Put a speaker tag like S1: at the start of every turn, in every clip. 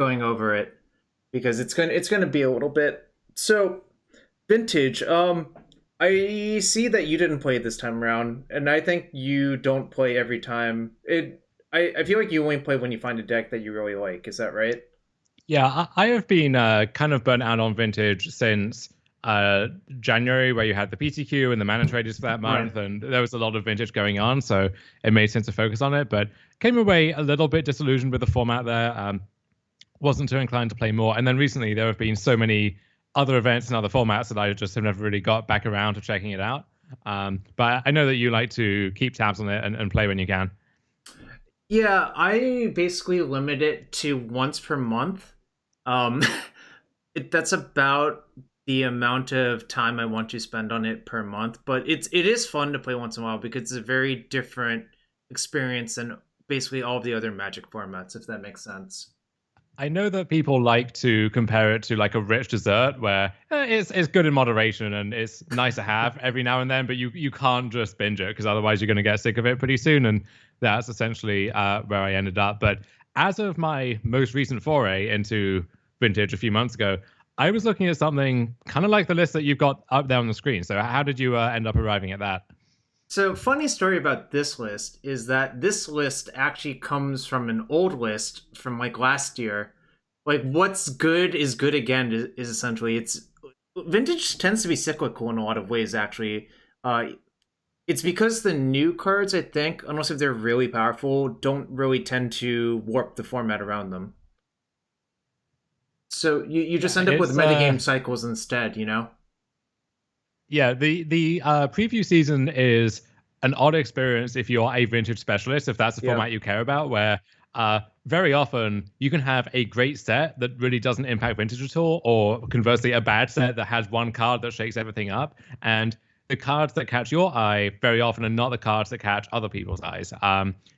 S1: going over it because it's gonna be a little bit. So vintage. I see that you didn't play it this time around, and I think you don't play every time. I feel like you only play when you find a deck that you really like. Is that right?
S2: Yeah, I have been kind of burnt out on Vintage since uh, January, where you had the PTQ and the mana traders for that
S1: Right.
S2: month, and there was a lot of Vintage going on, so it made sense to focus on it. But came away a little bit disillusioned with the format there. Wasn't too inclined to play more. And then recently, there have been so many other events and other formats that I just have never really got back around to checking it out. But I know that you like to keep tabs on it and play when you can.
S1: Yeah, I basically limit it to once per month. Um, that's about the amount of time I want to spend on it per month. But it is fun to play once in a while because it's a very different experience than basically all of the other Magic formats, if that makes sense.
S2: I know that people like to compare it to like a rich dessert where it's good in moderation and it's nice to have every now and then, but you can't just binge it because otherwise you're going to get sick of it pretty soon. And that's essentially where I ended up. But as of my most recent foray into Vintage a few months ago, I was looking at something kind of like the list that you've got up there on the screen. So how did you end up arriving at that?
S1: So, funny story about this list is that this list actually comes from an old list from like last year. Like, what's good is good again is essentially it's vintage tends to be cyclical in a lot of ways. Actually, uh, it's because the new cards, I think, unless if they're really powerful, don't really tend to warp the format around them. So you just
S2: Yeah,
S1: end up with
S2: it's
S1: metagame cycles instead.
S2: yeah, the preview season is an odd experience if you're a vintage specialist, if that's the
S1: Yeah.
S2: format you care about, where very often you can have a great set that really doesn't impact vintage at all, or conversely, a bad set that has one card that shakes everything up. And the cards that catch your eye very often are not the cards that catch other people's eyes.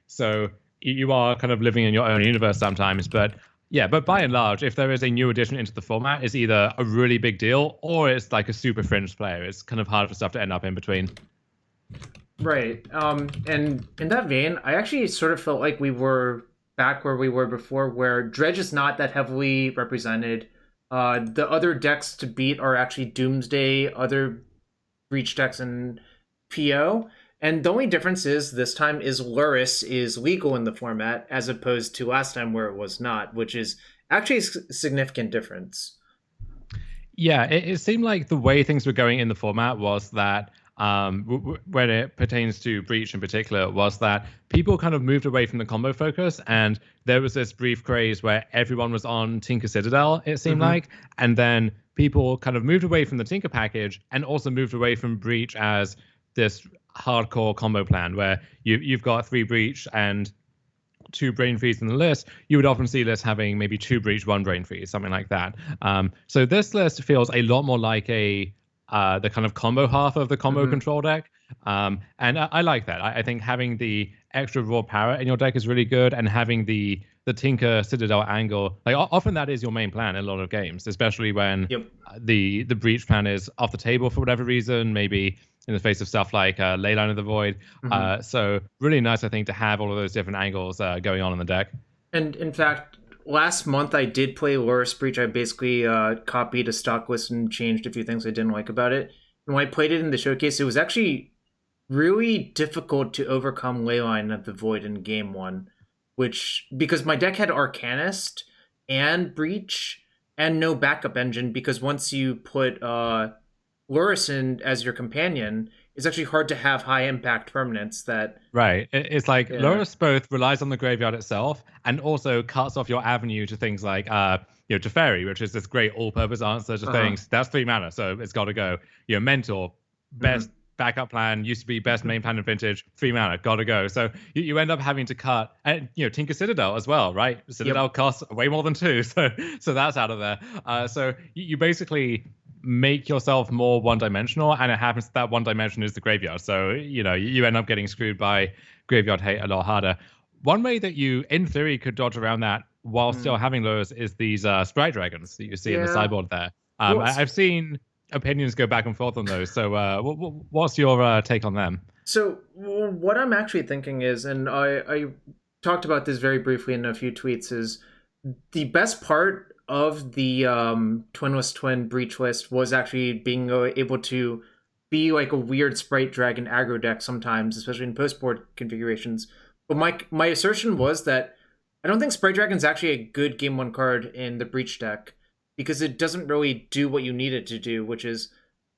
S2: So you are kind of living in your own universe sometimes, but yeah, but by and large, if there is a new addition into the format, it's either a really big deal or it's like a super fringe player. It's kind of hard for stuff to end up in between.
S1: Right. And in that vein, I actually sort of felt like we were back where we were before, where Dredge is not that heavily represented. The other decks to beat are actually Doomsday, other Breach decks, and PO. And the only difference is this time is Luris is legal in the format as opposed to last time where it was not, which is actually a significant difference.
S2: Yeah, it seemed like the way things were going in the format was that when it pertains to Breach in particular, was that people kind of moved away from the combo focus, and there was this brief craze where everyone was on Tinker Citadel, it seemed
S1: Mm-hmm.
S2: like, and then people kind of moved away from the Tinker package and also moved away from Breach as this hardcore combo plan where you've got three Breach and two brain freeze in the list, you would often see lists having maybe two breach, one brain freeze, something like that. So this list feels a lot more like a the kind of combo half of the combo
S1: Mm-hmm.
S2: control deck. And I like that. I think having the extra raw power in your deck is really good, and having the Tinker Citadel angle, like often that is your main plan in a lot of games, especially when
S1: Yep.
S2: the breach plan is off the table for whatever reason, maybe in the face of stuff like Leyline of the Void.
S1: Mm-hmm.
S2: So really nice, I think, to have all of those different angles going on in the deck.
S1: And in fact, last month I did play Lotus Breach. I basically copied a stock list and changed a few things I didn't like about it. And when I played it in the showcase, it was actually really difficult to overcome Leyline of the Void in game one, which because my deck had Arcanist and Breach and no backup engine. Because once you put Lurison as your companion, it's actually hard to have high impact permanents that
S2: Right. It's like
S1: yeah.
S2: Loris both relies on the graveyard itself and also cuts off your avenue to things like Teferi, which is this great all-purpose answer to
S1: Uh-huh.
S2: things. That's 3 mana, so it's got to go. Mentor,
S1: Mm-hmm.
S2: best backup plan, used to be best main plan in Vintage, 3 mana, got to go. So you end up having to cut, and Tinker Citadel as well, right?
S1: Yep.
S2: Citadel costs way more than two, so that's out of there. So you basically make yourself more one-dimensional, and it happens that one dimension is the graveyard. So you end up getting screwed by graveyard hate a lot harder. One way that you, in theory, could dodge around that while
S1: Mm.
S2: still having those is these sprite dragons that you see in the
S1: Yeah.
S2: sideboard there.
S1: Well,
S2: I've seen opinions go back and forth on those. So what's your take on them?
S1: so what I'm actually thinking is, and I talked about this very briefly in a few tweets, is The best part of the Twin List Twin Breach list was actually being able to be like a weird Sprite Dragon aggro deck sometimes, especially in post-board configurations. But my assertion was that I don't think Sprite Dragon's actually a good game one card in the Breach deck because it doesn't really do what you need it to do, which is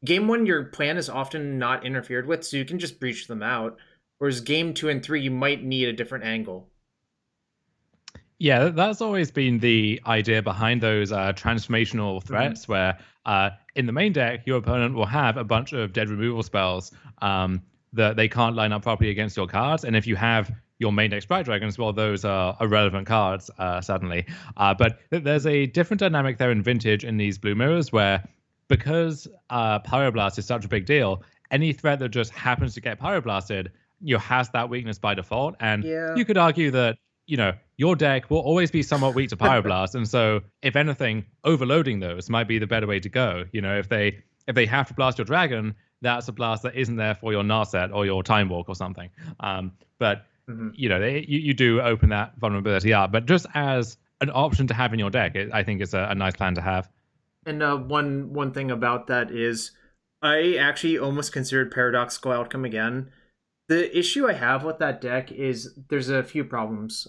S1: game one, your plan is often not interfered with, so you can just breach them out. Whereas game two and three, you might need a different angle.
S2: Yeah, that's always been the idea behind those transformational threats, where in the main deck, your opponent will have a bunch of dead removal spells that they can't line up properly against your cards. And if you have your main deck Sprite Dragons, well, those are irrelevant cards suddenly. But there's a different dynamic there in Vintage in these blue mirrors, where because Pyroblast is such a big deal, any threat that just happens to get Pyroblasted, has that weakness by default. And
S1: Yeah.
S2: you could argue that your deck will always be somewhat weak to Pyroblast, and so if anything, overloading those might be the better way to go. If they have to blast your dragon, that's a blast that isn't there for your Narset or your Time Walk or something. But you do open that vulnerability up, but just as an option to have in your deck, I think it's a nice plan to have.
S1: And one thing about that is, I actually almost considered Paradoxical Outcome again. The issue I have with that deck is there's a few problems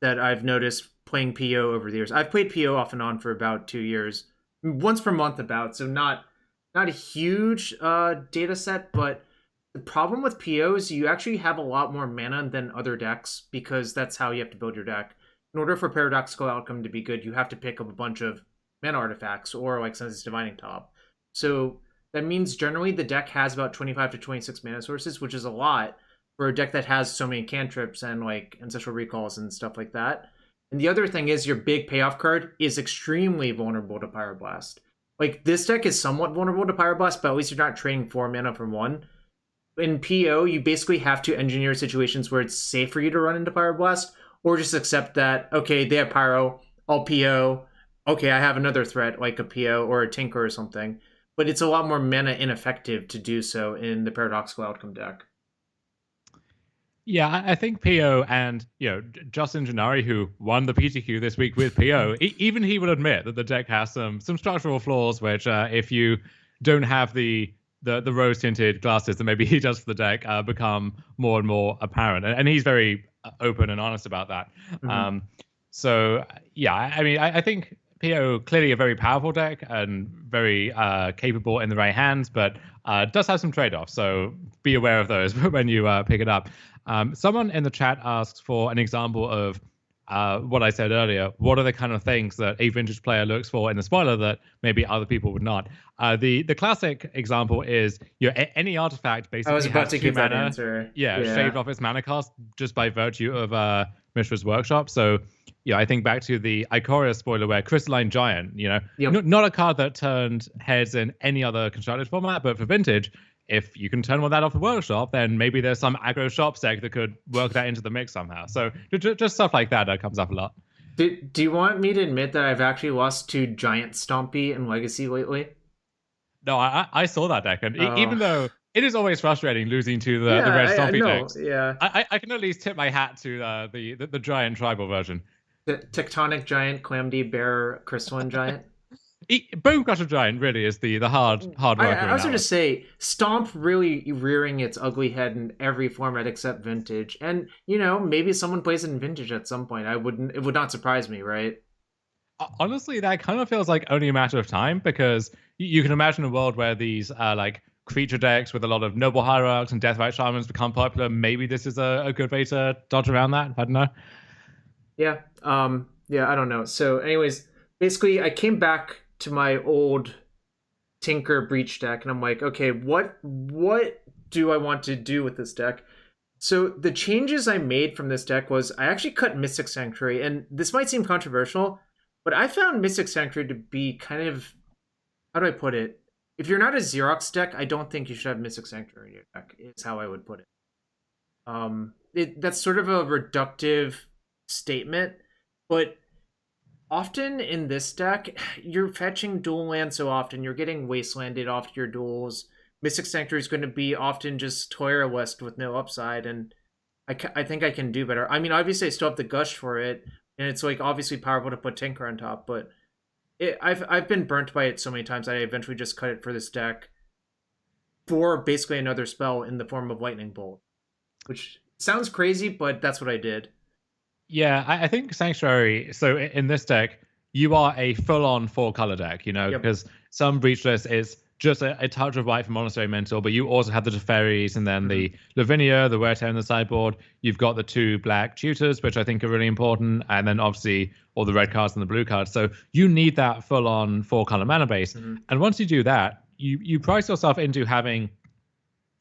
S1: that I've noticed playing PO over the years. I've played PO off and on for about 2 years, once per month about, so not a huge data set, but the problem with PO is you actually have a lot more mana than other decks because that's how you have to build your deck. In order for Paradoxical Outcome to be good, you have to pick up a bunch of mana artifacts or like Sense's Divining Top. So that means generally the deck has about 25 to 26 mana sources, which is a lot for a deck that has so many cantrips and like Ancestral Recalls and stuff like that. And the other thing is your big payoff card is extremely vulnerable to Pyroblast. Like this deck is somewhat vulnerable to Pyroblast, but at least you're not trading 4 mana from 1. In PO, you basically have to engineer situations where it's safe for you to run into Pyroblast, or just accept that, okay, they have Pyro, I'll PO, okay, I have another threat like a PO or a Tinker or something. But it's a lot more mana ineffective to do so in the Paradoxical Outcome deck.
S2: Yeah, I think PO and Justin Gennari, who won the PTQ this week with PO, even he will admit that the deck has some structural flaws, which if you don't have the rose tinted glasses that maybe he does for the deck, become more and more apparent, and he's very open and honest about that. Mm-hmm. So yeah, I mean, I think PO clearly a very powerful deck and very capable in the right hands, but does have some trade-offs. So be aware of those when you pick it up. Someone in the chat asks for an example of what I said earlier. What are the kind of things that a Vintage player looks for in the spoiler that maybe other people would not? The classic example is any artifact basically
S1: I was about
S2: has
S1: to
S2: 2
S1: give
S2: mana,
S1: that answer.
S2: Shaved off its mana cost just by virtue of Mishra's Workshop. So I think back to the Ikoria spoiler where Crystalline Giant, not a card that turned heads in any other constructed format, but for Vintage, if you can turn one of that off the workshop, then maybe there's some aggro shop deck that could work that into the mix somehow. So just stuff like that comes up a lot.
S1: Do you want me to admit that I've actually lost to Giant Stompy in Legacy lately?
S2: No, I saw that deck, and even though it is always frustrating losing to the red Stompy decks, I can at least tip my hat to the Giant tribal version.
S1: Tectonic Giant, Calamity Bear, Crystalline Giant.
S2: Bone Crusher Giant really is the hard worker.
S1: I was going to say, Stomp really rearing its ugly head in every format except Vintage, and maybe someone plays it in Vintage at some point. It would not surprise me, right?
S2: Honestly, that kind of feels like only a matter of time, because you can imagine a world where these like creature decks with a lot of Noble Hierarchs and Deathrite Shamans become popular. Maybe this is a good way to dodge around that. I don't know.
S1: Yeah. I don't know. So, anyways, basically, I came back to my old Tinker Breach deck, and I'm like, okay, what do I want to do with this deck? So the changes I made from this deck was I actually cut Mystic Sanctuary, and this might seem controversial, but I found Mystic Sanctuary to be kind of, how do I put it? If you're not a Xerox deck, I don't think you should have Mystic Sanctuary in your deck, is how I would put it. That's sort of a reductive statement, but often in this deck, you're fetching dual land so often, you're getting wastelanded off your duels. Mystic Sanctuary is going to be often just Toira West with no upside, and I think I can do better. I mean, obviously I still have the Gush for it, and it's like obviously powerful to put Tinker on top, but I've been burnt by it so many times that I eventually just cut it for this deck for basically another spell in the form of Lightning Bolt, which sounds crazy, but that's what I did.
S2: Yeah, I think Sanctuary. So in this deck, you are a full-on four-color deck,
S1: Yep.
S2: because some Breach list is just a touch of white for Monastery Mentor, but you also have the Teferis and then the Lavinia, the Wear Tear in the sideboard. You've got the two black tutors, which I think are really important, and then obviously all the red cards and the blue cards. So you need that full-on four-color mana base. And once you do that, you price yourself into having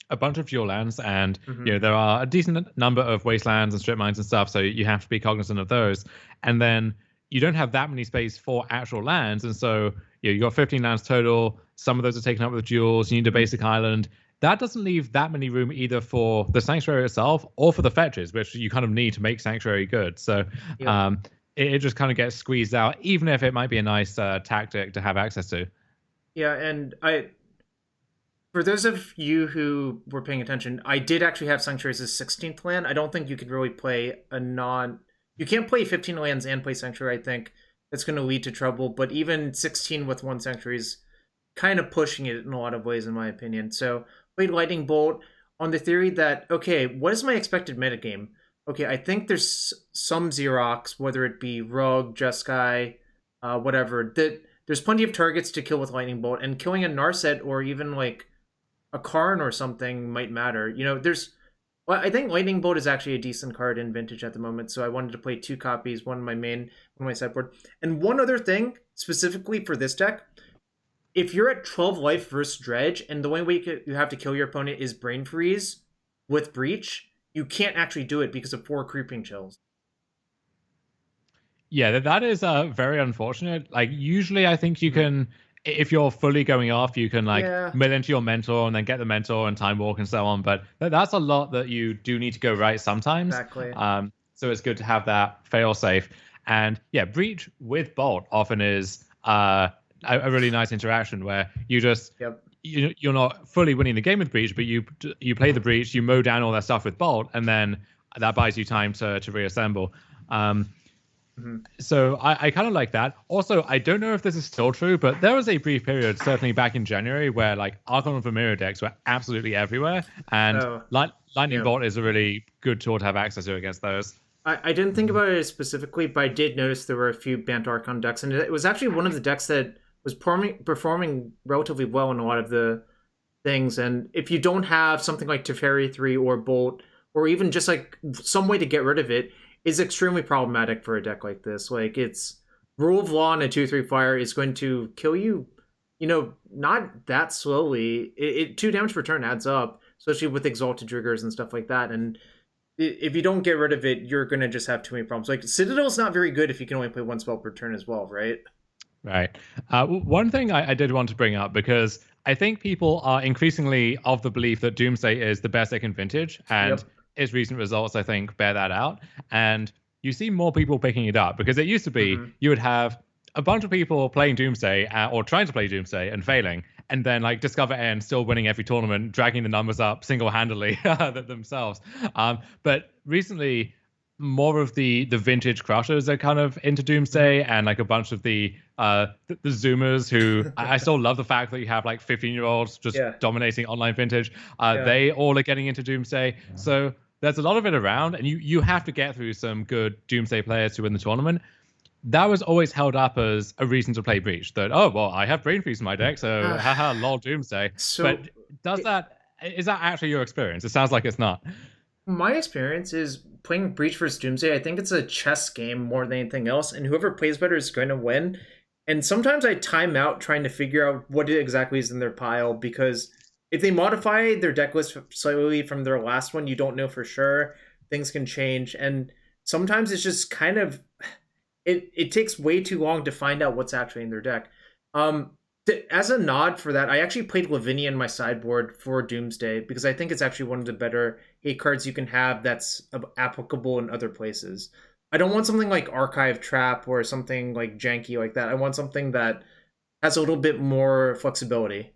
S2: a bunch of dual lands, and there are a decent number of wastelands and strip mines and stuff, so you have to be cognizant of those. And then you don't have that many space for actual lands, and so you got 15 lands total. Some of those are taken up with duels. You need a basic island. That doesn't leave that many room either for the Sanctuary itself or for the fetches, which you kind of need to make Sanctuary good. So it just kind of gets squeezed out, even if it might be a nice tactic to have access to.
S1: Yeah, and for those of you who were paying attention, I did actually have Sanctuary as a 16th land. I don't think you could really play you can't play 15 lands and play Sanctuary, I think. That's going to lead to trouble, but even 16 with one Sanctuary is kind of pushing it in a lot of ways, in my opinion. So, played Lightning Bolt on the theory that, okay, what is my expected metagame? Okay, I think there's some Xerox, whether it be Rogue, Jeskai, whatever, that there's plenty of targets to kill with Lightning Bolt, and killing a Narset or even like a Karn or something might matter. Well, I think Lightning Bolt is actually a decent card in Vintage at the moment, so I wanted to play 2 copies, one in my main, one in my sideboard. And one other thing, specifically for this deck, if you're at 12 life versus Dredge, and the only way you have to kill your opponent is Brain Freeze with Breach, you can't actually do it because of 4 Creeping Chills.
S2: Yeah, that is very unfortunate. Like, usually I think you can, if you're fully going off, you can mill into your mentor and then get the mentor and time walk and so on. But that's a lot that you do need to go right sometimes.
S1: Exactly.
S2: So it's good to have that fail safe. And yeah, Breach with Bolt often is a really nice interaction where you just you're not fully winning the game with Breach, but you play the Breach, you mow down all that stuff with Bolt, and then that buys you time to reassemble. So I kind of like that. Also, I don't know if this is still true, but there was a brief period, certainly back in January, where Archon of Vermeer decks were absolutely everywhere, and Lightning Bolt is a really good tool to have access to against those.
S1: I didn't think about it specifically, but I did notice there were a few Bant Archon decks, and it was actually one of the decks that was performing relatively well in a lot of the things. And if you don't have something like Teferi 3 or Bolt, or even just some way to get rid of it, is extremely problematic for a deck like this. It's Rule of Law and a 2/3 Fire is going to kill you, not that slowly. 2 damage per turn adds up, especially with Exalted Triggers and stuff like that. And if you don't get rid of it, you're going to just have too many problems. Citadel's not very good if you can only play 1 spell per turn as well, right?
S2: Right. One thing I did want to bring up, because I think people are increasingly of the belief that Doomsday is the best deck in Vintage, and its recent results, I think, bear that out. And you see more people picking it up, because it used to be you would have a bunch of people playing Doomsday or trying to play Doomsday and failing, and then Discover N still winning every tournament, dragging the numbers up single-handedly themselves. But recently, more of the vintage crushers are kind of into Doomsday, and a bunch of the Zoomers who I still love the fact that you have 15-year-olds just dominating online Vintage. They all are getting into Doomsday. So there's a lot of it around, and you have to get through some good Doomsday players to win the tournament. That was always held up as a reason to play Breach. That, oh, well, I have Brain Freeze in my deck, so haha, lol, Doomsday. But is that actually your experience? It sounds like it's not.
S1: My experience is playing Breach versus Doomsday. I think it's a chess game more than anything else, and whoever plays better is going to win. And sometimes I time out trying to figure out what exactly is in their pile, because if they modify their deck list slightly from their last one, you don't know for sure. Things can change, and sometimes it's just kind of it takes way too long to find out what's actually in their deck. As a nod for that, I actually played Lavinia in my sideboard for Doomsday, because I think it's actually one of the better hate cards you can have that's applicable in other places. I don't want something like Archive Trap or something janky like that. I want something that has a little bit more flexibility.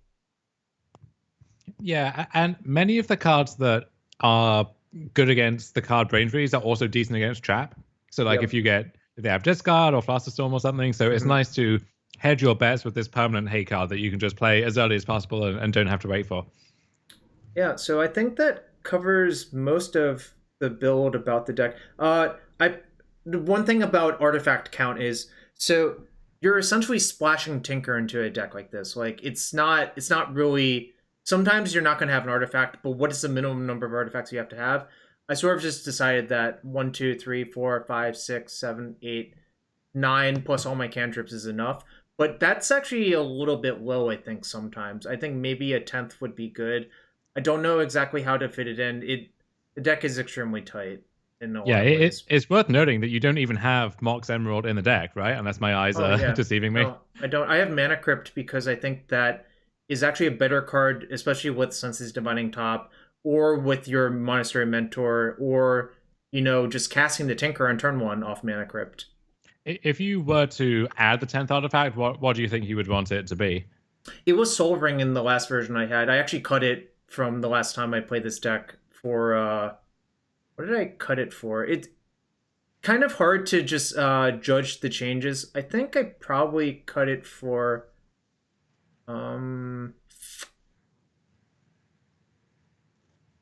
S2: Yeah, and many of the cards that are good against the card Brain Freeze are also decent against Trap. So if you get if they have Discard or Faster Storm or something. So it's nice to hedge your bets with this permanent Hay card that you can just play as early as possible and don't have to wait for.
S1: Yeah, so I think that covers most of the build about the deck. The one thing about artifact count is, so you're essentially splashing Tinker into a deck like this. Like it's not really. Sometimes you're not going to have an artifact, but what is the minimum number of artifacts you have to have? I sort of just decided that 1, 2, 3, 4, 5, 6, 7, 8, 9 plus all my cantrips is enough. But that's actually a little bit low, I think, sometimes. I think maybe a 10th would be good. I don't know exactly how to fit it in. The deck is extremely tight in a lot of ways.
S2: It's worth noting that you don't even have Mox Emerald in the deck, right? Unless my eyes are deceiving me.
S1: No, I don't. I have Mana Crypt because I think that is actually a better card, especially with Sense's Divining Top, or with your Monastery Mentor, or, just casting the Tinker on turn 1 off Mana Crypt.
S2: If you were to add the 10th artifact, what do you think you would want it to be?
S1: It was Soul Ring in the last version I had. I actually cut it from the last time I played this deck for... what did I cut it for? It's kind of hard to just judge the changes. I think I probably cut it for...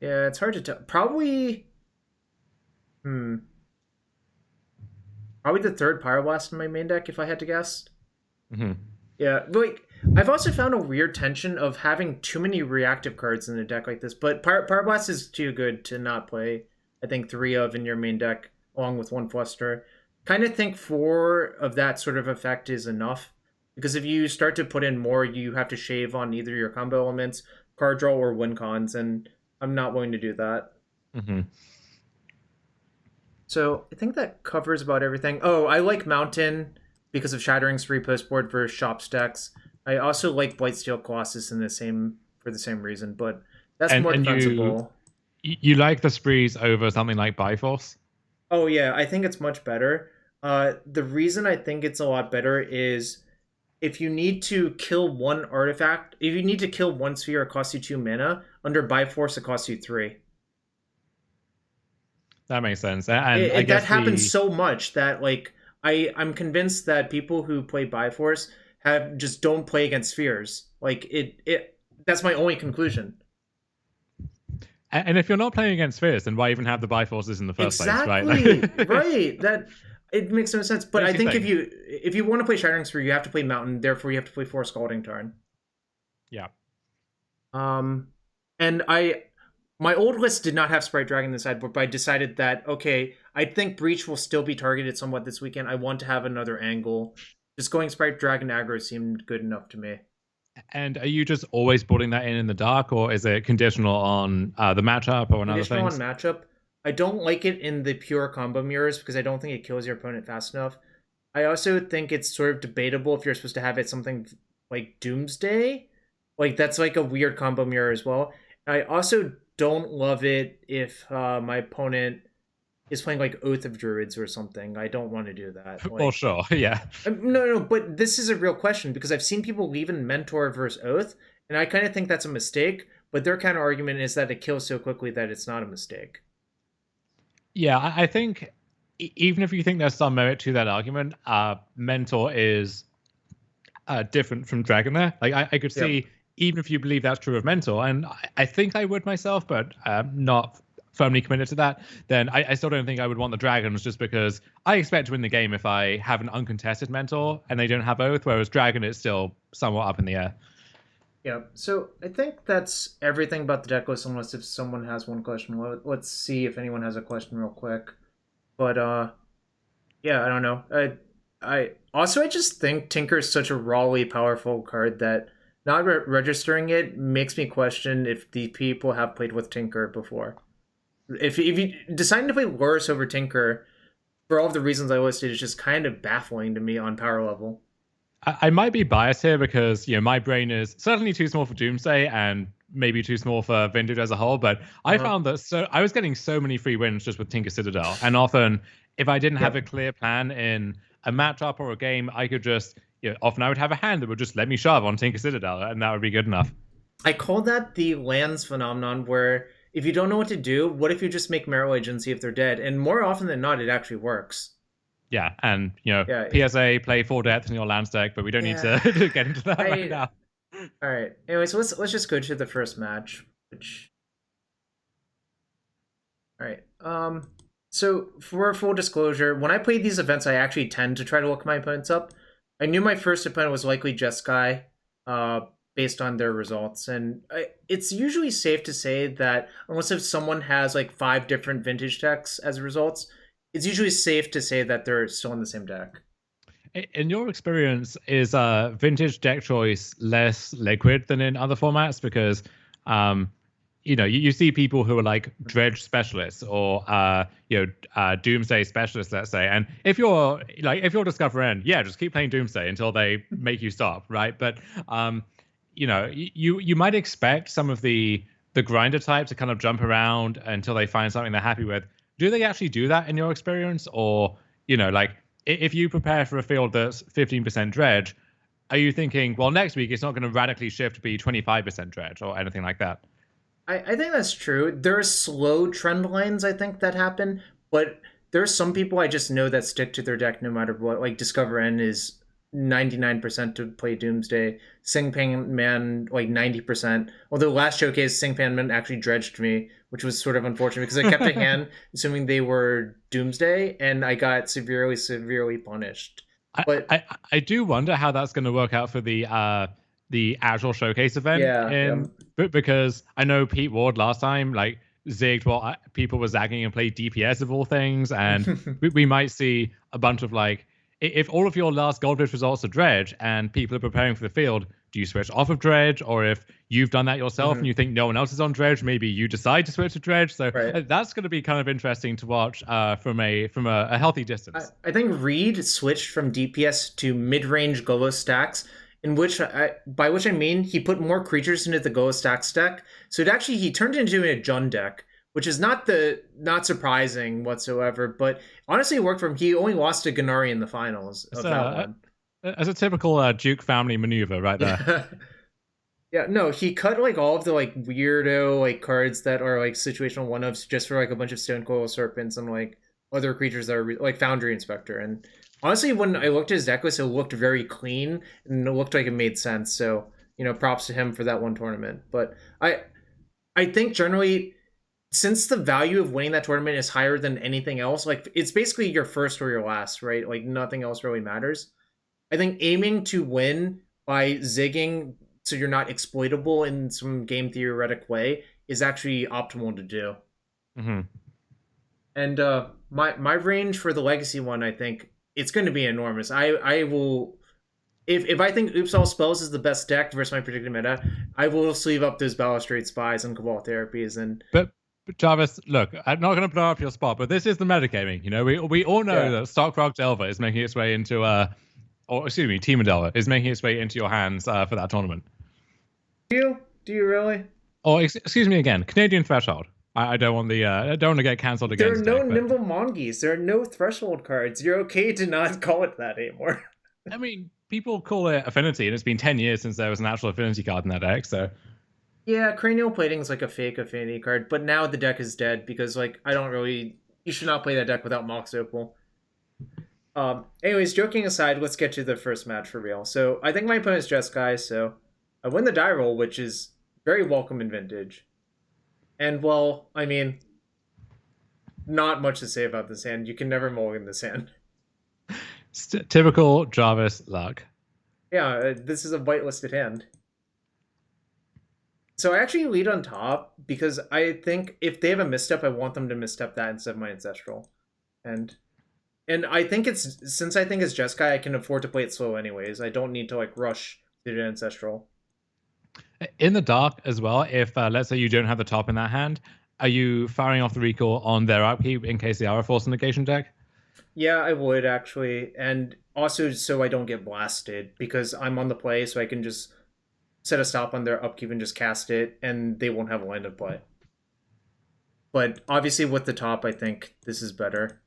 S1: yeah, it's hard to tell. Probably the third Pyroblast in my main deck, if I had to guess. Yeah, like I've also found a weird tension of having too many reactive cards in a deck like this, but Pyroblast is too good to not play. I think 3 of in your main deck, along with 1 Fluster. Kind of think 4 of that sort of effect is enough. Because if you start to put in more, you have to shave on either your combo elements, card draw, or win cons, and I'm not willing to do that. So I think that covers about everything. Oh, I like Mountain because of Shattering's 3 postboard versus Shop stacks. I also like Blightsteel Colossus for the same reason, but that's more defensible.
S2: You like the Sprees over something like Bifrost?
S1: Oh yeah, I think it's much better. The reason I think it's a lot better is if you need to kill 1 artifact, if you need to kill 1 sphere, it costs you 2 mana. Under Bifrost, it costs you 3.
S2: That makes sense. And I guess
S1: that happens so much that I'm convinced that people who play Bifrost just don't play against spheres. That's my only conclusion.
S2: And if you're not playing against spheres, then why even have the Bifrosts in the first place, right?
S1: Right. That it makes no sense. But I think if you want to play Shattering Sphere, you have to play Mountain. Therefore, you have to play 4 Scalding Tarn.
S2: Yeah.
S1: And my old list did not have Sprite Dragon in the sideboard, but I decided that, okay, I think Breach will still be targeted somewhat this weekend. I want to have another angle. Just going Sprite Dragon aggro seemed good enough to me.
S2: And are you just always putting that in the dark, or is it conditional on the matchup or another thing?
S1: Conditional on matchup. I don't like it in the pure combo mirrors because I don't think it kills your opponent fast enough. I also think it's sort of debatable if you're supposed to have it something like Doomsday. That's a weird combo mirror as well. I also don't love it if my opponent is playing Oath of Druids or something. I don't want to do that.
S2: Well, sure, yeah.
S1: No, but this is a real question because I've seen people leave in Mentor versus Oath, and I kind of think that's a mistake, but their counter argument is that it kills so quickly that it's not a mistake.
S2: Yeah, I think even if you think there's some merit to that argument, Mentor is different from Dragon there. I could see, even if you believe that's true of Mentor, and I think I would myself, but not firmly committed to that, then I still don't think I would want the Dragons, just because I expect to win the game if I have an uncontested Mentor and they don't have Oath, whereas Dragon is still somewhat up in the air.
S1: Yeah, so I think that's everything about the deck list, unless if someone has one question. Let's see if anyone has a question real quick. But, yeah, I don't know. I just think Tinker is such a rawly powerful card that not registering it makes me question if the people have played with Tinker before. If you deciding to play Loris over Tinker, for all of the reasons I listed, is just kind of baffling to me on power level.
S2: I might be biased here because, my brain is certainly too small for Doomsday and maybe too small for Vintage as a whole, but I found that I was getting so many free wins just with Tinker Citadel, and often if I didn't have a clear plan in a matchup or a game, I could just, often I would have a hand that would just let me shove on Tinker Citadel, and that would be good enough.
S1: I call that the lands phenomenon, where if you don't know what to do, what if you just make Marrow Agent and see if they're dead? And more often than not, it actually works.
S2: Yeah, and
S1: Yeah,
S2: PSA, play full depth in your lands deck, but we don't need
S1: yeah.
S2: to get into that right
S1: I
S2: now.
S1: All right. Anyways, let's just go to the first match. Which all right. So for full disclosure, when I played these events, I actually tend to try to look my opponents up. I knew my first opponent was likely Jeskai, uh, based on their results, and it's usually safe to say that unless if someone has like 5 different vintage decks as results, it's usually safe to say that they're still in the same deck.
S2: In your experience, is vintage deck choice less liquid than in other formats? Because you see people who are like dredge specialists or doomsday specialists, let's say, and if you're discover end, yeah, just keep playing doomsday until they make you stop, right? But you might expect some of the grinder type to kind of jump around until they find something they're happy with. Do they actually do that in your experience, or like if you prepare for a field that's 15% dredge, are you thinking, well, next week it's not going to radically shift to be 25% dredge or anything like that?
S1: I think that's true. There are slow trend lines, I think, that happen, but there are some people I just know that stick to their deck no matter what. Like Discover N is 99% to play Doomsday. Sing Pang Man, like 90%. Although last showcase, Sing Pang Man actually dredged me, which was sort of unfortunate because I kept a hand assuming they were Doomsday, and I got severely, severely punished.
S2: I,
S1: But
S2: I I do wonder how that's going to work out for the actual showcase event
S1: yeah,
S2: in because I know Pete Ward last time like zigged while people were zagging and played DPS of all things, and we might see a bunch of like if all of your last Goldfish results are dredge and people are preparing for the field, do you switch off of dredge? Or if you've done that yourself and you think no one else is on dredge, maybe you decide to switch to dredge. So
S1: right.
S2: that's going to be kind of interesting to watch from a healthy distance.
S1: I think Reed switched from DPS to mid-range Golo stacks, in which by which I mean he put more creatures into the Golo stacks deck. So he turned it into a Jund deck, which is not surprising whatsoever. But honestly, it worked for him. He only lost to Gennari in the finals of that one.
S2: As a typical Duke family maneuver, right there.
S1: Yeah. Yeah, no, he cut like all of the like weirdo like cards that are like situational one-ups just for like a bunch of stone coil serpents and like other creatures that are like Foundry Inspector. And honestly, when I looked at his deck list, it looked very clean and it looked like it made sense. So props to him for that one tournament. But I think generally, since the value of winning that tournament is higher than anything else, like it's basically your first or your last, right? Like nothing else really matters. I think aiming to win by zigging so you're not exploitable in some game theoretic way is actually optimal to do.
S2: Mm-hmm.
S1: And my range for the legacy one, I think it's going to be enormous. I will if I think Oops All Spells is the best deck versus my predicted meta, I will sleeve up those Balustrade Spies and Cabal Therapies. And
S2: but Jarvis, look, I'm not going to blow up your spot, but this is the metagaming. We all know that Stockrock Delver is making its way into or excuse me, Team Delver is making its way into your hands for that tournament.
S1: Do you really?
S2: Or excuse me again, Canadian Threshold. I don't want I don't want to get cancelled again.
S1: There are no Nimble Mongeese. There are no Threshold cards. You're okay to not call it that anymore.
S2: I mean, people call it Affinity, and it's been 10 years since there was an actual Affinity card in that deck, so...
S1: Yeah, Cranial Plating is like a fake Affinity card, but now the deck is dead because, like, you should not play that deck without Mox Opal. Anyways, joking aside, let's get to the first match for real. So, I think my opponent is Jeskai, so I win the die roll, which is very welcome in Vintage. And, well, I mean, not much to say about this hand. You can never mulligan this hand.
S2: Typical Jarvis luck.
S1: Yeah, this is a whitelisted hand. So I actually lead on top because I think if they have a misstep, I want them to misstep that instead of my Ancestral. And I think since I think it's Jeskai, I can afford to play it slow anyways. I don't need to like rush to the Ancestral.
S2: In the dark as well, if let's say you don't have the top in that hand, are you firing off the recall on their upkeep in case they are a Force Negation deck?
S1: Yeah, I would actually. And also so I don't get blasted because I'm on the play, so I can just set a stop on their upkeep and just cast it, and they won't have a land of play. But obviously with the top, I think this is better.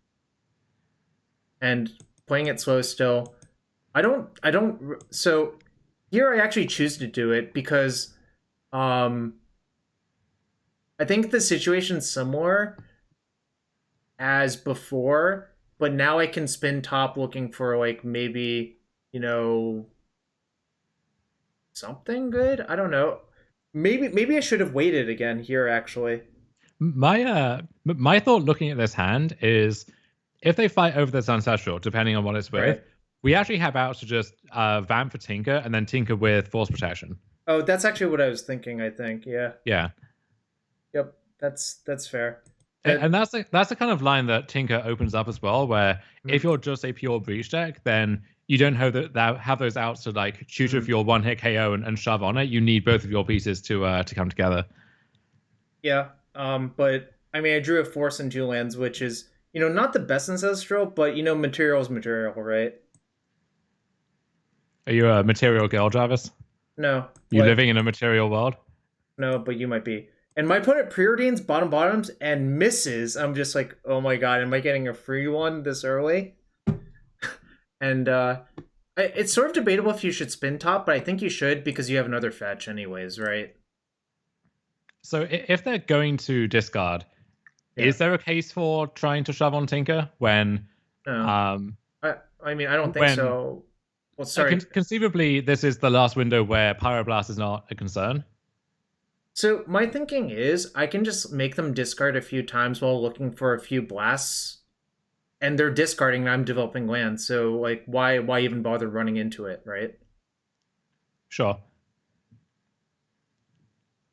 S1: And playing it slow still, so here I actually choose to do it because I think the situation's similar as before, but now I can spin top looking for like maybe, something good. I don't know. Maybe I should have waited again here actually.
S2: My thought looking at this hand is if they fight over this ancestral, depending on what it's with,
S1: Right?
S2: we actually have outs to just vamp for Tinker and then Tinker with Force Protection.
S1: Oh, that's actually what I was thinking, I think. Yeah.
S2: Yeah.
S1: Yep. That's fair.
S2: And that's the kind of line that Tinker opens up as well, where if you're just a pure breach deck, then you don't have those outs to like shoot with your one hit KO and shove on it. You need both of your pieces to come together.
S1: Yeah. But I mean I drew a force and 2 lands, which is, not the best ancestral, but material is material, right?
S2: Are you a material girl, Jarvis?
S1: No.
S2: You living in a material world?
S1: No, but you might be. And my opponent preordains bottoms and misses. I'm just like, oh my god, am I getting a free one this early? And it's sort of debatable if you should spin top, but I think you should because you have another fetch anyways, right?
S2: So if they're going to discard, is there a case for trying to shove on Tinker when?
S1: No. I mean, I don't think so. Well, sorry.
S2: Conceivably, this is the last window where Pyroblast is not a concern.
S1: So my thinking is I can just make them discard a few times while looking for a few blasts, and they're discarding and I'm developing land. So like, why even bother running into it, right?
S2: Sure.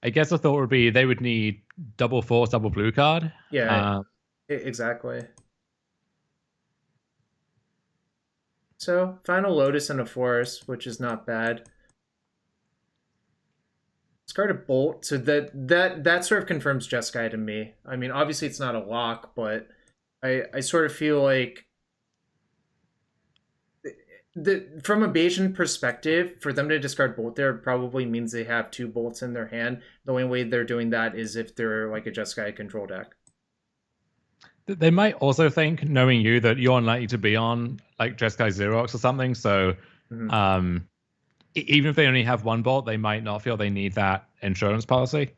S2: I guess the thought would be they would need double force, double blue card.
S1: Yeah, exactly. So final Lotus and a Forest, which is not bad. Discard a Bolt, so that sort of confirms Jeskai to me. I mean, obviously it's not a lock, but I sort of feel like from a Bayesian perspective, for them to discard Bolt there probably means they have 2 bolts in their hand. The only way they're doing that is if they're like a Jeskai control deck.
S2: They might also think, knowing you, that you're unlikely to be on like Jeskai Xerox or something. So even if they only have 1 bolt, they might not feel they need that insurance policy.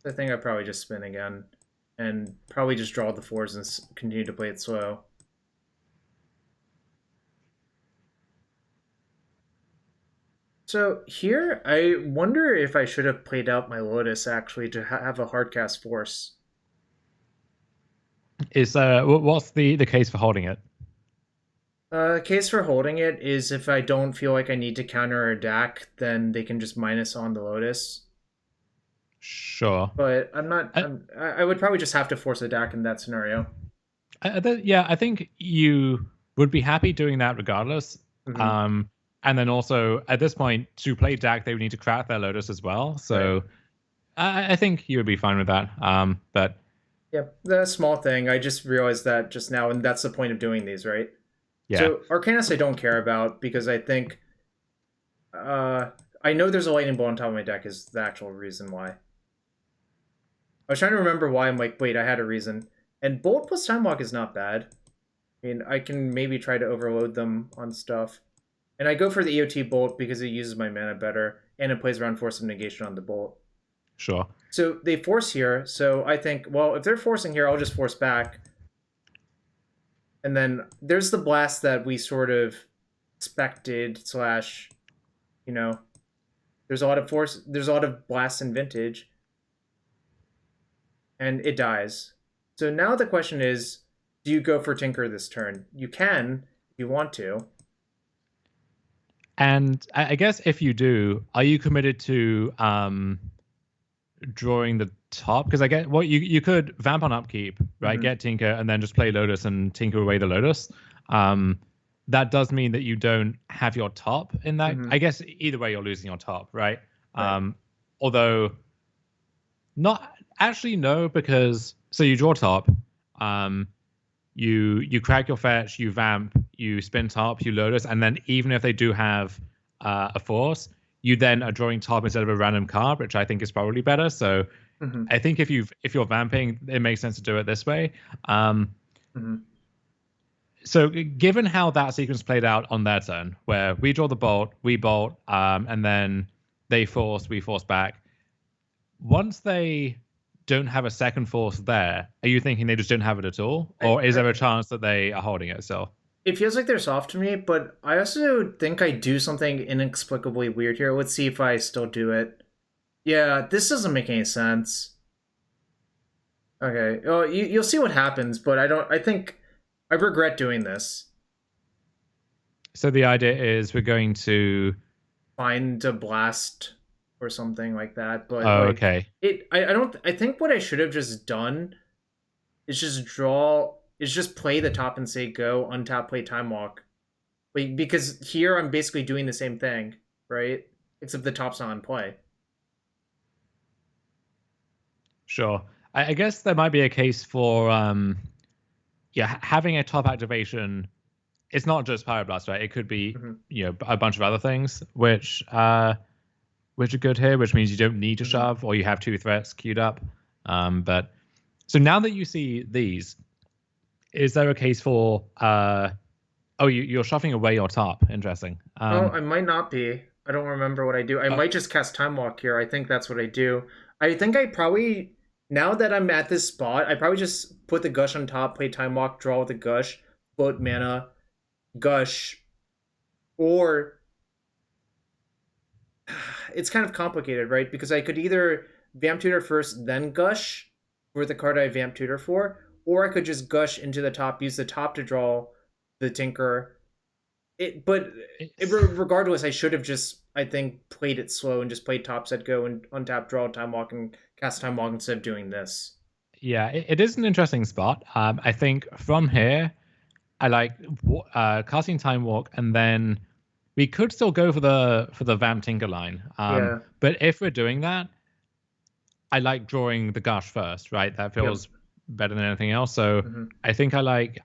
S1: I think I'd probably just spin again and probably just draw the 4s and continue to play it slow. So here, I wonder if I should have played out my Lotus actually to have a hardcast force.
S2: Is what's the case for holding it?
S1: Case for holding it is if I don't feel like I need to counter a DAC, then they can just minus on the Lotus.
S2: Sure.
S1: But I would probably just have to force a DAC in that scenario.
S2: Yeah, I think you would be happy doing that regardless. And then also, at this point, to play DAC, they would need to crack their Lotus as well. So I think you would be fine with that. But
S1: yeah, that's a small thing. I just realized that just now, and that's the point of doing these, right?
S2: Yeah.
S1: So Arcanus I don't care about because I think I know there's a lightning bolt on top of my deck is the actual reason why. I was trying to remember why. I'm like, wait, I had a reason. And Bolt plus Time Walk is not bad. I mean, I can maybe try to overload them on stuff. And I go for the EOT Bolt because it uses my mana better, and it plays around Force of Negation on the Bolt.
S2: Sure.
S1: So they force here, so I think, well, if they're forcing here, I'll just force back. And then there's the blast that we sort of expected, slash, there's a lot of force, there's a lot of blasts in Vintage. And it dies. So now the question is, do you go for Tinker this turn? You can, if you want to.
S2: And I guess if you do, are you committed to drawing the top? Because I get you could vamp on upkeep, right? Get Tinker and then just play Lotus and Tinker away the Lotus. That does mean that you don't have your top in that. I guess either way you're losing your top, right? Although not actually no, because so you draw top, you crack your fetch, you vamp, you spin top, you Lotus, and then even if they do have a force, you then are drawing top instead of a random card, which I think is probably better. So I think if you're vamping, it makes sense to do it this way. So given how that sequence played out on their turn, where we draw the bolt, we bolt, and then they force, we force back. Once they don't have a second force there, are you thinking they just don't have it at all? Or is there a chance that they are holding it still?
S1: It feels like they're soft to me, but I also think I do something inexplicably weird here. Let's see if I still do it. Yeah, this doesn't make any sense. Okay, well, you'll see what happens, but I think I regret doing this.
S2: So the idea is we're going to
S1: Find a blast or something like that, but
S2: okay.
S1: I think what I should have just done is just play the top and say go, untap, play time walk. Like, because here I'm basically doing the same thing, right? Except the top's not in play.
S2: Sure. I guess there might be a case for having a top activation. It's not just Pyroblast, right? It could be a bunch of other things which are good here, which means you don't need to shove, or you have 2 threats queued up. But so now that you see these, is there a case for you're shoving away your top? Interesting.
S1: I might not be. I don't remember what I do. I might just cast Time Walk here. I think that's what I do. I think I probably, now that I'm at this spot, I probably just put the Gush on top, play Time Walk, draw with a Gush, float mana, Gush, or it's kind of complicated, right? Because I could either Vamp Tutor first, then Gush for the card I Vamp Tutor for, or I could just Gush into the top, use the top to draw the Tinker. Regardless, I should have just, I think, played it slow and just played top, set, go, and untap, draw, time walk, and cast time walk instead of doing this.
S2: Yeah, it is an interesting spot. I think from here, I like casting time walk, and then we could still go for the Vamp Tinker line. But if we're doing that, I like drawing the Gush first, right? That feels better than anything else. So I think I like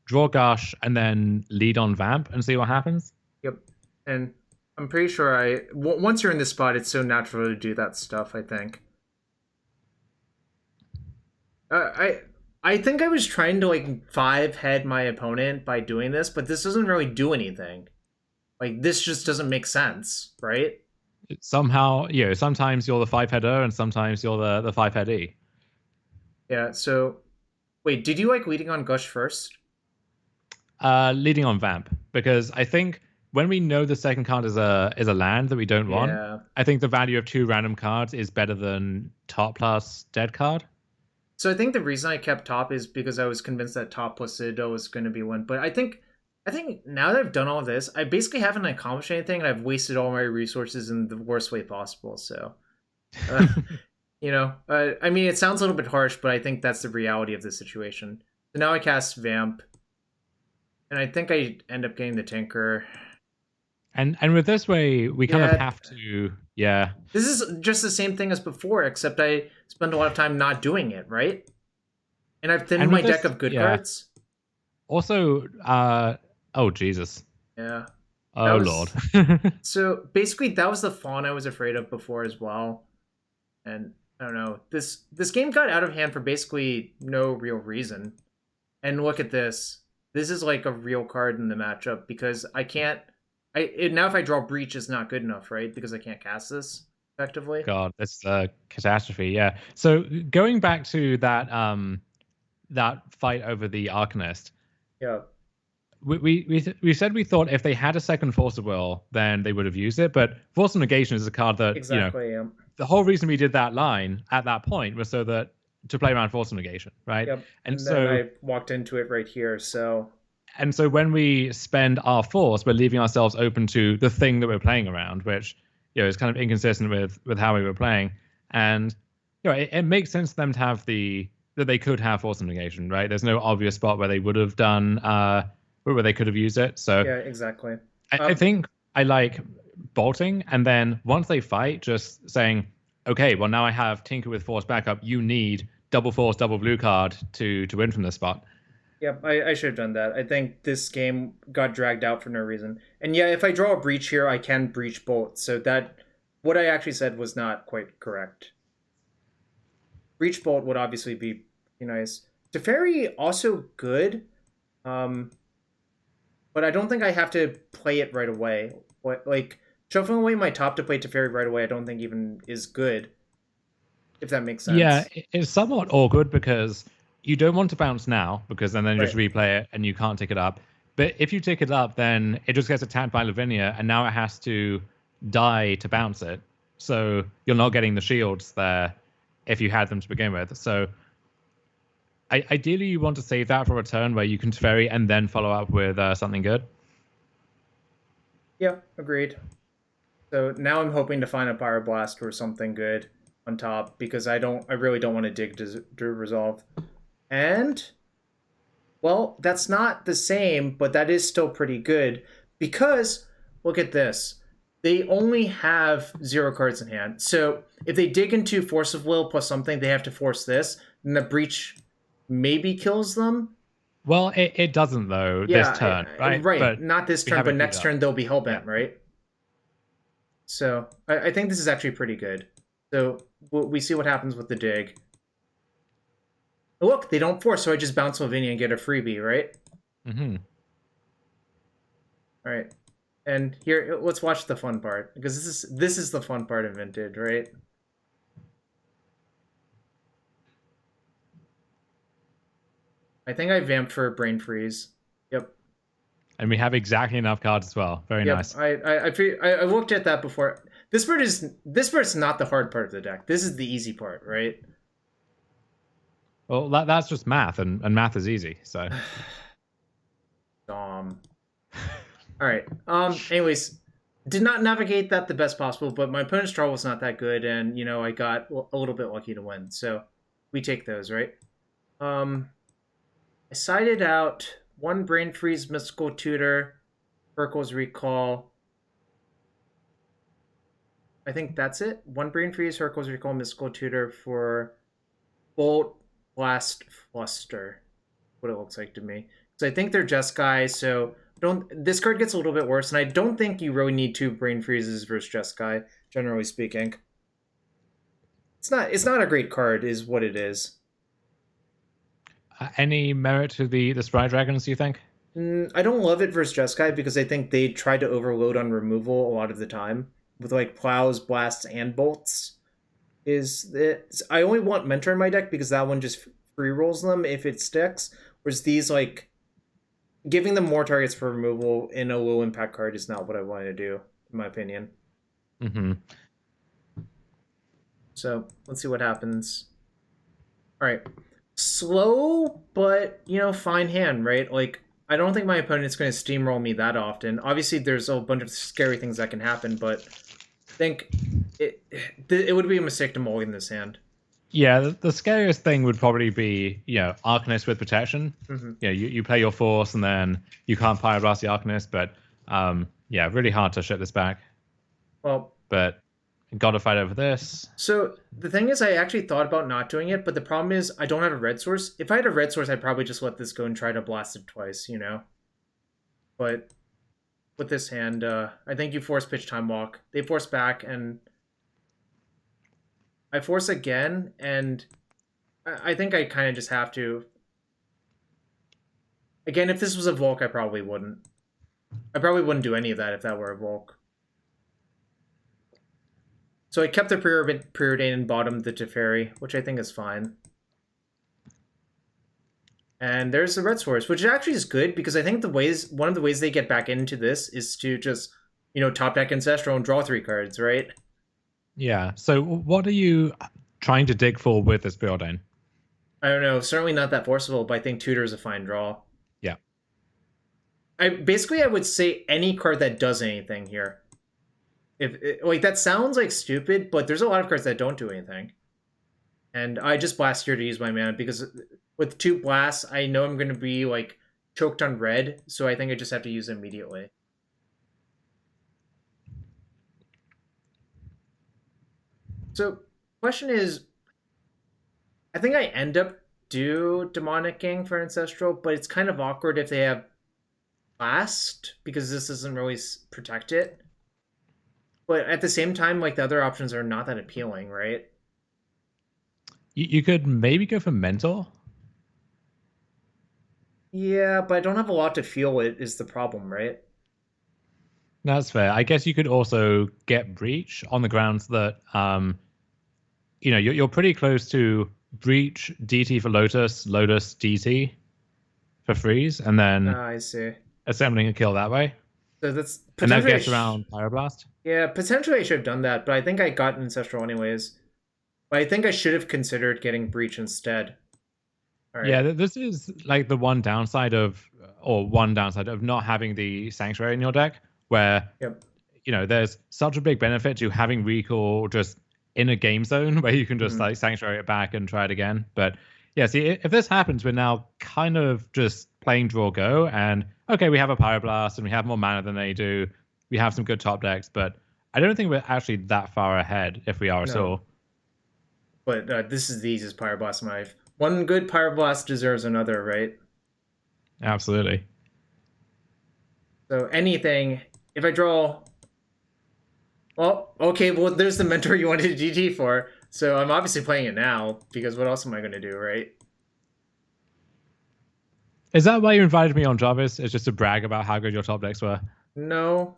S2: draw Gush and then lead on Vamp and see what happens.
S1: Yep. And I'm pretty sure once you're in this spot, it's so natural to do that stuff, I think. I think I was trying to like 5-head my opponent by doing this, but this doesn't really do anything. Like, this just doesn't make sense, right?
S2: Somehow, sometimes you're the 5-header and sometimes you're the 5-heady.
S1: Yeah, so wait, did you like leading on Gush first?
S2: Leading on Vamp, because I think when we know the second card is a land that we don't want, I think the value of 2 random cards is better than top plus dead card.
S1: So I think the reason I kept top is because I was convinced that top plus Citadel was going to be one. But I think now that I've done all this, I basically haven't accomplished anything, and I've wasted all my resources in the worst way possible. So, I mean, it sounds a little bit harsh, but I think that's the reality of the situation. So now I cast Vamp. And I think I end up getting the Tinker.
S2: And with this way, we kind of have to,
S1: This is just the same thing as before, except I spend a lot of time not doing it, right? And I've thinned my deck of good cards.
S2: Also, oh, Jesus.
S1: Yeah.
S2: Oh, Lord.
S1: So basically, that was the fawn I was afraid of before as well. And I don't know. This game got out of hand for basically no real reason. And look at this. This is like a real card in the matchup because I can't. Now if I draw Breach, it's not good enough, right? Because I can't cast this effectively.
S2: God, that's a catastrophe. Yeah. So going back to that that fight over the Arcanist.
S1: Yeah.
S2: We said we thought if they had a second Force of Will, then they would have used it. But Force of Negation is a card that the whole reason we did that line at that point was so that to play around Force of Negation, right?
S1: Yep. And so then I walked into it right here. So
S2: when we spend our force, we're leaving ourselves open to the thing that we're playing around, which is kind of inconsistent with how we were playing. And it makes sense for them to have that they could have Force of Negation, right? There's no obvious spot where they would have done where they could have used it. So
S1: yeah, exactly.
S2: I think I like bolting, and then once they fight, just saying, okay, well now I have Tinker with Force backup. You need double Force, double blue card to win from this spot.
S1: Yep, I should have done that. I think this game got dragged out for no reason. And yeah, if I draw a Breach here, I can Breach Bolt. So that, what I actually said was not quite correct. Breach Bolt would obviously be nice. Teferi also good, but I don't think I have to play it right away. Like, shuffling away my top to play Teferi right away, I don't think even is good. if that makes
S2: Yeah,
S1: sense.
S2: it's somewhat awkward because you don't want to bounce now because then you just
S1: Right.
S2: replay it and you can't tick it up. But if you tick it up, then it just gets attacked by Lavinia and now it has to die to bounce it. So you're not getting the shields there if you had them to begin with. So ideally, you want to save that for a turn where you can Teferi and then follow up with something good.
S1: Yeah, agreed. So now I'm hoping to find a Pyroblast or something good on top because I really don't want to dig to resolve. And well, that's not the same, but that is still pretty good because look at this. They only have 0 cards in hand. So if they dig into Force of Will plus something, they have to force this, and the breach maybe kills them.
S2: Well, it doesn't though this
S1: Yeah,
S2: turn, right?
S1: right.
S2: But
S1: Not this
S2: we
S1: turn,
S2: have
S1: but
S2: it queued
S1: next
S2: up.
S1: turn they'll be
S2: Yeah.
S1: Hellbent, right? So I think this is actually pretty good. So we see what happens with the dig. Look, they don't force, so I just bounce Lavinia and get a freebie, right?
S2: Mm-hmm.
S1: All right. And here, let's watch the fun part because this is the fun part of Vintage, right? I think I vamped for a brain freeze. Yep.
S2: And we have exactly enough cards as well. Very
S1: Yep.
S2: nice.
S1: I looked at that before. This part's not the hard part of the deck. This is the easy part, right?
S2: Well, that's just math, and math is easy. So.
S1: All right. Anyways, did not navigate that the best possible, but my opponent's draw was not that good, and I got a little bit lucky to win. So we take those, right? I sided out 1 Brain Freeze, Mystical Tutor, Urkel's Recall. I think that's it. 1 Brain Freeze, Urkel's Recall, Mystical Tutor for Bolt, Blast, Fluster. What it looks like to me. So I think they're Jeskai, so this card gets a little bit worse, and I don't think you really need 2 Brain Freezes versus Jeskai, generally speaking. It's not a great card, is what it is.
S2: Any merit to the Sprite Dragons, do you think?
S1: I don't love it versus Jeskai because I think they try to overload on removal a lot of the time with like plows, blasts, and bolts. I only want Mentor in my deck because that one just free rolls them if it sticks. Whereas these like giving them more targets for removal in a low impact card is not what I want to do, in my opinion.
S2: Mm-hmm.
S1: So let's see what happens. All right, slow but fine hand, right? Like I don't think my opponent's going to steamroll me that often. Obviously, there's a bunch of scary things that can happen, but I think it would be a mistake to mulligan this hand.
S2: Yeah, the scariest thing would probably be, Arcanist with protection.
S1: Mm-hmm.
S2: Yeah, you play your force and then you can't Pyroblast the Arcanist, but yeah, really hard to shut this back.
S1: Well,
S2: but gotta fight over this.
S1: So the thing is, I actually thought about not doing it, but the problem is I don't have a red source. If I had a red source, I'd probably just let this go and try to blast it twice, But with this hand, I think you force pitch time walk. They force back, and I force again, and I think I kind of just have to. Again, if this was a Volk, I probably wouldn't. I probably wouldn't do any of that if that were a Volk. So I kept the Preordain and bottomed the Teferi, which I think is fine. And there's the red source, which actually is good because I think one of the ways they get back into this is to just, top deck Ancestral and draw 3 cards, right?
S2: Yeah. So what are you trying to dig for with this Preordain?
S1: I don't know. Certainly not that forcible, but I think Tutor is a fine draw.
S2: Yeah.
S1: I would say any card that does anything here. That sounds like stupid, but there's a lot of cards that don't do anything. And I just blast here to use my mana because with 2 blasts, I know I'm going to be choked on red, so I think I just have to use it immediately. So, question is, I think I end up do Demonic Gang for Ancestral, but it's kind of awkward if they have Blast because this doesn't really protect it. But at the same time, the other options are not that appealing, right?
S2: You could maybe go for Mentor.
S1: Yeah, but I don't have a lot to feel it is the problem, right?
S2: That's fair. I guess you could also get Breach on the grounds that you're pretty close to Breach, DT for Lotus, Lotus DT for freeze, and then
S1: I see.
S2: assembling a kill that way.
S1: So that's
S2: And that
S1: potentially
S2: gets around Pyroblast.
S1: yeah, potentially I should have done that, but I think I got Ancestral anyways. But I think I should have considered getting Breach instead. All right.
S2: Yeah, this is like the one downside of not having the Sanctuary in your deck, where
S1: Yep.
S2: there's such a big benefit to having Recall just in a game zone where you can just like Sanctuary it back and try it again. But yeah, see, if this happens, we're now kind of just playing draw go, and okay, we have a Pyroblast and we have more mana than they do. We have some good top decks, but I don't think we're actually that far ahead if we are at all.
S1: But this is the easiest Pyroblast in my life. One good Pyroblast deserves another, right?
S2: Absolutely.
S1: So anything, if I draw... Well, okay, well, there's the mentor you wanted to GG for. So I'm obviously playing it now, because what else am I going to do, right?
S2: Is that why you invited me on Jarvis? It's just to brag about how good your top decks were?
S1: No.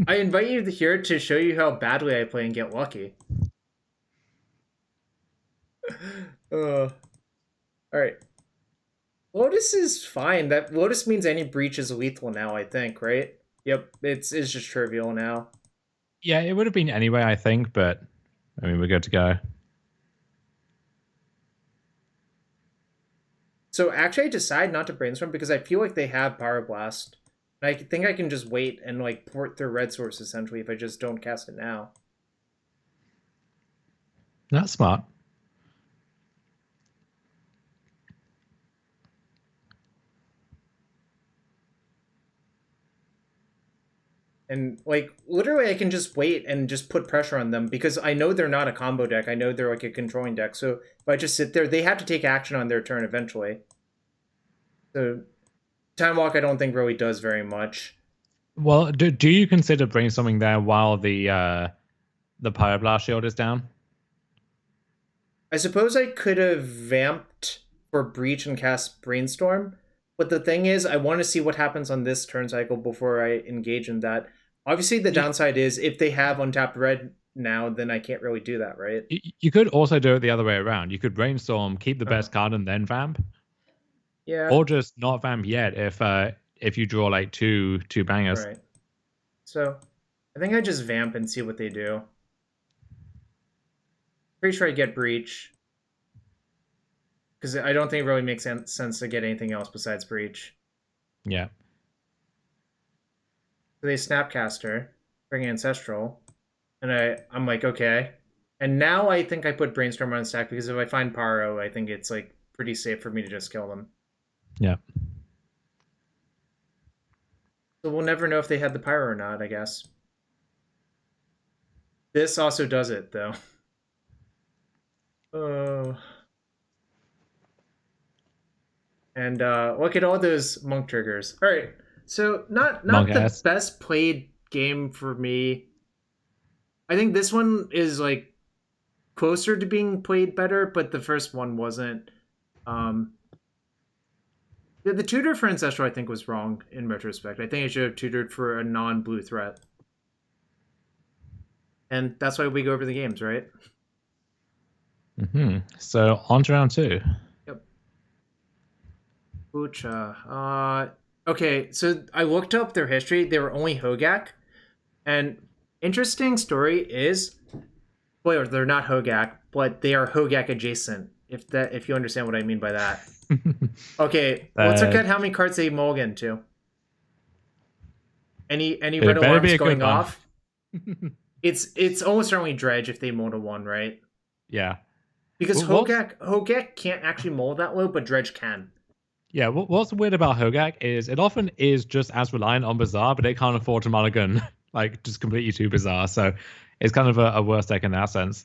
S1: I invite you here to show you how badly I play and get lucky. All right. Lotus is fine. That Lotus means any breach is lethal now, I think, right? Yep, it's just trivial now.
S2: Yeah, it would have been anyway, I think, but I mean, we're good to go.
S1: So actually, I decide not to brainstorm because I feel like they have Pyroblast. And I think I can just wait and like port their red source essentially if I just don't cast it now.
S2: That's smart.
S1: And like literally I can just wait and just put pressure on them because I know they're not a combo deck. I know they're like a controlling deck. So if I just sit there, they have to take action on their turn eventually. So Time Walk I don't think really does very much.
S2: Well, do you consider brainstorming there while the Pyroblast shield is down?
S1: I suppose I could have vamped for Breach and cast Brainstorm, but the thing is, I want to see what happens on this turn cycle before I engage in that. Obviously, the downside is if they have untapped red now, then I can't really do that, right?
S2: You could also do it the other way around. You could Brainstorm, keep the best card, and then vamp.
S1: Yeah.
S2: Or just not vamp yet if you draw like two bangers.
S1: Right. So I think I just vamp and see what they do. Pretty sure I get Breach. Because I don't think it really makes sense to get anything else besides Breach.
S2: Yeah.
S1: So they Snapcaster, bring Ancestral, and I'm like, okay. And now I think I put Brainstorm on stack because if I find Paro, I think it's like pretty safe for me to just kill them.
S2: Yeah.
S1: So we'll never know if they had the Pyro or not, I guess. This also does it, though. And look at all those monk triggers. All right, so not the best played game for me. I think this one is like closer to being played better, but the first one wasn't. The tutor for Ancestral, I think, was wrong in retrospect. I think I should have tutored for a non-blue threat. And that's why we go over the games, right?
S2: So on to round 2.
S1: Yep. Ucha. Okay, so I looked up their history. They were only Hogak. And interesting story is, spoiler, they're not Hogak, but they are Hogak adjacent. If you understand what I mean by that. Okay, let's look at how many cards they mulligan to. Any red alarms going off? It's almost certainly Dredge if they mold a 1, right?
S2: Yeah.
S1: Because Hogak can't actually mold that low, but Dredge can.
S2: Yeah, what's weird about Hogak is it often is just as reliant on Bizarre, but they can't afford to mulligan like just completely too Bizarre. So it's kind of a worse deck in that sense.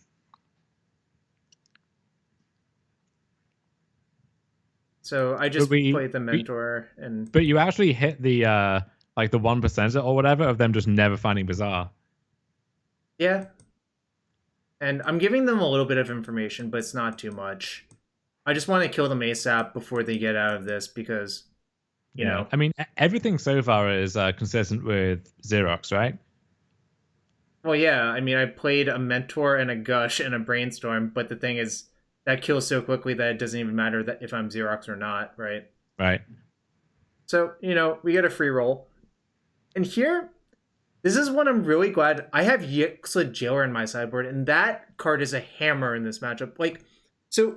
S1: So I just played the Mentor and...
S2: But you actually hit the like the 1% or whatever of them just never finding Bizarre.
S1: Yeah. And I'm giving them a little bit of information, but it's not too much. I just want to kill them ASAP before they get out of this because, you know.
S2: I mean, everything so far is consistent with Xerox, right?
S1: Well, yeah, I mean, I played a Mentor and a Gush and a Brainstorm, but the thing is, that kills so quickly that it doesn't even matter that if I'm Xerox or not, right?
S2: Right.
S1: So, we get a free roll. And here, this is one I'm really glad. I have Yixla Jailer in my sideboard, and that card is a hammer in this matchup. Like, so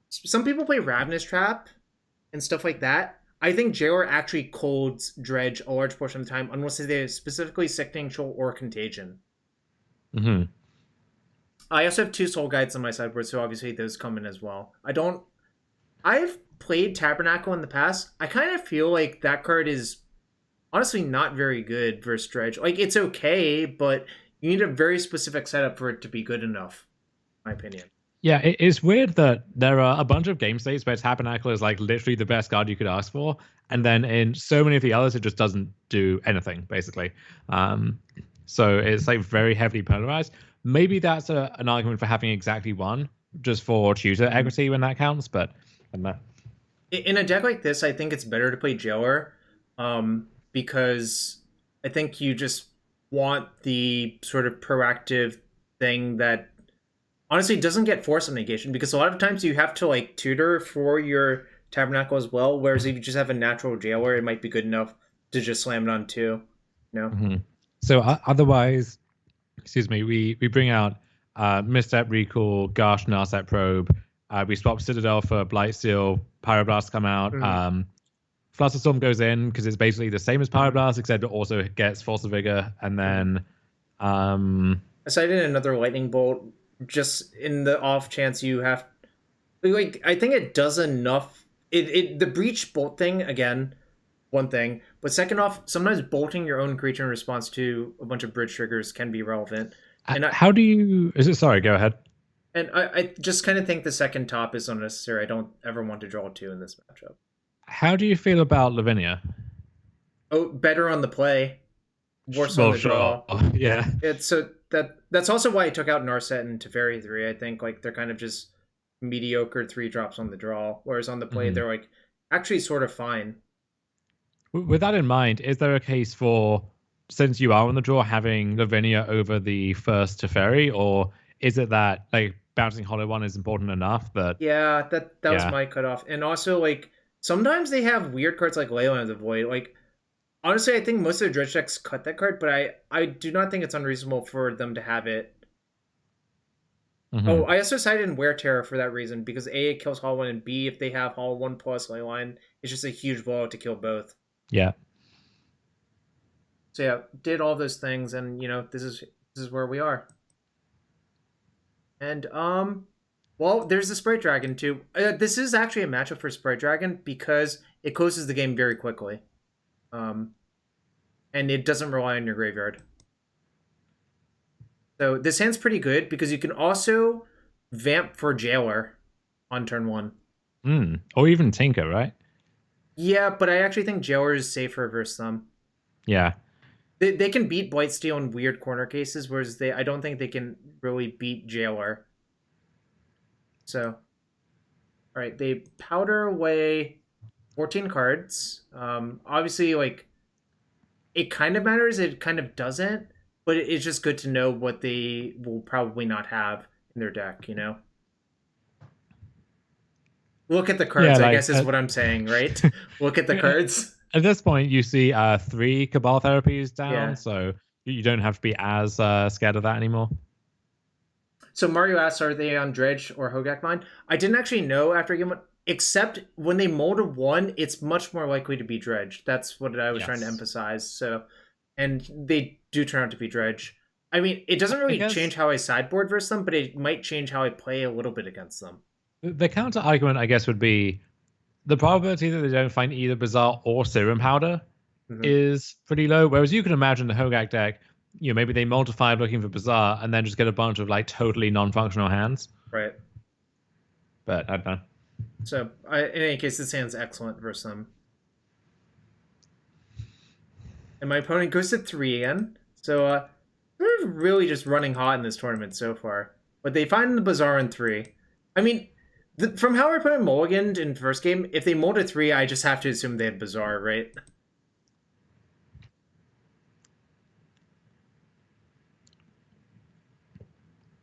S1: some people play Ravenous Trap and stuff like that. I think Jailer actually colds Dredge a large portion of the time, unless they have specifically Sickening Shoal or Contagion.
S2: Mm-hmm.
S1: I also have 2 Soul Guides on my sideboard, so obviously those come in as well. I've played Tabernacle in the past. I kind of feel like that card is honestly not very good versus Dredge. Like, it's okay, but you need a very specific setup for it to be good enough, in my opinion.
S2: Yeah, it's weird that there are a bunch of game states where Tabernacle is like literally the best card you could ask for, and then in so many of the others, it just doesn't do anything, basically. So it's like very heavily polarized. Maybe that's an argument for having exactly one, just for tutor equity when that counts, but I don't know.
S1: In a deck like this, I think it's better to play Jailer, because I think you just want the sort of proactive thing that honestly doesn't get force of negation, because a lot of times you have to like tutor for your Tabernacle as well, whereas if you just have a natural Jailer, it might be good enough to just slam it on 2.
S2: Mm-hmm. So otherwise, excuse me, we bring out Misstep, Recall, Gash, Narset Probe. We swap Citadel for Blightsteel. Pyroblast come out.
S1: Mm-hmm.
S2: Flusterstorm goes in because it's basically the same as Pyroblast, except it also gets Force of Vigor. And then...
S1: I cited another Lightning Bolt just in the off chance you have... Like, I think it does enough. The Breach Bolt thing, again, one thing. But second off, sometimes bolting your own creature in response to a bunch of bridge triggers can be relevant. And
S2: how do you... Is it... Sorry, go ahead.
S1: And I just kind of think the second top is unnecessary. I don't ever want to draw 2 in this matchup.
S2: How do you feel about Lavinia?
S1: Oh, better on the play. Worse on the draw.
S2: Yeah.
S1: That's also why I took out Narset and Teferi 3. I think like they're kind of just mediocre 3-drops on the draw. Whereas on the play, they're like actually sort of fine.
S2: With that in mind, is there a case for, since you are on the draw, having Lavinia over the first Teferi, or is it that like bouncing Hollow One is important enough that...
S1: Yeah, that was my cutoff. And also like sometimes they have weird cards like Leyline of the Void. Like honestly, I think most of the Dredge decks cut that card, but I do not think it's unreasonable for them to have it. Oh, I also cited in Wear Terror for that reason, because A, it kills Hollow One, and B, if they have Hollow One plus Leyline, it's just a huge blowout to kill both.
S2: Yeah.
S1: So yeah, did all those things, and this is where we are. And well, there's the Sprite Dragon too. This is actually a matchup for Sprite Dragon because it closes the game very quickly. And it doesn't rely on your graveyard. So this hand's pretty good because you can also vamp for Jailer on turn 1.
S2: Or even Tinker, right?
S1: Yeah, but I actually think Jailer is safer versus them.
S2: Yeah.
S1: They can beat Blightsteel in weird corner cases, whereas I don't think they can really beat Jailer. So, all right, they powder away 14 cards. Obviously, like, it kind of matters, it kind of doesn't, but it's just good to know what they will probably not have in their deck, Look at the cards, I guess is what I'm saying, right? Look at the cards.
S2: At this point, you see 3 Cabal therapies down, so you don't have to be as scared of that anymore. So
S1: Mario asks, are they on Dredge or Hogak Mine? I didn't actually know after game one, except when they mold a 1, it's much more likely to be Dredge. That's what I was trying to emphasize. So, and they do turn out to be Dredge. I mean, it doesn't really change how I sideboard versus them, but it might change how I play a little bit against them.
S2: The counter argument, I guess, would be the probability that they don't find either Bazaar or Serum Powder is pretty low. Whereas you can imagine the Hogak deck, maybe they multiply looking for Bazaar and then just get a bunch of like totally non-functional hands.
S1: Right.
S2: But I don't know.
S1: So in any case, this hand's excellent versus them. And my opponent goes to 3 again. So we're really just running hot in this tournament so far. But they find the Bazaar in 3. I mean, from how our opponent mulliganed in the first game, if they mulled a 3, I just have to assume they had Bazaar, right?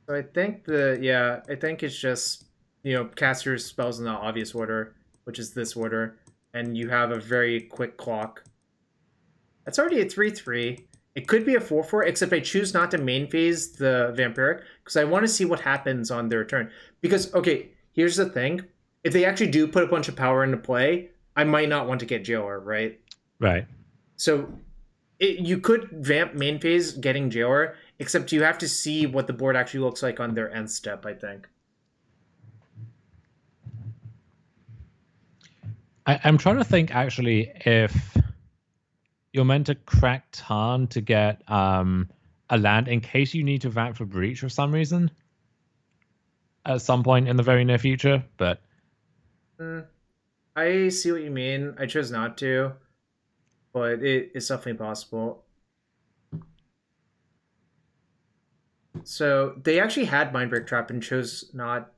S1: So I think I think it's just, cast your spells in the obvious order, which is this order, and you have a very quick clock. That's already a 3/3. It could be a 4/4, except I choose not to main phase the Vampiric because I want to see what happens on their turn. Because, okay, here's the thing. If they actually do put a bunch of power into play, I might not want to get Jailer, right?
S2: Right.
S1: So you could vamp main phase getting Jailer, except you have to see what the board actually looks like on their end step, I think.
S2: I'm trying to think actually if you're meant to crack Tarn to get a land in case you need to vamp for Breach for some reason at some point in the very near future, but
S1: I see what you mean. I chose not to, but it's definitely possible. So they actually had Mindbreak Trap and chose not.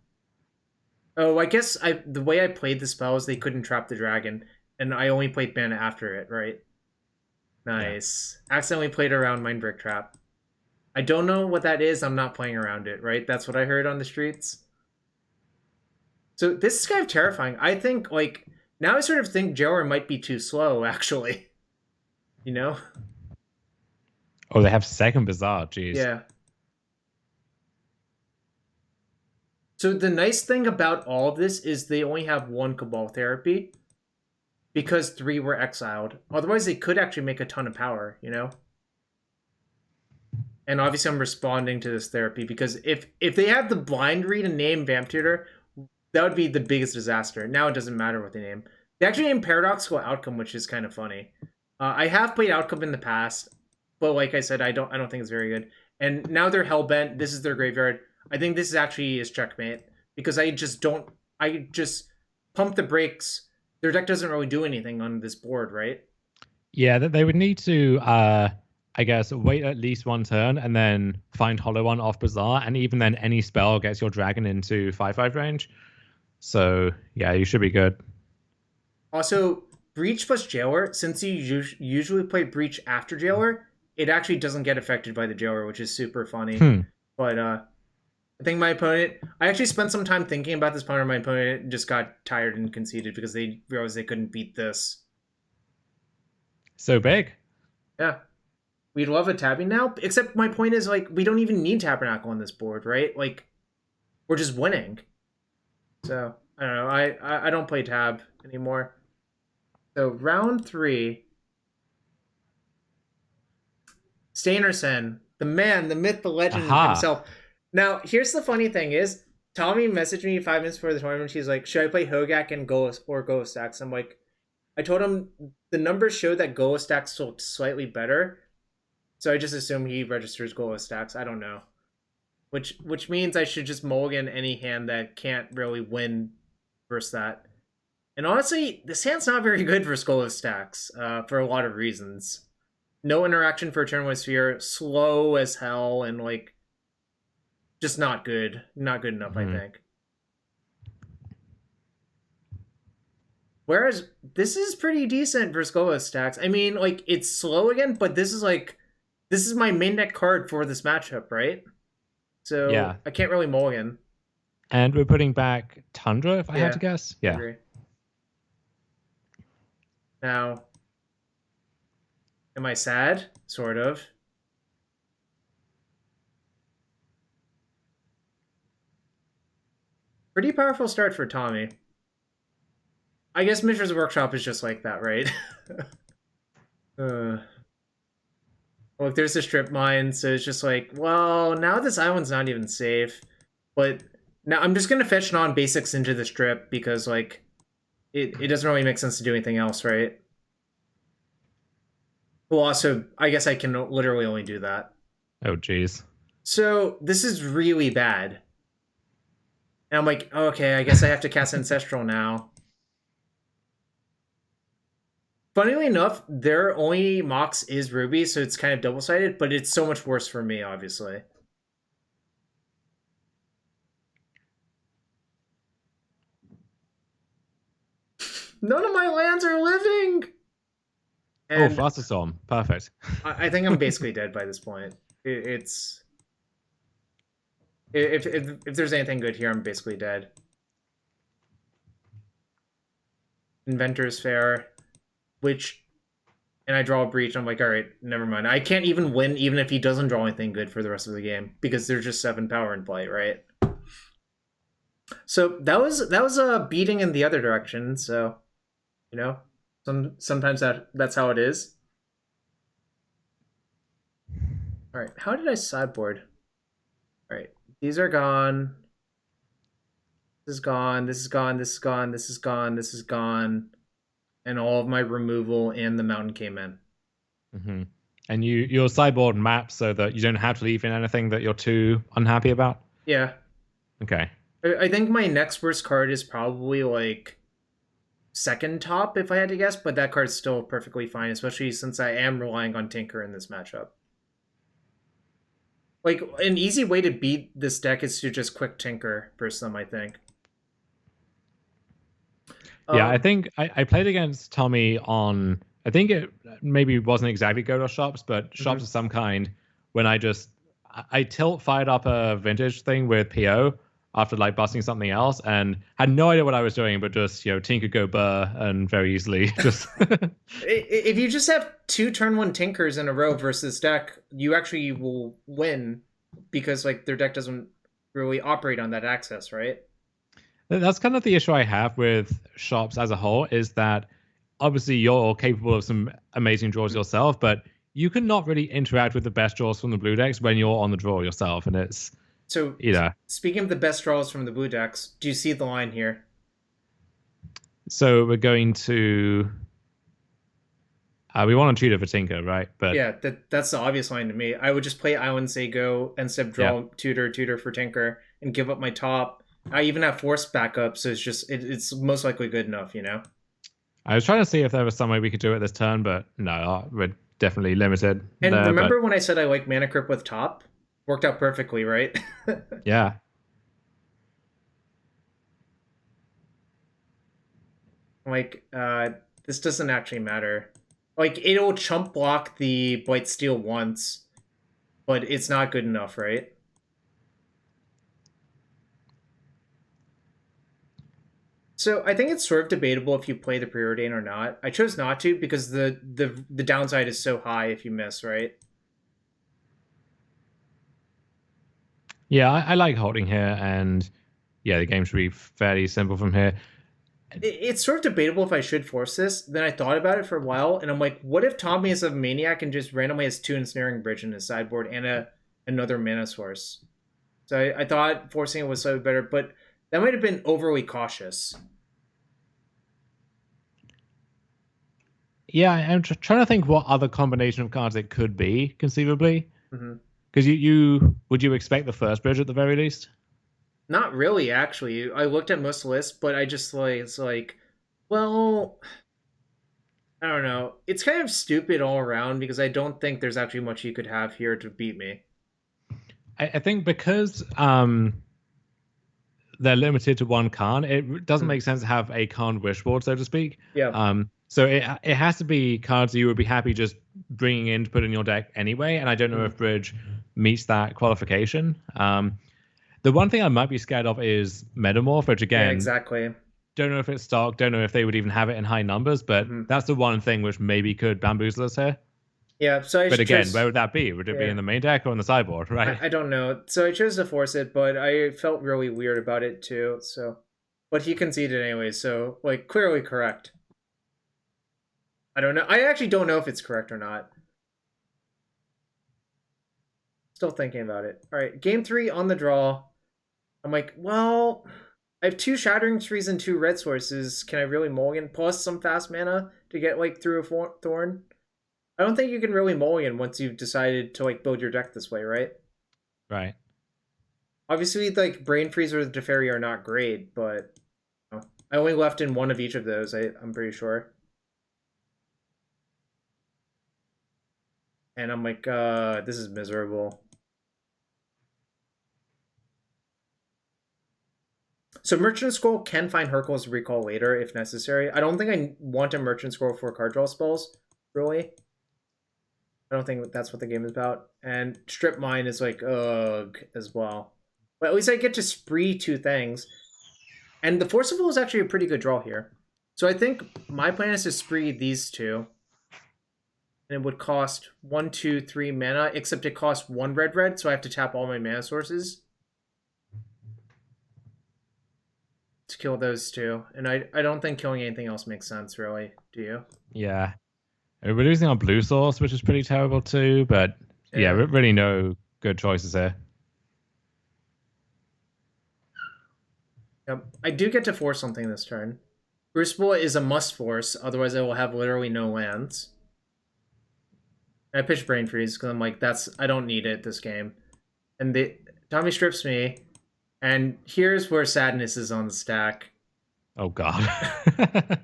S1: Oh, I guess the way I played the spell is they couldn't trap the dragon, and I only played mana after it, right? Nice. Yeah. Accidentally played around Mindbreak Trap. I don't know what that is. I'm not playing around it, right? That's what I heard on the streets. So this is kind of terrifying. I think, like, now I sort of think Jailer might be too slow, actually. You know?
S2: Oh, they have second Bazaar, jeez.
S1: Yeah. So the nice thing about all of this is they only have one Cabal therapy because 3 were exiled. Otherwise, they could actually make a ton of power, you know? And obviously, I'm responding to this therapy because if they have the blind read and name Vamp Tutor, that would be the biggest disaster. Now it doesn't matter what they name. They actually named Paradoxical Outcome, which is kind of funny. I have played Outcome in the past, but like I said, I don't think it's very good. And now they're Hellbent. This is their graveyard. I think this is actually is checkmate because I just pump the brakes. Their deck doesn't really do anything on this board, right?
S2: Yeah, they would need to, I guess, wait at least one turn and then find Hollow One off Bazaar, and even then, any spell gets your dragon into 5/5 range. So yeah, you should be good.
S1: Also, Breach plus Jailer, since you usually play Breach after Jailer, it actually doesn't get affected by the Jailer, which is super funny. But I think my opponent, I actually spent some time thinking about this opponent. My opponent just got tired and conceded because they realized they couldn't beat this.
S2: So big.
S1: Yeah. We'd love a tabbing now, except my point is, like, we don't even need Tabernacle on this board, right? Like, we're just winning. So, I don't know. I don't play Tab anymore. So, round 3. Stainerson, the man, the myth, the legend himself. Now, here's the funny thing is, Tommy messaged me 5 minutes before the tournament. She's like, should I play Hogak and Ghost or Ghost Stacks? I'm like, I told him the numbers showed that Ghost Stacks looked slightly better. So I just assume he registers Ghost Stacks. I don't know. Which means I should just mulligan any hand that can't really win versus that. And honestly, this hand's not very good for Skull of Stacks for a lot of reasons. No interaction for a turn with Sphere, slow as hell, and like just not good. Not good enough, I think. Whereas this is pretty decent for Skull of Stacks. I mean, like, it's slow again, but this is my main deck card for this matchup, right? So yeah. I can't really mulligan.
S2: And we're putting back Tundra, if I had to guess. Yeah.
S1: Agree. Now, am I sad? Sort of. Pretty powerful start for Tommy. I guess Mishra's Workshop is just like that, right? Look, there's the strip mine, so it's just like, well, now this island's not even safe. But now I'm just going to fetch non-basics into the strip because, like, it doesn't really make sense to do anything else, right? Well, also, I guess I can literally only do that.
S2: Oh, jeez.
S1: So this is really bad. And I'm like, okay, I guess I have to cast Ancestral now. Funnily enough, their only Mox is Ruby, so it's kind of double-sided, but it's so much worse for me, obviously. None of my lands are living!
S2: And Faster Storm. Perfect.
S1: I think I'm basically dead by this point. It's If there's anything good here, I'm basically dead. Inventor's Fair, which, and I draw a breach. I'm like, all right, never mind. I can't even win, even if he doesn't draw anything good for the rest of the game, because there's just 7 power in play, right? So that was a beating in the other direction. So, you know, sometimes that's how it is. All right, how did I sideboard? All right, these are gone. This is gone. This is gone. This is gone. This is gone. This is gone. And all of my removal and the mountain came in.
S2: Mm-hmm. And your sideboard maps so that you don't have to leave in anything that you're too unhappy about?
S1: Yeah.
S2: Okay.
S1: I think my next worst card is probably like second top, if I had to guess, but that card's still perfectly fine, especially since I am relying on Tinker in this matchup. Like, an easy way to beat this deck is to just quick Tinker for some, I think.
S2: Yeah, I think I played against Tommy on, I think it maybe wasn't exactly Godo shops, but shops of some kind, when I tilt fired up a vintage thing with PO after like busting something else and had no idea what I was doing, but just, Tinker go burr and very easily just...
S1: If you just have 2 turn 1 Tinkers in a row versus deck, you actually will win because like their deck doesn't really operate on that access, right?
S2: That's kind of the issue I have with shops as a whole, is that obviously you're capable of some amazing draws yourself, but you cannot really interact with the best draws from the blue decks when you're on the draw yourself, and it's...
S1: So, speaking of the best draws from the blue decks, do you see the line here?
S2: So we're going to... we want to tutor for Tinker, right? But
S1: yeah, that's the obvious line to me. I would just play Island Say Go instead of draw tutor for Tinker and give up my top. I even have force backup, so it's just it's most likely good enough,
S2: I was trying to see if there was some way we could do it this turn, but no, we're definitely limited.
S1: And remember when I said I like Mana Crypt with top? Worked out perfectly, right?
S2: Yeah.
S1: Like, this doesn't actually matter. Like, it'll chump block the Blight Steel once, but it's not good enough, right? So I think it's sort of debatable if you play the Preordain or not. I chose not to because the downside is so high if you miss, right?
S2: Yeah, I like holding here, and yeah, the game should be fairly simple from here.
S1: It's sort of debatable if I should force this. Then I thought about it for a while, and I'm like, what if Tommy is a maniac and just randomly has 2 Ensnaring Bridge in his sideboard and another mana source? So I thought forcing it was slightly better, but that might have been overly cautious.
S2: Yeah, I'm trying to think what other combination of cards it could be, conceivably. Because would you expect the first bridge at the very least?
S1: Not really, actually. I looked at most lists, but I just it's like, well, I don't know. It's kind of stupid all around because I don't think there's actually much you could have here to beat me.
S2: I think because they're limited to 1 Khan, it doesn't make sense to have a Khan wish board, so to speak.
S1: Yeah.
S2: So it has to be cards that you would be happy just bringing in to put in your deck anyway, and I don't know if Bridge meets that qualification. The one thing I might be scared of is Metamorph, which again...
S1: Yeah, exactly.
S2: Don't know if it's stock, don't know if they would even have it in high numbers, but that's the one thing which maybe could bamboozle us here.
S1: Yeah, so
S2: but again, where would that be? Would it be in the main deck or in the sideboard, right?
S1: I don't know. So I chose to force it, but I felt really weird about it too. So, but he conceded anyway, so like clearly correct. I don't know. I actually don't know if it's correct or not. Still thinking about it. All right, game 3 on the draw. I'm like, well, I have 2 Shattering Trees and 2 red sources. Can I really mulligan plus some fast mana to get like through a thorn? I don't think you can really mulligan once you've decided to like build your deck this way, right?
S2: Right.
S1: Obviously, like Brain Freeze or the Teferi are not great, but I only left in 1 of each of those. I'm pretty sure. And I'm like, this is miserable. So Merchant Scroll can find Hercules Recall later if necessary. I don't think I want a Merchant Scroll for card draw spells, really. I don't think that's what the game is about. And Strip Mine is like, ugh, as well. But at least I get to spree 2 things. And the Forcible is actually a pretty good draw here. So I think my plan is to spree these 2. And it would cost 1, 2, 3 mana, except it costs 1 red, so I have to tap all my mana sources to kill those 2. And I don't think killing anything else makes sense, really. Do you?
S2: Yeah. We're losing our blue source, which is pretty terrible too, but yeah, really no good choices there.
S1: Yep. I do get to force something this turn. Crucible is a must force, otherwise I will have literally no lands. I pitch Brain Freeze because I'm like, I don't need it this game. And Tommy strips me, and here's where sadness is on the stack.
S2: Oh god.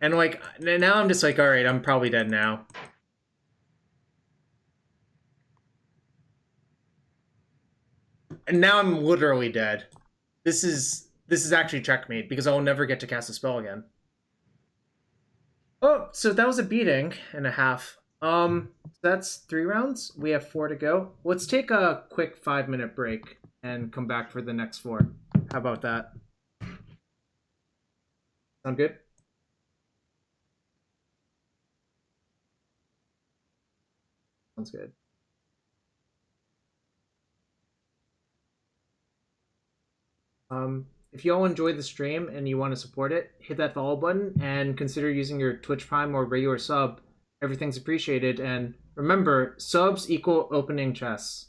S1: And like now I'm just like, all right, I'm probably dead now. And now I'm literally dead. This is actually checkmate because I will never get to cast a spell again. Oh, so that was a beating and a half. That's 3 rounds. We have 4 to go. Let's take a quick 5-minute break and come back for the next 4. How about that? Sound good? Sounds good. If you all enjoyed the stream and you want to support it, hit that follow button and consider using your Twitch Prime or regular sub. Everything's appreciated. And remember, subs equal opening chests.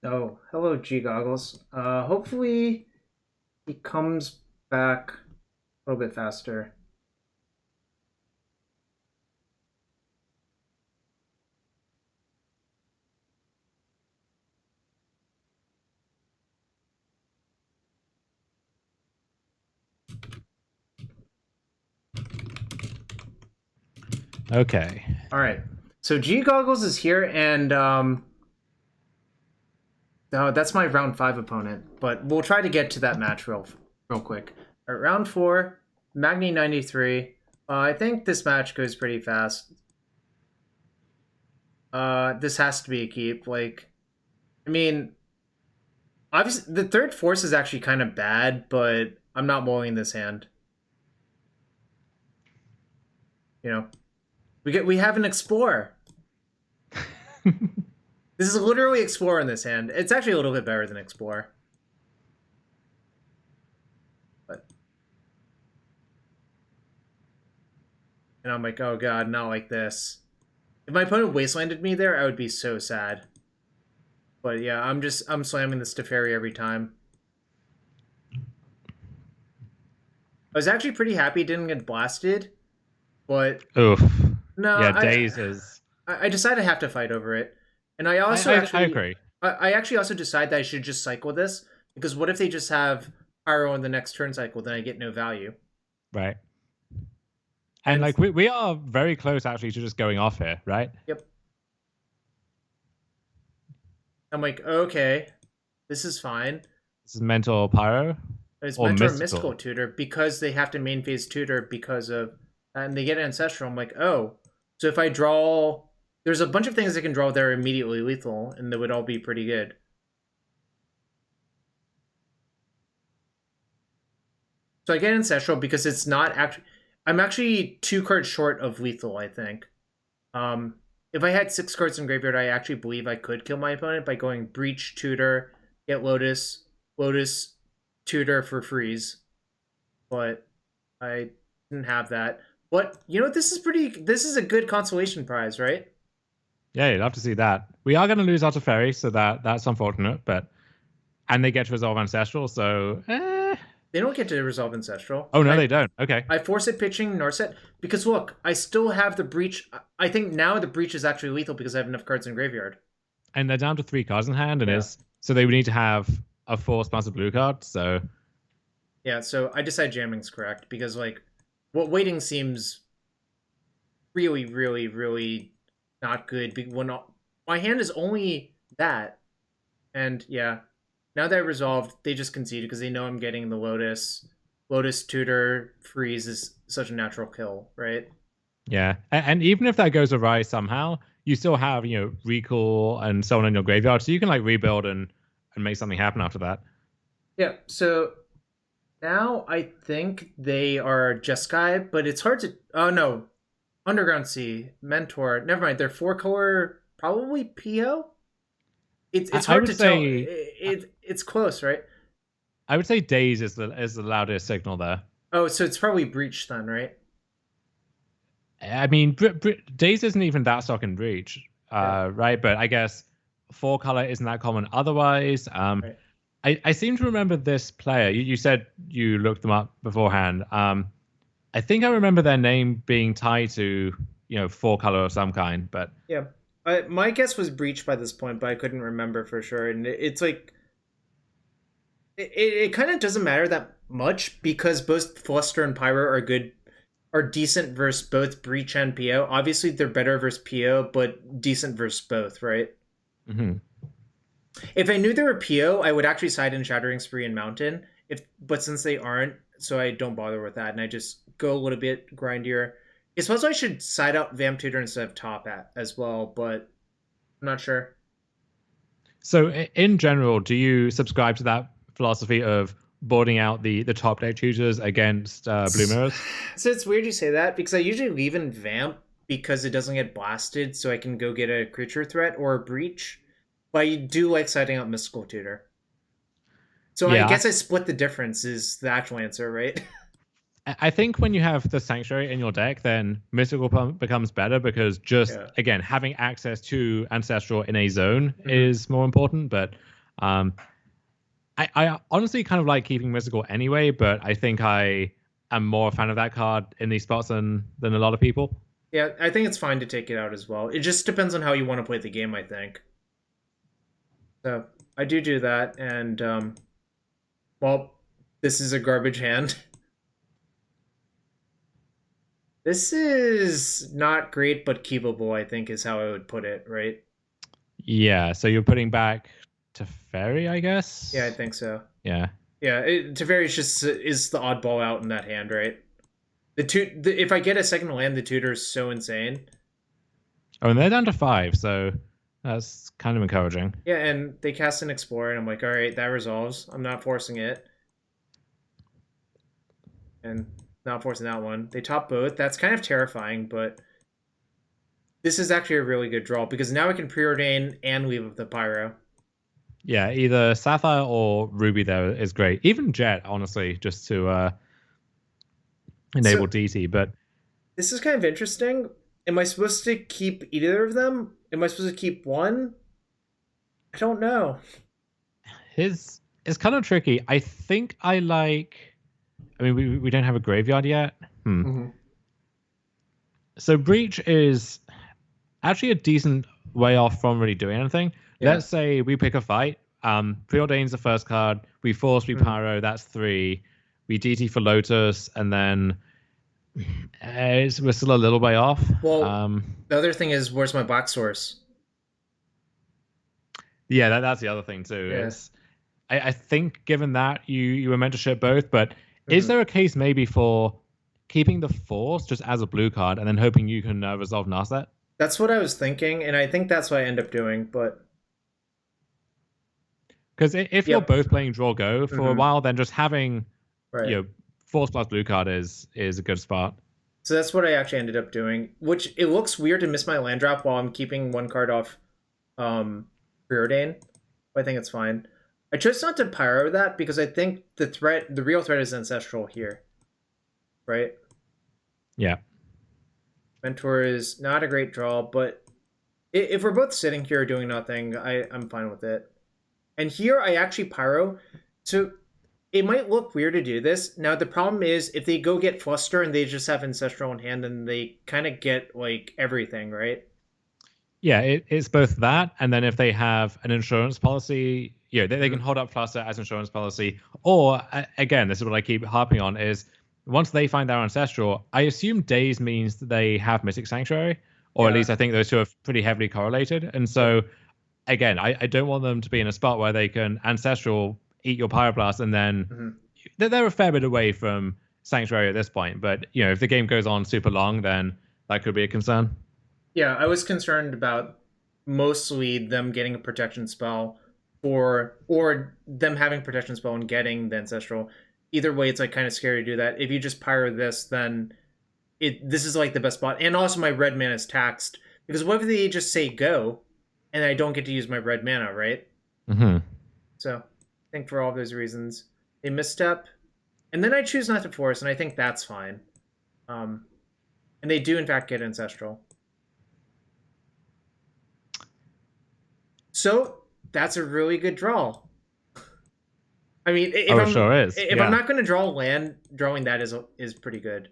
S1: Oh, hello, G Goggles. Hopefully he comes back a little bit faster.
S2: Okay.
S1: All right. So G Goggles is here, and no, that's my round 5 opponent. But we'll try to get to that match real quick. All right, round 4, Magni 93. I think this match goes pretty fast. This has to be a keep. Like, I mean, obviously the third force is actually kind of bad, but I'm not mulling this hand. You know, we have an Explorer. This is literally Explorer in this hand. It's actually a little bit better than Explorer. But and I'm like, oh god, not like this. If my opponent wastelanded me there, I would be so sad. But yeah, I'm slamming this Teferi every time. I was actually pretty happy it didn't get blasted, but
S2: oof.
S1: No,
S2: yeah, Days is.
S1: I decided I have to fight over it, and I also
S2: I agree.
S1: I actually also decide that I should just cycle this because what if they just have Pyro in the next turn cycle? Then I get no value.
S2: Right. And like we are very close actually to just going off here, right?
S1: Yep. I'm like, okay. This is fine.
S2: This is Mentor Pyro
S1: It's
S2: or
S1: Mentor Mystical
S2: Mystical.
S1: Tutor because they have to main phase tutor because of, and they get Ancestral. I'm like, oh, so if I draw, there's a bunch of things I can draw that are immediately lethal, and they would all be pretty good. So I get Ancestral because it's not actually. I'm actually 2 cards short of lethal, I think. If I had 6 cards in graveyard, I actually believe I could kill my opponent by going Breach, Tutor, get Lotus, Lotus, Tutor for freeze. But I didn't have that. But you know, this is a good consolation prize, right?
S2: Yeah, you'd love to see that. We are going to lose our Teferi, so that's unfortunate. But and they get to resolve Ancestral, so
S1: They don't get to resolve Ancestral.
S2: oh no, they don't. Okay.
S1: I force it pitching Narset because look, I still have the Breach. I think now the Breach is actually lethal because I have enough cards in graveyard.
S2: And they're down to 3 cards in hand, and
S1: Yeah.
S2: is so they would need to have a force plus a blue card. So
S1: Yeah, so I decide jamming's correct because like what waiting seems really, really, really not good. When my hand is only that, and yeah, now that I resolved, they just concede because they know I'm getting the Lotus. Lotus Tutor freeze is such a natural kill, right?
S2: yeah, and even if that goes awry somehow, you still have recall and so on in your graveyard, so you can like rebuild and make something happen after that.
S1: Yeah. So now I think they are Jeskai, but it's hard to. Oh no, Underground Sea, Mentor. Never mind. They're 4-color, probably PO. It's
S2: I
S1: hard
S2: would
S1: to tell.
S2: say
S1: It's close, right?
S2: I would say Daze is the loudest signal there.
S1: Oh, so it's probably Breach then, right?
S2: I mean, Daze isn't even that stock in Breach,
S1: Yeah.
S2: right? But I guess 4-color isn't that common otherwise.
S1: Right.
S2: I seem to remember this player. You said you looked them up beforehand. I think I remember their name being tied to 4-color of some kind. But
S1: Yeah. My guess was Breach by this point, but I couldn't remember for sure. And it's like it kind of doesn't matter that much because both Fluster and Pyro are decent versus both Breach and PO. Obviously, they're better versus PO, but decent versus both, right?
S2: mm-hmm.
S1: If I knew they were PO, I would actually side in Shattering Spree and Mountain. But since they aren't, so I don't bother with that, and I just go a little bit grindier. I suppose I should side out Vamp Tutor instead of Top Hat as well, but I'm not sure.
S2: So in general, do you subscribe to that philosophy of boarding out the top deck tutors against blue mirrors?
S1: So it's weird you say that because I usually leave in Vamp because it doesn't get blasted, so I can go get a creature threat or a breach. But I do like siding out Mystical Tutor. So yeah, I guess I split the difference is the actual answer, right?
S2: I think when you have the Sanctuary in your deck, then Mystical becomes better because again, having access to Ancestral in a zone is more important. But I honestly kind of like keeping Mystical anyway, but I think I am more a fan of that card in these spots than a lot of people.
S1: Yeah, I think it's fine to take it out as well. It just depends on how you want to play the game, I think. So I do that, and well, this is a garbage hand. This is not great, but keepable, I think, is how I would put it, right?
S2: Yeah, so you're putting back Teferi, I guess?
S1: Yeah, I think so.
S2: Yeah.
S1: Yeah, Teferi is the oddball out in that hand, right? If I get a second land, the tutor is so insane.
S2: Oh, and they're down to 5, so that's kind of encouraging.
S1: Yeah, and they cast an Explorer, and I'm like, all right, that resolves. I'm not forcing it. And not forcing that one. They top both. That's kind of terrifying, but this is actually a really good draw because now I can preordain and leave with the Pyro.
S2: Yeah, either Sapphire or Ruby there is great. Even Jet, honestly, just to enable DT. But
S1: this is kind of interesting. Am I supposed to keep either of them? Am I supposed to keep one? I don't know.
S2: It's kind of tricky. I think I like. I mean, we don't have a graveyard yet. So Breach is actually a decent way off from really doing anything. Yeah. Let's say we pick a fight. Preordain's the first card. We force, we Pyro. That's 3. We DT for Lotus, and then we're still a little way off.
S1: Well, the other thing is, where's my Black Source?
S2: Yeah, that's the other thing too.
S1: Yeah.
S2: I think given that you were meant to ship both, but is
S1: Mhm.
S2: there a case maybe for keeping the Force just as a blue card and then hoping you can resolve Narset?
S1: That's what I was thinking, and I think that's what I end up doing. But
S2: Because if you're
S1: yep.
S2: both playing draw go for a
S1: Hmm.
S2: while, then just having
S1: Right.
S2: Force plus blue card is a good spot.
S1: So that's what I actually ended up doing. Which it looks weird to miss my land drop while I'm keeping one card off Preordain. But I think it's fine. I chose not to pyro that because I think the real threat is ancestral here. Right?
S2: Yeah.
S1: Mentor is not a great draw, but if we're both sitting here doing nothing, I'm fine with it. And here I actually pyro. So it might look weird to do this. Now the problem is if they go get Fluster and they just have Ancestral in hand, then they kind of get like everything, right?
S2: Yeah, it's both that, and then if they have an insurance policy, they can
S1: Mm-hmm.
S2: hold up Fluster as insurance policy. Or again, this is what I keep harping on: is once they find their ancestral, I assume Days means that they have Mystic Sanctuary, or at
S1: Yeah.
S2: least I think those two are pretty heavily correlated. And so, again, I don't want them to be in a spot where they can ancestral eat your Pyroblast, and then
S1: Mm-hmm.
S2: they're a fair bit away from Sanctuary at this point. But if the game goes on super long, then that could be a concern.
S1: Yeah, I was concerned about mostly them getting a protection spell or them having protection spell and getting the ancestral. Either way, it's like kind of scary to do that. If you just pyro this, then this is like the best spot. And also my red mana is taxed. Because what if they just say go and I don't get to use my red mana, right?
S2: Mm-hmm.
S1: So I think for all those reasons, they misstep. And then I choose not to force, and I think that's fine. Um, and they do in fact get ancestral. So that's a really good draw. I mean,
S2: Oh, it sure is.
S1: if I'm
S2: Yeah.
S1: not going to draw land, drawing that is pretty good.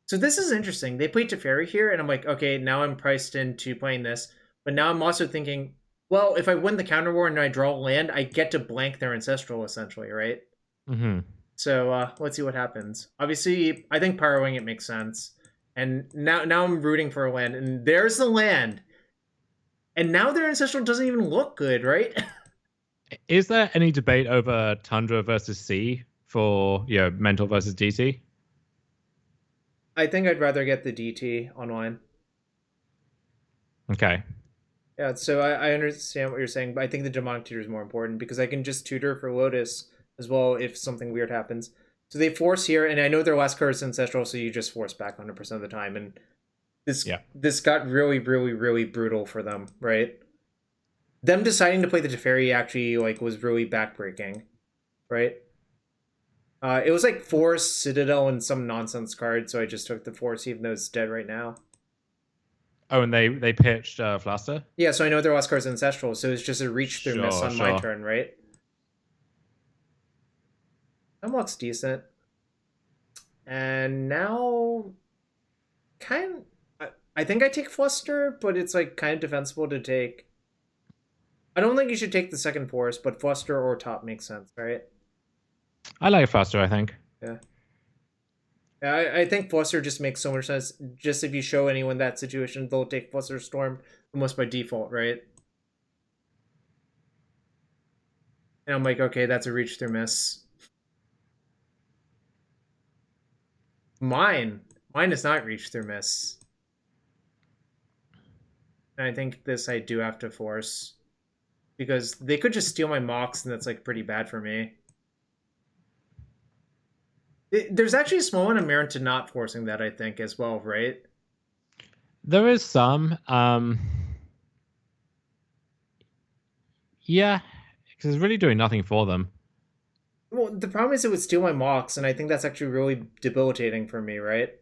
S1: So this is interesting. They played Teferi here, and I'm like, okay, now I'm priced into playing this. But now I'm also thinking, well, if I win the counter war and I draw land, I get to blank their ancestral essentially, right?
S2: Mm-hmm.
S1: So let's see what happens. Obviously, I think pyroing it makes sense. And now I'm rooting for a land, and there's the land. And now their ancestral doesn't even look good, right?
S2: Is there any debate over Tundra versus Sea for Mental versus DT?
S1: I think I'd rather get the DT online.
S2: Okay.
S1: Yeah, so I understand what you're saying, but I think the demonic tutor is more important because I can just tutor for Lotus as well if something weird happens. So they force here, and I know their last card is ancestral, so you just force back 100% of the time, and this got really, really, really brutal for them, right? Them deciding to play the Teferi actually like was really backbreaking, right? It was like Force, Citadel, and some nonsense card, so I just took the Force even though it's dead right now.
S2: Oh, and they pitched Fluster?
S1: Yeah, so I know their last card's ancestral, so it's just a reach through miss
S2: Sure,
S1: on my
S2: sure.
S1: turn, right? That looks decent. And now, kind of, I think I take Fluster, but it's like kind of defensible to take. I don't think you should take the second Force, but Fluster or top makes sense, right?
S2: I like Fluster, I think.
S1: Yeah. I think Fluster just makes so much sense. Just if you show anyone that situation, they'll take Fluster Storm almost by default, right? And I'm like, okay, that's a reach through miss. Mine is not reach through miss. And I think this I do have to force because they could just steal my Mox, and that's like pretty bad for me. There's actually a small amount of merit to not forcing that, I think, as well, right?
S2: There is some. Yeah, because it's really doing nothing for them.
S1: Well, the problem is it would steal my Mox, and I think that's actually really debilitating for me, right?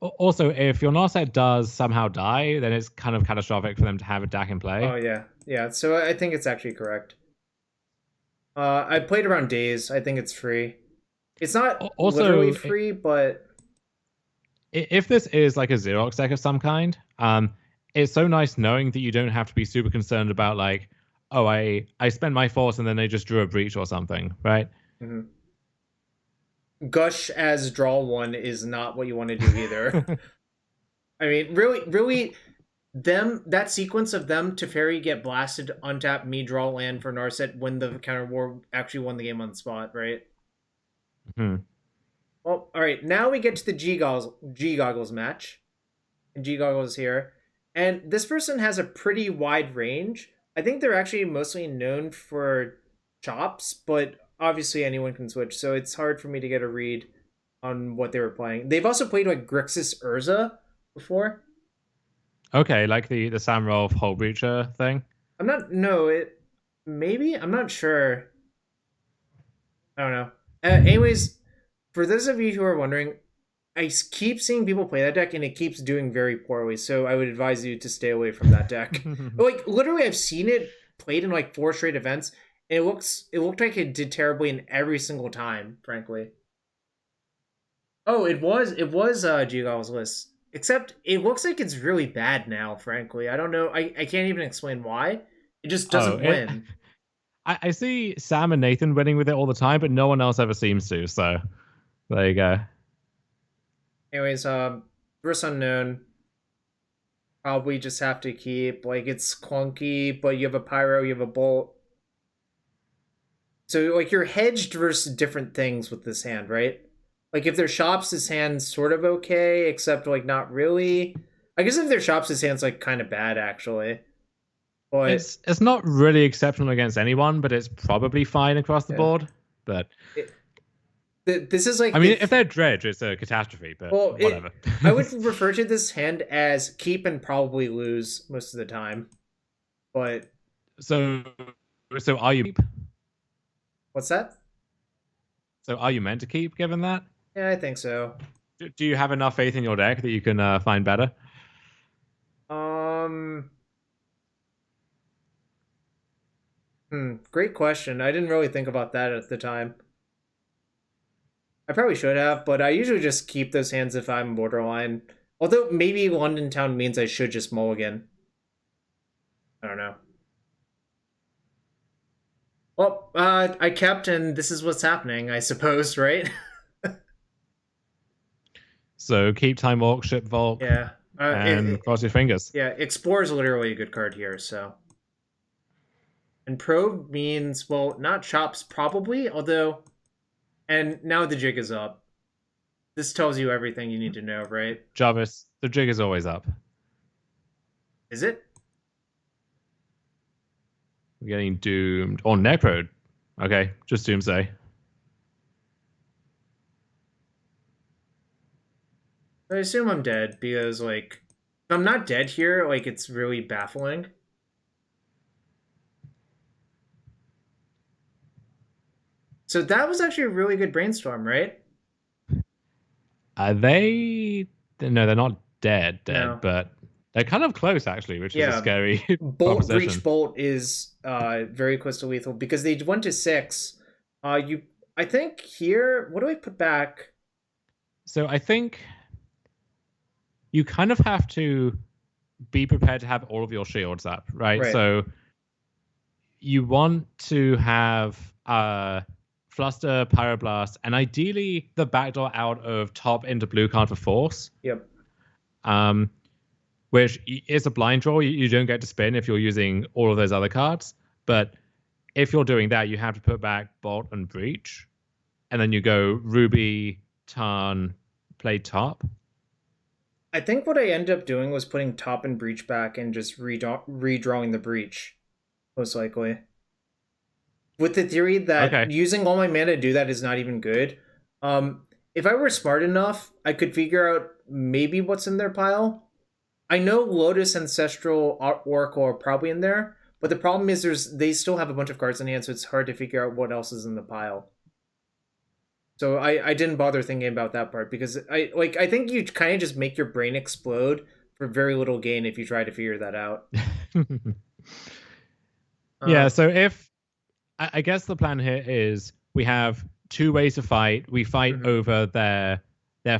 S2: Also, if your Narset does somehow die, then it's kind of catastrophic for them to have a DAC in play.
S1: Oh, yeah. Yeah, so I think it's actually correct. I played around Days. I think it's free. It's not
S2: Also,
S1: literally free, but
S2: if this is like a Xerox deck of some kind, it's so nice knowing that you don't have to be super concerned about like, oh, I spent my force and then they just drew a breach or something, right?
S1: mm-hmm. Gush as draw one is not what you want to do either. I mean, really, really, that sequence of them to fairy get blasted, untap, me draw land for Narset, win the counter war, actually won the game on the spot, right?
S2: Hmm.
S1: Well, all right. Now we get to the G goggles match, and G goggles here, and this person has a pretty wide range. I think they're actually mostly known for chops, but obviously anyone can switch, so it's hard for me to get a read on what they were playing. They've also played like Grixis Urza before.
S2: Okay, like the Samrolf Whole Breacher thing.
S1: I'm not. No, it maybe. I'm not sure. I don't know. Anyways, for those of you who are wondering, I keep seeing people play that deck, and it keeps doing very poorly. So I would advise you to stay away from that deck. Like literally, I've seen it played in like 4 straight events, and it looked like it did terribly in every single time. Frankly. Oh, it was Gigal's list. Except it looks like it's really bad now. Frankly, I don't know. I can't even explain why. It just doesn't win.
S2: I see Sam and Nathan winning with it all the time, but no one else ever seems to. So there you go.
S1: Anyways, first unknown. Probably just have to keep, like, it's clunky, but you have a pyro, you have a bolt. So like you're hedged versus different things with this hand, right? Like if they're shops, this hand's sort of okay, except like not really. I guess if they're shops, this hand's like kind of bad actually. But
S2: it's not really exceptional against anyone, but it's probably fine across the board. But
S1: this is like,
S2: I mean, if they're dredge, it's a catastrophe. But whatever.
S1: I would refer to this hand as keep and probably lose most of the time. But
S2: so are you?
S1: What's that?
S2: So are you meant to keep given that?
S1: Yeah, I think so.
S2: Do you have enough faith in your deck that you can find better?
S1: Great question. I didn't really think about that at the time. I probably should have, but I usually just keep those hands if I'm borderline. Although maybe London Town means I should just mulligan. I don't know. Well, I kept, and this is what's happening, I suppose, right?
S2: So keep Time Walk, Ship Volk,
S1: yeah,
S2: and cross your fingers.
S1: Yeah, Explore is literally a good card here, so. And Probe means, well, not chops probably, although... And now the jig is up. This tells you everything you need to know, right?
S2: Jarvis, the jig is always up.
S1: Is it?
S2: We're getting doomed. Or Necro. Okay, just Doomsday.
S1: I assume I'm dead, because, like, if I'm not dead here, like, it's really baffling. So that was actually a really good brainstorm, right?
S2: No, they're not dead,
S1: No.
S2: but they're kind of close, actually, which is a scary
S1: Bolt, Breach, Bolt is very close to lethal, because they went to 6. I think here, what do I put back?
S2: So I think you kind of have to be prepared to have all of your shields up, right? So you want to have Fluster, Pyroblast, and ideally the backdoor out of top into blue card for Force.
S1: Yep.
S2: Which is a blind draw. You don't get to spin if you're using all of those other cards. But if you're doing that, you have to put back Bolt and Breach. And then you go Ruby, Tarn, play top.
S1: I think what I ended up doing was putting top and Breach back and just redrawing the Breach, most likely. With the theory that using all my mana to do that is not even good. If I were smart enough, I could figure out maybe what's in their pile. I know Lotus, Ancestral, Oracle are probably in there, but the problem is they still have a bunch of cards in hand, so it's hard to figure out what else is in the pile. So I didn't bother thinking about that part, because I think you kind of just make your brain explode for very little gain if you try to figure that out.
S2: Yeah, so if I guess the plan here is we have 2 ways to fight. We fight over their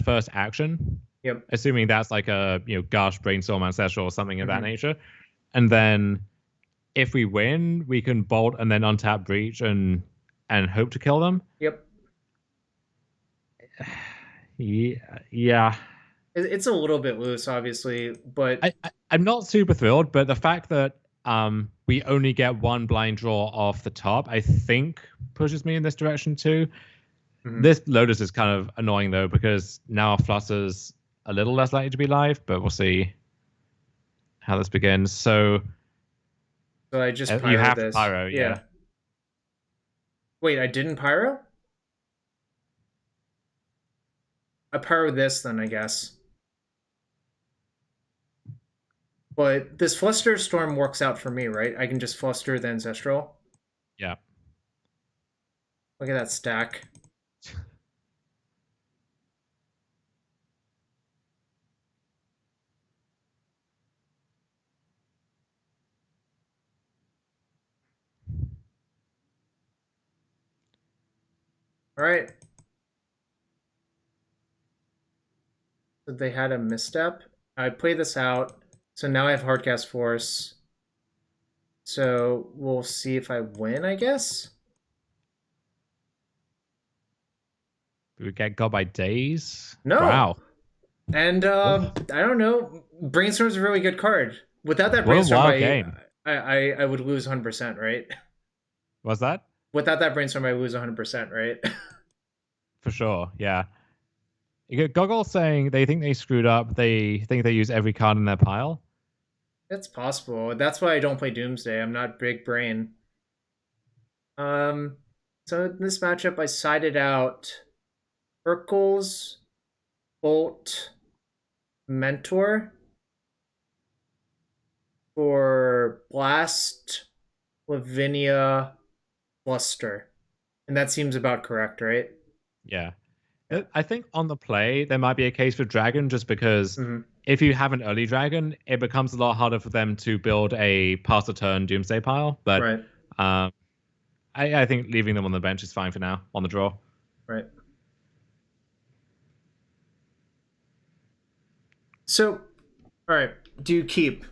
S2: first action.
S1: Yep.
S2: Assuming that's like a Gush, Brainstorm, Ancestral, or something of that nature. And then if we win, we can bolt and then untap Breach and hope to kill them.
S1: Yep.
S2: Yeah.
S1: It's a little bit loose, obviously, but
S2: I'm not super thrilled, but the fact that we only get one blind draw off the top, I think pushes me in this direction too.
S1: mhm.
S2: This Lotus is kind of annoying though, because now our Flutter's a little less likely to be live, but we'll see how this begins. So
S1: So I just
S2: you
S1: pyro
S2: have to
S1: this.
S2: pyro, yeah.
S1: Yeah. Wait, I didn't pyro? I pyro this then, I guess. But this Fluster Storm works out for me, right? I can just Fluster the Ancestral.
S2: Yeah.
S1: Look at that stack. All right. So they had a misstep. I play this out. So now I have Hardcast Force. So we'll see if I win, I guess.
S2: We get got by days.
S1: No.
S2: Wow.
S1: And I don't know. Brainstorm's a really good card. Without that
S2: What a
S1: brainstorm,
S2: wild game.
S1: I would lose 100%, right?
S2: Was that?
S1: Without that brainstorm, I lose 100%, right?
S2: For sure, yeah. You get Goggle saying they think they screwed up. They think they use every card in their pile.
S1: It's possible. That's why I don't play Doomsday. I'm not big brain. Um, so in this matchup, I sided out Urkel's Bolt Mentor for Blast, Lavinia, Bluster. And that seems about correct, right?
S2: Yeah. I think on the play, there might be a case for Dragon just because
S1: Mm-hmm.
S2: if you have an early Dragon, it becomes a lot harder for them to build a pass a turn Doomsday pile. But
S1: Right,
S2: I think leaving them on the bench is fine for now on the draw.
S1: right. So, all right. Do you keep?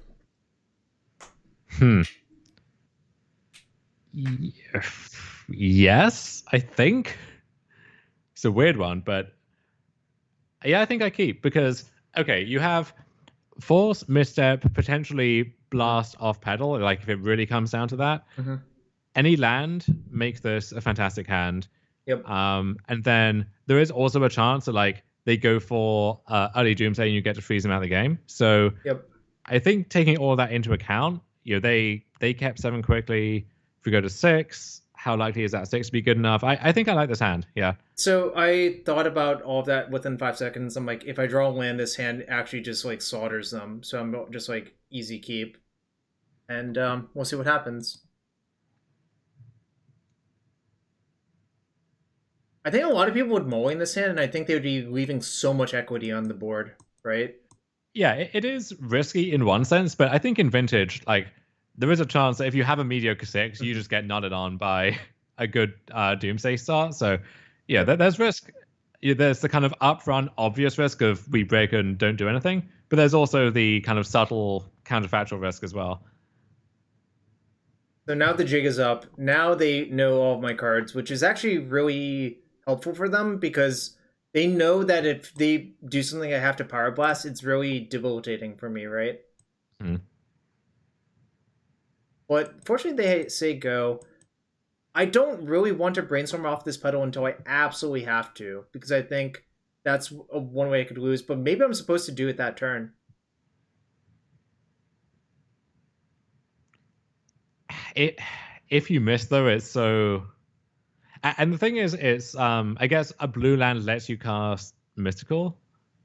S2: Yes, I think. It's a weird one, but yeah, I think I keep because okay, you have force, misstep, potentially blast off pedal. Like if it really comes down to that,
S1: Mm-hmm.
S2: any land makes this a fantastic hand.
S1: Yep.
S2: And then there is also a chance that like they go for early Doomsday and you get to freeze them out of the game. So
S1: Yep.
S2: I think taking all that into account, they kept 7 quickly. If we go to 6, how likely is that 6 to be good enough? I think I like this hand. Yeah.
S1: So I thought about all of that within 5 seconds. I'm like, if I draw a land, this hand actually just like slaughters them. So I'm just like easy keep, and we'll see what happens. I think a lot of people would mulling this hand, and I think they would be leaving so much equity on the board, right?
S2: Yeah, it is risky in one sense, but I think in Vintage, like there is a chance that if you have a mediocre 6, you just get nutted on by a good Doomsday start. So yeah, there's risk. Yeah, there's the kind of upfront obvious risk of we break and don't do anything, but there's also the kind of subtle counterfactual risk as well.
S1: So now the jig is up. Now they know all of my cards, which is actually really helpful for them because they know that if they do something I have to Pyroblast, it's really debilitating for me, right?
S2: Hmm.
S1: But fortunately, they say go. I don't really want to brainstorm off this pedal until I absolutely have to, because I think that's one way I could lose. But maybe I'm supposed to do it that turn.
S2: If you miss though, it's so. And the thing is, it's I guess a blue land lets you cast Mystical,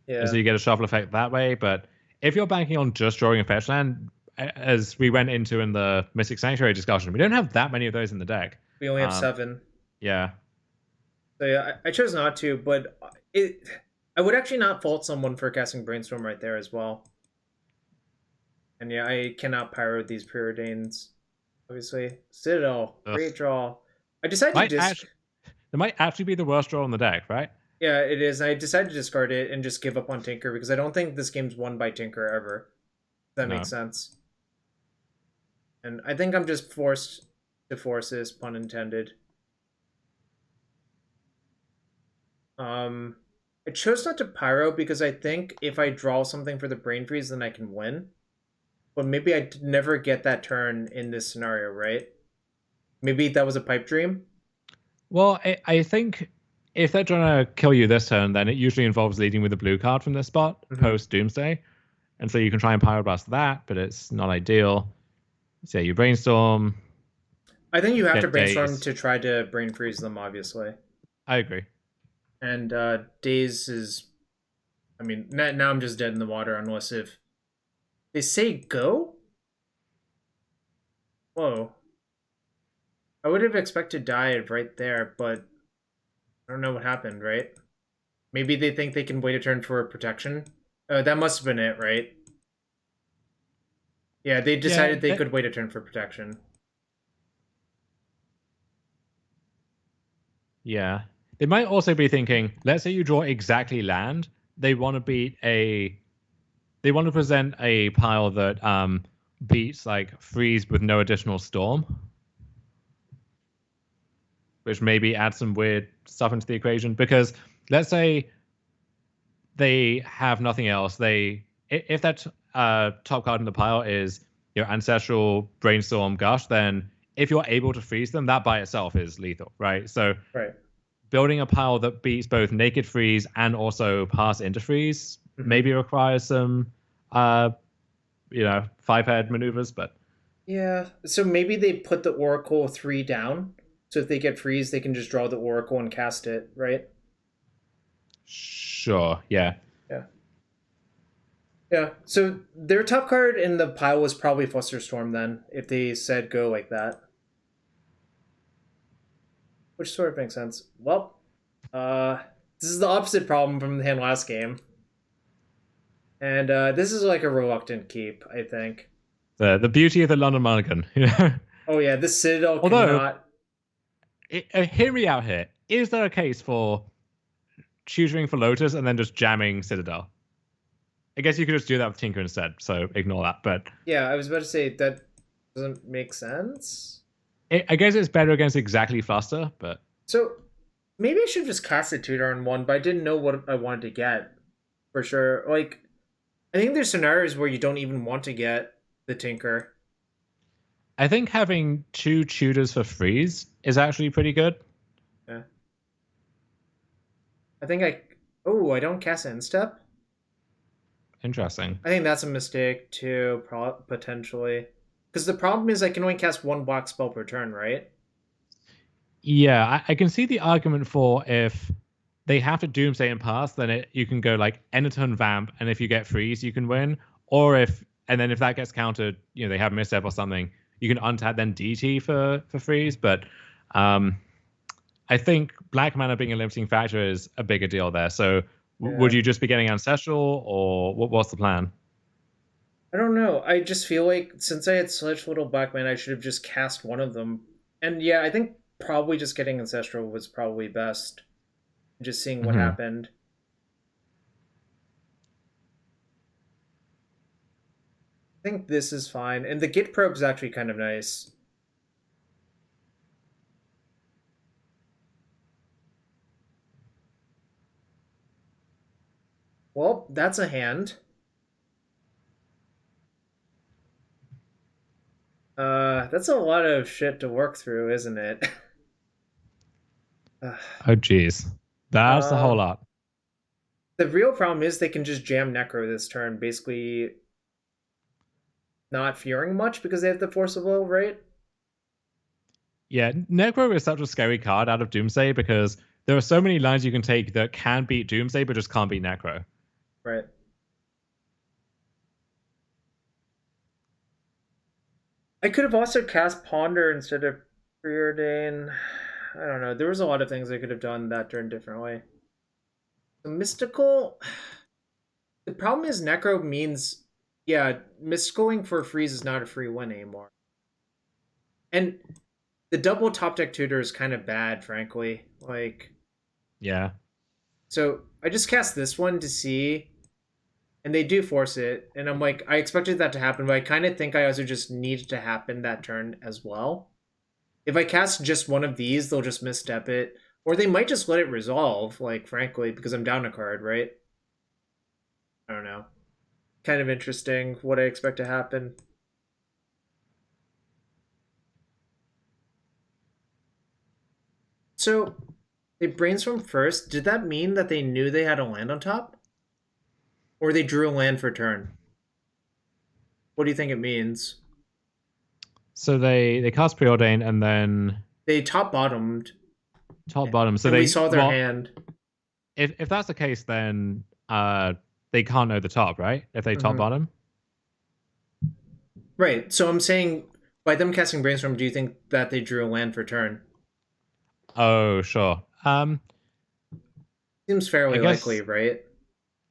S1: Yeah.
S2: so you get a shuffle effect that way. But if you're banking on just drawing a fetch land, as we went into in the Mystic Sanctuary discussion, we don't have that many of those in the deck.
S1: We only have 7.
S2: Yeah.
S1: So yeah, I chose not to, but I would actually not fault someone for casting Brainstorm right there as well. And yeah, I cannot pyro these preordains. Obviously, Citadel, great draw. I decided to
S2: It might actually be the worst draw on the deck, right?
S1: Yeah, it is. I decided to discard it and just give up on Tinker because I don't think this game's won by Tinker ever. If that makes sense. And I think I'm just forced to force this, pun intended. I I chose not to Pyro because I think if I draw something for the Brain Freeze, then I can win. But maybe I'd never get that turn in this scenario, right? Maybe that was a pipe dream?
S2: Well, I think if they're trying to kill you this turn, then it usually involves leading with a blue card from this spot post Doomsday. And so you can try and Pyroblast that, but it's not ideal. So you Brainstorm.
S1: I think you have to
S2: get
S1: Brainstorm
S2: Daze.
S1: to try to Brain Freeze them, obviously.
S2: I agree.
S1: And Daze is... I mean, now I'm just dead in the water unless if... They say go? Whoa. I would have expected dive right there, but I don't know what happened, right? Maybe they think they can wait a turn for protection. That must have been it, right? Yeah, they decided they could wait a turn for protection.
S2: Yeah. They might also be thinking, let's say you draw exactly land. They want to present a pile that beats like freeze with no additional storm. Which maybe adds some weird stuff into the equation. Because let's say they have nothing else. If that top card in the pile is your Ancestral, Brainstorm, Gush, then if you're able to freeze them, that by itself is lethal, right? So building a pile that beats both Naked Freeze and also Pass into Freeze maybe requires some, 5-head maneuvers, but...
S1: Yeah, so maybe they put the Oracle 3 down. So if they get freeze, they can just draw the Oracle and cast it, right?
S2: Sure, yeah.
S1: Yeah, so their top card in the pile was probably Flusterstorm then, if they said go like that. Which sort of makes sense. Well, this is the opposite problem from the hand last game. And this is like a reluctant keep, I think.
S2: The beauty of the London Mulligan.
S1: Oh yeah, this Citadel cannot...
S2: hear me out here. Is there a case for tutoring for Lotus and then just jamming Citadel? I guess you could just do that with Tinker instead, so ignore that. But
S1: yeah, I was about to say that doesn't make sense.
S2: I guess it's better against exactly Fluster, but...
S1: So, maybe I should just cast a tutor on one, but I didn't know what I wanted to get. For sure. Like, I think there's scenarios where you don't even want to get the Tinker.
S2: I think having 2 tutors for freeze is actually pretty good.
S1: Yeah. I think I don't cast Instep?
S2: Interesting.
S1: I think that's a mistake too, potentially. Because the problem is I can only cast 1 black spell per turn, right?
S2: Yeah, I can see the argument for if they have to Doomsday and pass, then you can go like end of turn vamp, and if you get freeze, you can win. Or if that gets countered, they have misstep or something, you can untap then DT for freeze. But I think black mana being a limiting factor is a bigger deal there. So would you just be getting Ancestral, or what's the plan?
S1: I don't know. I just feel like since I had such little black mana, I should have just cast one of them. And yeah, I think probably just getting Ancestral was probably best. Just seeing what happened. I think this is fine. And the Git probe is actually kind of nice. Well, that's a hand. That's a lot of shit to work through, isn't it?
S2: Oh, jeez. That's a whole lot.
S1: The real problem is they can just jam Necro this turn, basically not fearing much because they have the Force of Will, right?
S2: Yeah, Necro is such a scary card out of Doomsday because there are so many lines you can take that can beat Doomsday but just can't beat Necro.
S1: Right. I could have also cast Ponder instead of Preordain. I don't know. There was a lot of things I could have done that turn differently. The Mystical... The problem is Necro means... Yeah, Mysticaling for freeze is not a free win anymore. And the double top deck tutor is kind of bad, frankly. Like...
S2: Yeah.
S1: So I just cast this one to see... And they do force it, and I'm like, I expected that to happen, but I kind of think I also just need it to happen that turn as well. If I cast just one of these, they'll just misstep it, Or they might just let it resolve, like, frankly, because I'm down a card, right? I don't know. Kind of interesting what I expect to happen. So, they brainstormed first. Did that mean that they knew they had a land on top? Or they drew a land for turn? What do you think it means?
S2: So they cast Preordain and then
S1: They top bottomed,
S2: top bottom. So
S1: and we
S2: they
S1: saw their
S2: well,
S1: hand.
S2: if that's the case, then they can't know the top, right? If they top
S1: Mhm.
S2: bottom.
S1: Right. So I'm saying by them casting brainstorm, do you think that they drew a land for turn?
S2: Oh, sure.
S1: Seems
S2: I
S1: fairly likely,
S2: guess
S1: right?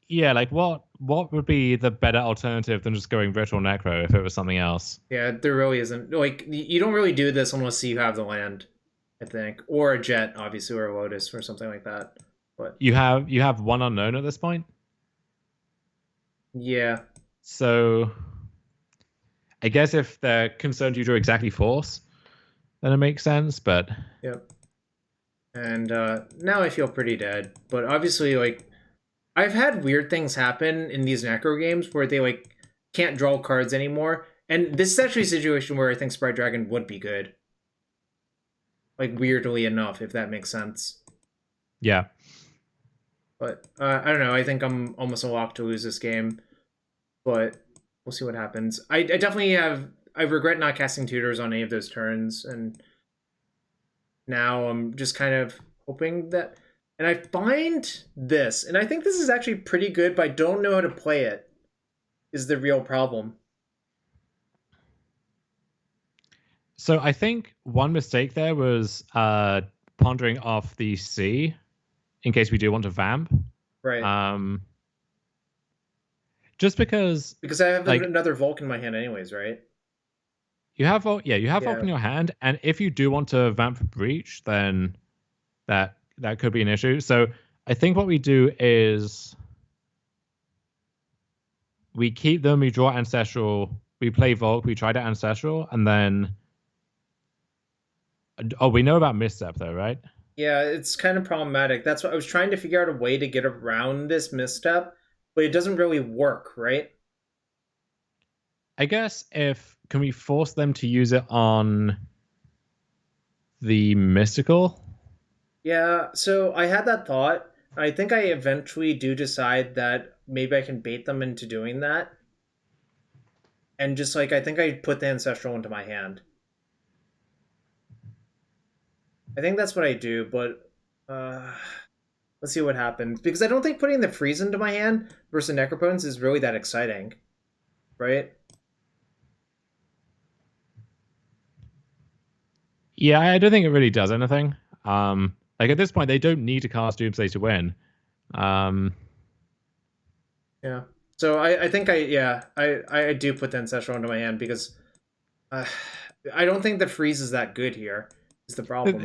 S2: yeah. Like what would be the better alternative than just going Ritual Necro if it was something else?
S1: Yeah, there really isn't. Like, you don't really do this unless you have the land, I think, or a jet, obviously, or a Lotus or something like that. But
S2: You have one unknown at this point.
S1: yeah,
S2: So I guess if they're concerned you drew exactly force, then it makes sense. But
S1: yep. And now I feel pretty dead. But obviously, like, I've had weird things happen in these Necro games where they like can't draw cards anymore. And this is actually a situation where I think Sprite Dragon would be good. Like, weirdly enough, if that makes sense.
S2: yeah.
S1: But I don't know. I think I'm almost a lock to lose this game. But we'll see what happens. I definitely have. I regret not casting tutors on any of those turns, and now I'm just kind of hoping that. And I find this, and I think this is actually pretty good, but I don't know how to play it. Is the real problem?
S2: So I think one mistake there was pondering off the C in case we do want to vamp.
S1: Right.
S2: Um, just because
S1: Because I have
S2: like
S1: another Volk in my hand, anyways, right?
S2: you have
S1: Yeah.
S2: Volk in your hand, and if you do want to vamp for Breach, then that could be an issue. So I think what we do is we keep them, we draw Ancestral, we play Volk, we try to Ancestral, and then we know about Misstep though, right?
S1: Yeah, it's kind of problematic. That's what I was trying to figure out a way to get around this misstep, but it doesn't really work, right?
S2: I guess if can we force them to use it on the mystical?
S1: Yeah, so I had that thought. I think I eventually do decide that maybe I can bait them into doing that. And just like, I think I put the Ancestral into my hand. I think that's what I do, but uh, let's see what happens. Because I don't think putting the freeze into my hand versus Necropotence is really that exciting, right?
S2: Yeah, I don't think it really does anything. Like at this point, they don't need to cast Doomsday to win. Um,
S1: Yeah. So I think I do put the Ancestral into my hand because uh, I don't think the freeze is that good here. Is the problem.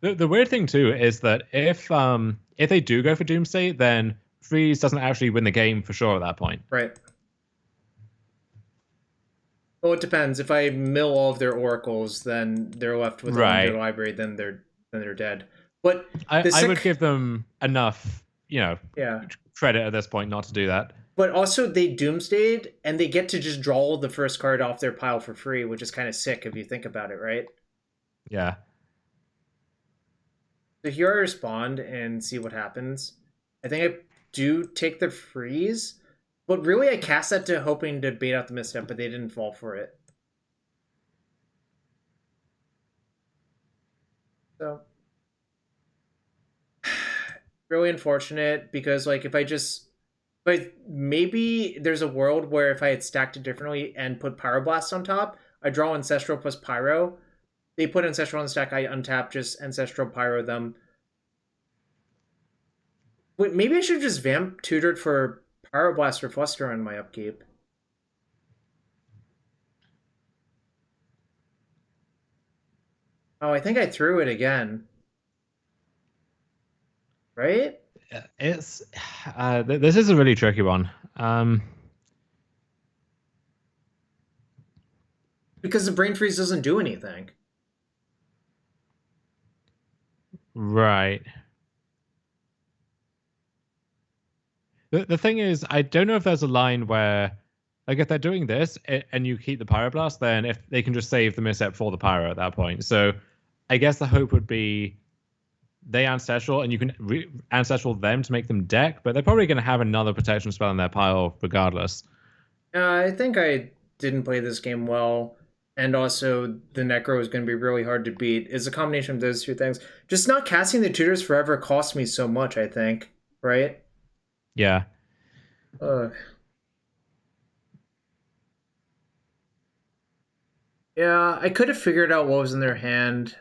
S2: the weird thing too is that if they do go for Doomsday, then Freeze doesn't actually win the game for sure at that point.
S1: Right. Well, it depends. If I mill all of their oracles, then they're left with a limited
S2: Right.
S1: library. Then they're dead. But
S2: I would give them enough,
S1: yeah.
S2: credit at this point not to do that.
S1: But also they doomsdayed and they get to just draw the first card off their pile for free, which is kind of sick if you think about it, right?
S2: Yeah.
S1: So here I respond and see what happens. I think I do take the freeze, but really I cast that to hoping to bait out the misstep, but they didn't fall for it. So really unfortunate because like if I just but maybe there's a world where if I had stacked it differently and put Pyroblast on top, I draw Ancestral plus Pyro. They put Ancestral on the stack, I untap, just Ancestral Pyro them. Wait, maybe I should have just Vamp tutored for Pyroblast or Fluster on my upkeep. Oh, I think I threw it again. Right?
S2: It's this is a really tricky one.
S1: Because the Brain Freeze doesn't do anything.
S2: Right. The thing is, I don't know if there's a line where, like, if they're doing this and you keep the Pyroblast, then if they can just save the misstep for the Pyro at that point. So I guess the hope would be they Ancestral and you can Ancestral them to make them deck, but they're probably going to have another protection spell in their pile regardless.
S1: I think I didn't play this game well, and also the Necro is going to be really hard to beat. It's a combination of those two things. Just not casting the tutors forever cost me so much, I think, right?
S2: Yeah.
S1: Ugh. Yeah, I could have figured out what was in their hand.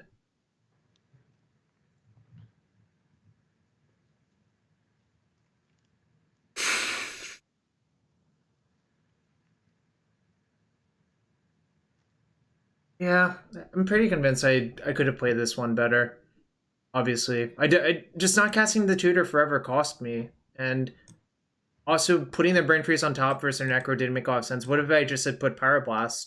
S1: Yeah, I'm pretty convinced I could have played this one better. Obviously, just not casting the tutor forever cost me, and also putting the Brain Freeze on top versus their Necro didn't make a lot of sense. What if I just had put Pyroblast?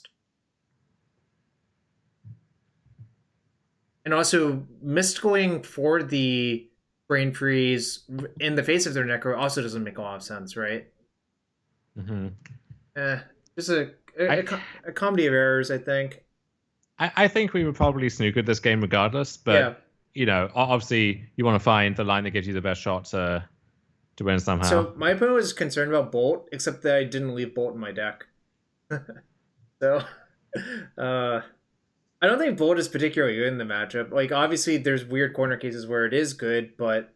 S1: And also, mysticaling for the Brain Freeze in the face of their Necro also doesn't make a lot of sense, right?
S2: Mm-hmm.
S1: Just a comedy of errors, I think.
S2: I think we would probably snookered this game regardless, but
S1: Yeah.
S2: you know, obviously you want to find the line that gives you the best shot to win somehow.
S1: So my opponent was concerned about Bolt, except that I didn't leave Bolt in my deck. So, I don't think Bolt is particularly good in the matchup. Like, obviously, there's weird corner cases where it is good, but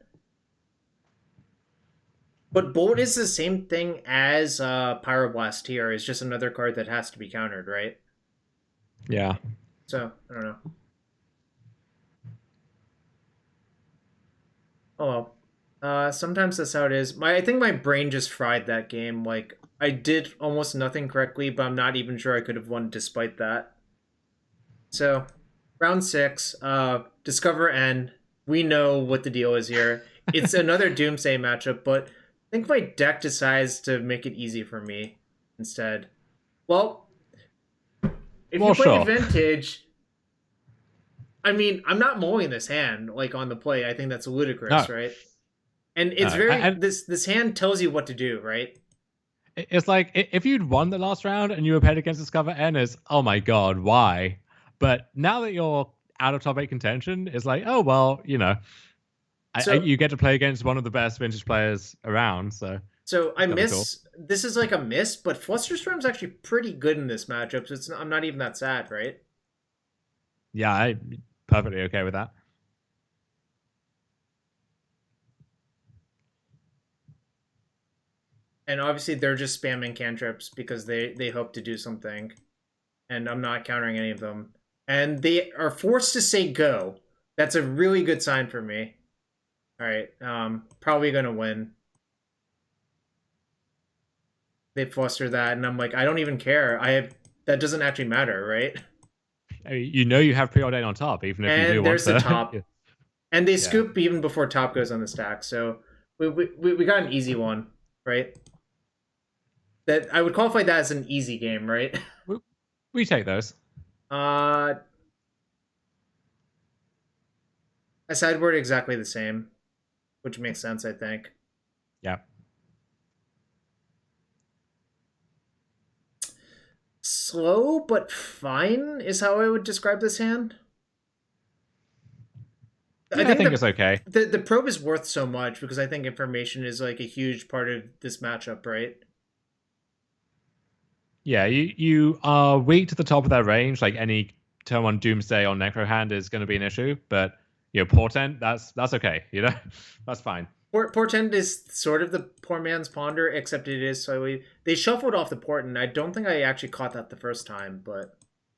S1: Bolt is the same thing as Pyroblast here. It's just another card that has to be countered, right?
S2: Yeah.
S1: So I don't know. Oh well. Sometimes that's how it is. I think my brain just fried that game. Like, I did almost nothing correctly, but I'm not even sure I could have won despite that. So, round 6, Discover N. We know what the deal is here. It's another Doomsday matchup, but I think my deck decides to make it easy for me instead. Well, if you play Vintage, I mean, I'm not mulling this hand like on the play. I think that's ludicrous, right? And it's this hand tells you what to do, right?
S2: It's like if you'd won the last round and you were paired against Discover N, is oh my god, why? But now that you're out of top 8 contention, it's like, oh well, you know, you get to play against one of the best Vintage players around. So
S1: I miss this is like a miss, but Flusterstorm's actually pretty good in this matchup. So I'm not even that sad, right?
S2: Yeah, I'm perfectly okay with that.
S1: And obviously they're just spamming cantrips because they hope to do something. And I'm not countering any of them. And they are forced to say go. That's a really good sign for me. Alright, probably gonna win. They fluster that, and I'm like, I don't even care. That doesn't actually matter, right?
S2: You know you have preordain on top, even if you do
S1: there's
S2: want
S1: the top.
S2: Yeah.
S1: And they scoop even before top goes on the stack, so we got an easy one, right? That I would qualify that as an easy game, right?
S2: We take those.
S1: A sideboard exactly the same, which makes sense, I think.
S2: Yeah.
S1: Slow but fine is how I would describe this hand.
S2: Yeah, I think it's okay.
S1: The probe is worth so much because I think information is like a huge part of this matchup, right?
S2: Yeah, you are weak to the top of their range. Like any turn 1 Doomsday on Necro hand is going to be an issue, but you know, Portent, that's okay. You know, that's fine.
S1: Portent is sort of the poor man's Ponder, except it is slightly. They shuffled off the Portent. I don't think I actually caught that the first time, but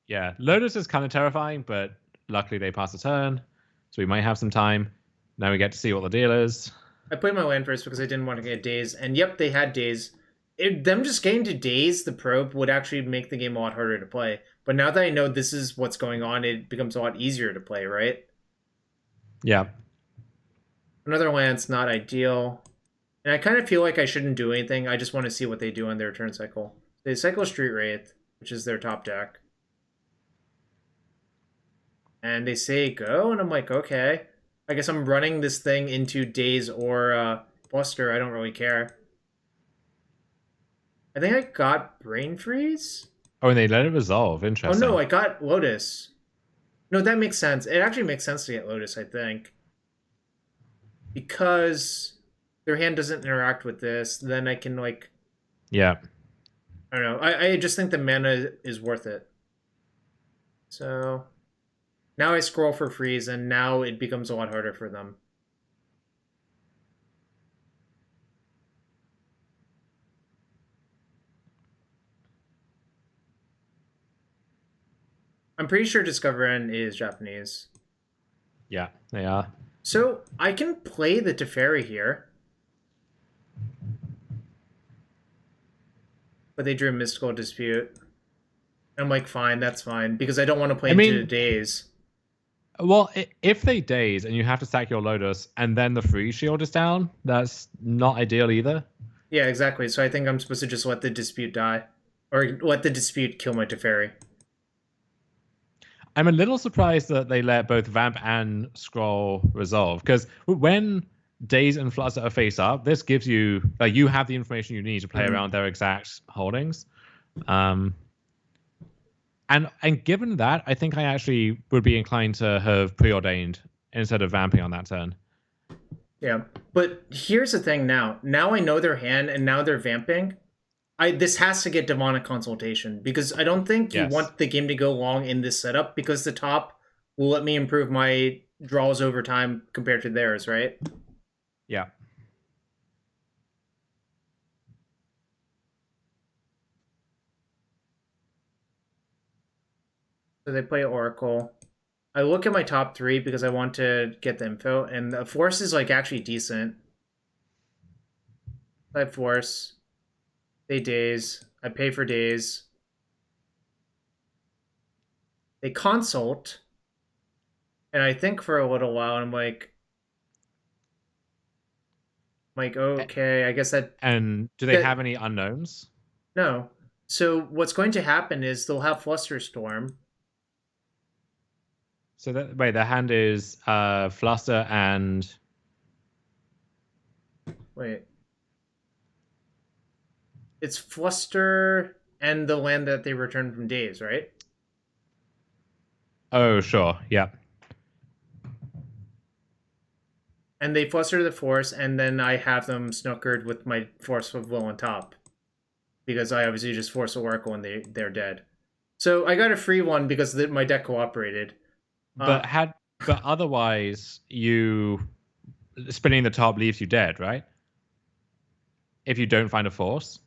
S2: yeah, Lotus is kind of terrifying, but luckily they pass the turn, so we might have some time. Now we get to see what the deal is.
S1: I played my land first because I didn't want to get Daze, and yep, they had Daze. Them just getting to Daze the probe would actually make the game a lot harder to play. But now that I know this is what's going on, it becomes a lot easier to play, right?
S2: Yeah.
S1: Another land's not ideal. And I kind of feel like I shouldn't do anything. I just want to see what they do on their turn cycle. They cycle Street Wraith, which is their top deck. And they say go, and I'm like, okay. I guess I'm running this thing into Daze or Buster. I don't really care. I think I got Brain Freeze.
S2: Oh, and they let it resolve.
S1: Oh no,
S2: Interesting.
S1: I got Lotus. No, that makes sense. It actually makes sense to get Lotus, I think. Because their hand doesn't interact with this, then I can, like...
S2: Yeah.
S1: I don't know. I just think the mana is worth it. So... Now I scroll for freeze, and now it becomes a lot harder for them. I'm pretty sure Discover N is Japanese.
S2: Yeah, they are.
S1: So I can play the Teferi here. But they drew Mystical Dispute. And I'm like, fine, that's fine. Because I don't want to play into Daze.
S2: Well, if they daze and you have to sack your Lotus and then the free shield is down, that's not ideal either.
S1: Yeah, exactly. So I think I'm supposed to just let the Dispute die. Or let the Dispute kill my Teferi.
S2: I'm a little surprised that they let both Vamp and Scroll resolve. Because when Daze and Fluster are face up, this gives you... Like, you have the information you need to play around their exact holdings. And given that, I think I actually would be inclined to have preordained instead of vamping on that turn.
S1: Yeah, but here's the thing now. Now I know their hand, and now they're vamping. This has to get Demonic Consultation, because I don't think you want the game to go long in this setup, because the top will let me improve my draws over time compared to theirs, right?
S2: Yeah.
S1: So they play Oracle. I look at my top three because I want to get the info, and the Force is like actually decent. I Force. They Daze. I pay for Daze. They Consult. And I think for a little while, I'm like, okay, I guess that...
S2: And do they have any unknowns?
S1: No. So what's going to happen is they'll have Flusterstorm.
S2: So wait, their hand is Fluster and...
S1: Wait. It's Fluster and the land that they returned from Daze, right?
S2: Oh, sure. Yeah.
S1: And they Fluster the Force, and then I have them snookered with my Force of Will on top. Because I obviously just Force Oracle and they're dead. So I got a free one because my deck cooperated.
S2: But otherwise, you spinning the top leaves you dead, right? If you don't find a Force.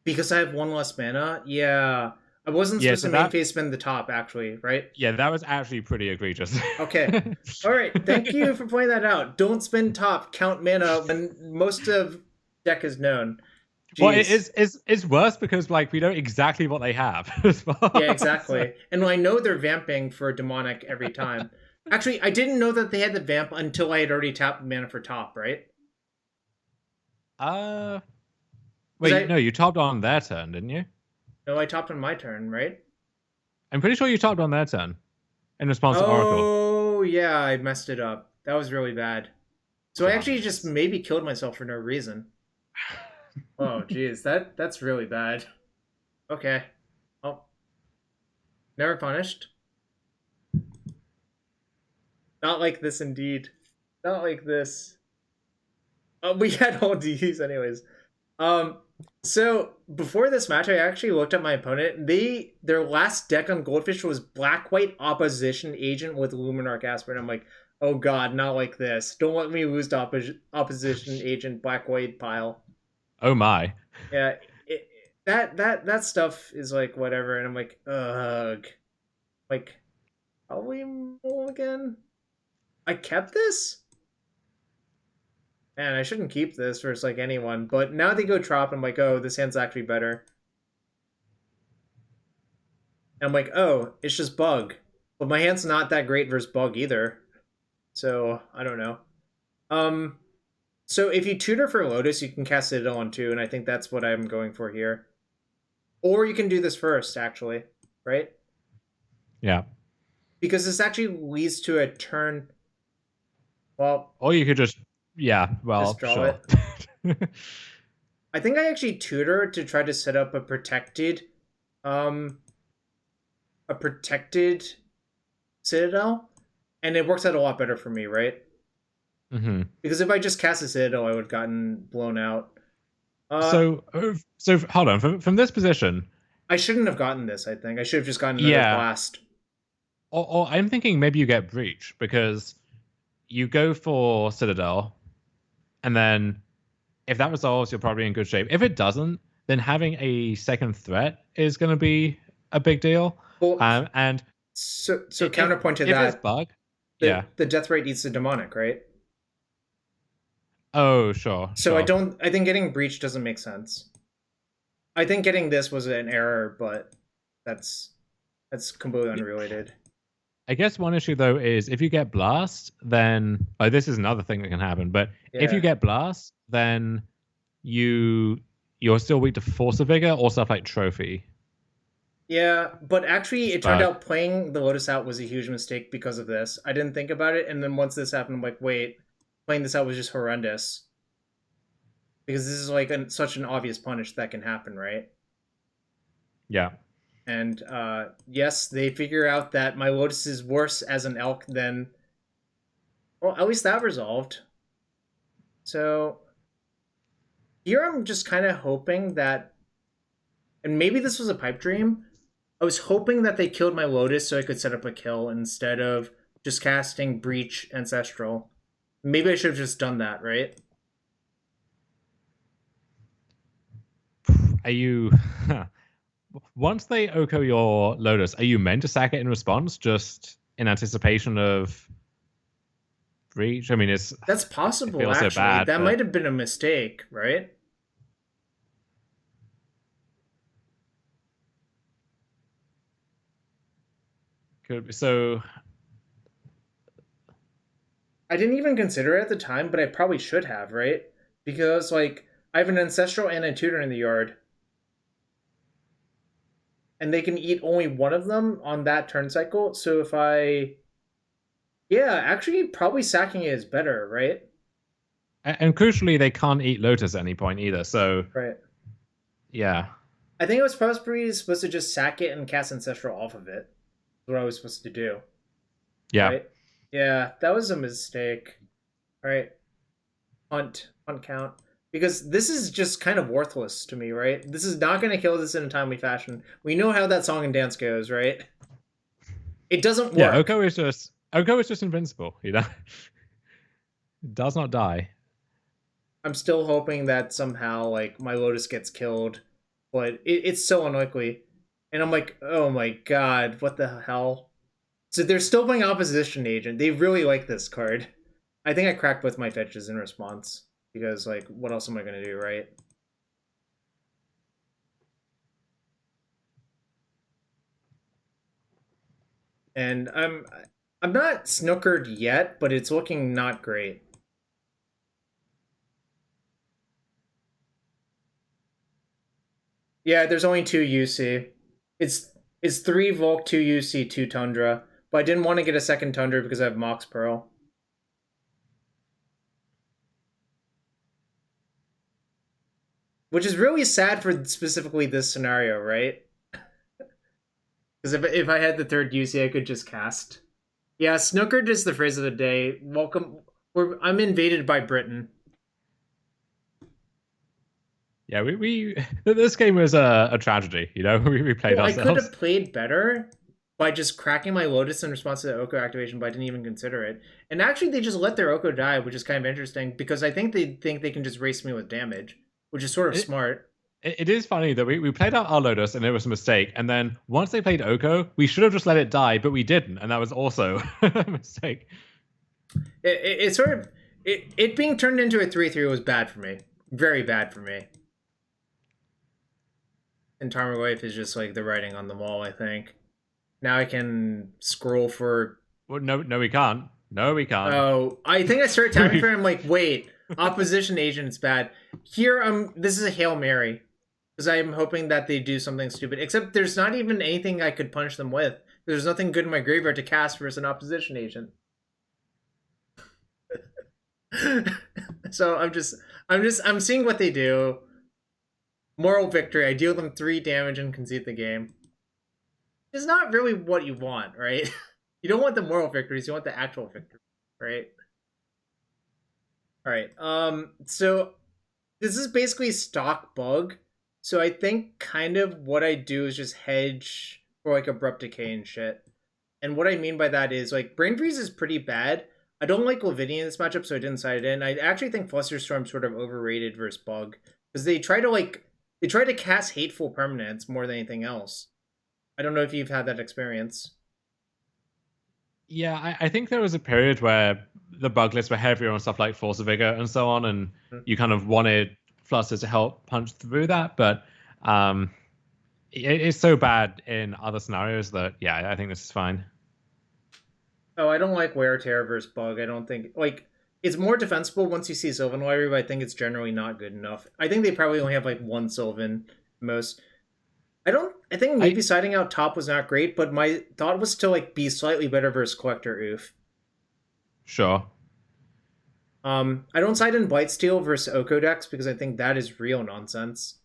S1: Because I have one less mana? Yeah. I wasn't supposed to main phase spin the top, actually, right?
S2: Yeah, that was actually pretty egregious.
S1: Okay. All right. Thank you for pointing that out. Don't spin top, count mana when most of deck is known.
S2: Jeez. Well, it's worse because like we know exactly what they have as well.
S1: Yeah, exactly. And I know they're vamping for demonic every time. Actually, I didn't know that they had the vamp until I had already tapped mana for top, right?
S2: Wait, no, you topped on their turn, didn't you?
S1: No, I topped on my turn, right?
S2: I'm pretty sure you topped on their turn in response to Oracle.
S1: Oh, yeah, I messed it up. That was really bad. So I actually just maybe killed myself for no reason. Oh, geez, that's really bad. Okay. Oh. Never punished. Not like this, indeed. Not like this. We had all Ds anyways. So before this match, I actually looked at my opponent. Their last deck on Goldfish was Black-White Opposition Agent with Luminarch Aspirant. I'm like, oh god, not like this. Don't let me lose to Opposition Agent Black-White pile.
S2: Oh my.
S1: Yeah, that stuff is like whatever, and I'm like, ugh. Like, probably mulligan? I kept this? Man, I shouldn't keep this versus like anyone, but now they go Trop, I'm like, oh, this hand's actually better. And I'm like, oh, it's just Bug. But my hand's not that great versus Bug either. So, I don't know. So if you tutor for Lotus, you can cast Citadel on 2, and I think that's what I'm going for here. Or you can do this first, actually, right?
S2: Yeah.
S1: Because this actually leads to a turn... Well,
S2: Or you could just, yeah,
S1: just
S2: well,
S1: draw
S2: sure.
S1: it. I think I actually tutor to try to set up um, a protected citadel, and it works out a lot better for me, right?
S2: hmm
S1: Because if I just cast a citadel, I would have gotten blown out. Uh,
S2: So hold on. From this position,
S1: I shouldn't have gotten this. I think I should have just gotten another
S2: yeah.
S1: blast.
S2: Or I'm thinking maybe you get Breach because you go for Citadel, and then if that resolves, you're probably in good shape. If it doesn't, then having a second threat is going to be a big deal.
S1: Well,
S2: And
S1: so counterpoint to
S2: if it's
S1: that,
S2: bug, yeah.
S1: the death rate eats the demonic, right?
S2: Oh, sure,
S1: So
S2: sure.
S1: I think getting breach doesn't make sense. I think getting this was an error, but that's completely unrelated.
S2: I guess one issue though is if you get blast, then this is another thing that can happen. But if you
S1: Yeah.
S2: get blast, then you you're still weak to force of vigor or stuff like trophy.
S1: Yeah, but actually, it turned
S2: But
S1: out playing the Lotus out was a huge mistake because of this. I didn't think about it, and then once this happened, I'm like, wait, playing this out was just horrendous because this is like such an obvious punish that can happen, right?
S2: yeah,
S1: And yes, they figure out that my Lotus is worse as an elk than, well, at least that resolved. So here I'm just kind of hoping that, and maybe this was a pipe dream. I was hoping that they killed my Lotus so I could set up a kill instead of just casting Breach Ancestral. Maybe I should have just done that, right?
S2: are you once they Oko your Lotus, are you meant to sack it in response just in anticipation of breach? I mean,
S1: That's
S2: it
S1: possible,
S2: feels so
S1: actually.
S2: bad,
S1: That
S2: but
S1: might have been a mistake, right?
S2: could be. So
S1: I didn't even consider it at the time, but I probably should have, right? Because, like, I have an Ancestral and a Tutor in the yard, and they can eat only one of them on that turn cycle. So if I. Yeah, actually, probably sacking it is better, right?
S2: and crucially, they can't eat Lotus at any point either. So
S1: Right.
S2: yeah,
S1: I think it was probably supposed to just sack it and cast Ancestral off of it. That's what I was supposed to do,
S2: yeah.
S1: right? Yeah, that was a mistake. All right, hunt count. Because this is just kind of worthless to me, right? This is not going to kill this in a timely fashion. We know how that song and dance goes, right? It doesn't
S2: Yeah,
S1: work.
S2: Oko is just invincible. You know, it does not die.
S1: I'm still hoping that somehow, like, my Lotus gets killed, but it's so unlikely. And I'm like, oh my god, what the hell? So they're still playing Opposition Agent. They really like this card. I think I cracked both my fetches in response because, like, what else am I gonna do, right? And I'm not snookered yet, but it's looking not great. Yeah, there's only two UC. It's three Volk, two UC, two Tundra. But I didn't want to get a second Tundra because I have Mox Pearl. Which is really sad for specifically this scenario, right? Because if I had the third UC, I could just cast. Yeah, snookered is the phrase of the day. Welcome. I'm invaded by Britain.
S2: Yeah, we this game was a tragedy. You know, we played
S1: Well, I could
S2: ourselves.
S1: have played better by just cracking my Lotus in response to the Oko activation, but I didn't even consider it. And actually, they just let their Oko die, which is kind of interesting because I think they can just race me with damage, which is sort of
S2: It,
S1: smart.
S2: it is funny that we played out our Lotus and it was a mistake, and then once they played Oko, we should have just let it die, but we didn't, and that was also a mistake.
S1: It sort of it being turned into a 3/3 was bad for me, very bad for me. And Tarmogoyf is just like the writing on the wall. I think now I can scroll for.
S2: Well, no, we can't. No, we can't.
S1: Oh, I think I started tapping for it. I'm like, wait, opposition agent is bad. Here, this is a Hail Mary. Because I'm hoping that they do something stupid. Except there's not even anything I could punish them with. There's nothing good in my graveyard to cast versus an opposition agent. So I'm seeing what they do. Moral victory. I deal them 3 damage and concede the game. It's not really what you want, right? You don't want the moral victories. You want the actual victory, right? All right. So this is basically stock bug. So I think kind of what I do is just hedge for like abrupt decay and shit. And what I mean by that is like Brain Freeze is pretty bad. I don't like Lavinia in this matchup, so I didn't side it in. I actually think Flusterstorm's sort of overrated versus Bug because they try to cast hateful permanents more than anything else. I don't know if you've had that experience.
S2: Yeah, I think there was a period where the bug lists were heavier on stuff like Force of Vigor and so on, and you kind of wanted Fluster to help punch through that, but it's so bad in other scenarios that, yeah, I think this is fine.
S1: Oh, I don't like Wear Tear versus Bug. I don't think like it's more defensible once you see Sylvan Warrior, but I think it's generally not good enough. I think they probably only have like one Sylvan most. I think maybe siding out top was not great, but my thought was to like be slightly better versus Collector Oof.
S2: Sure.
S1: I don't side in Blightsteel versus Oko decks because I think that is real nonsense.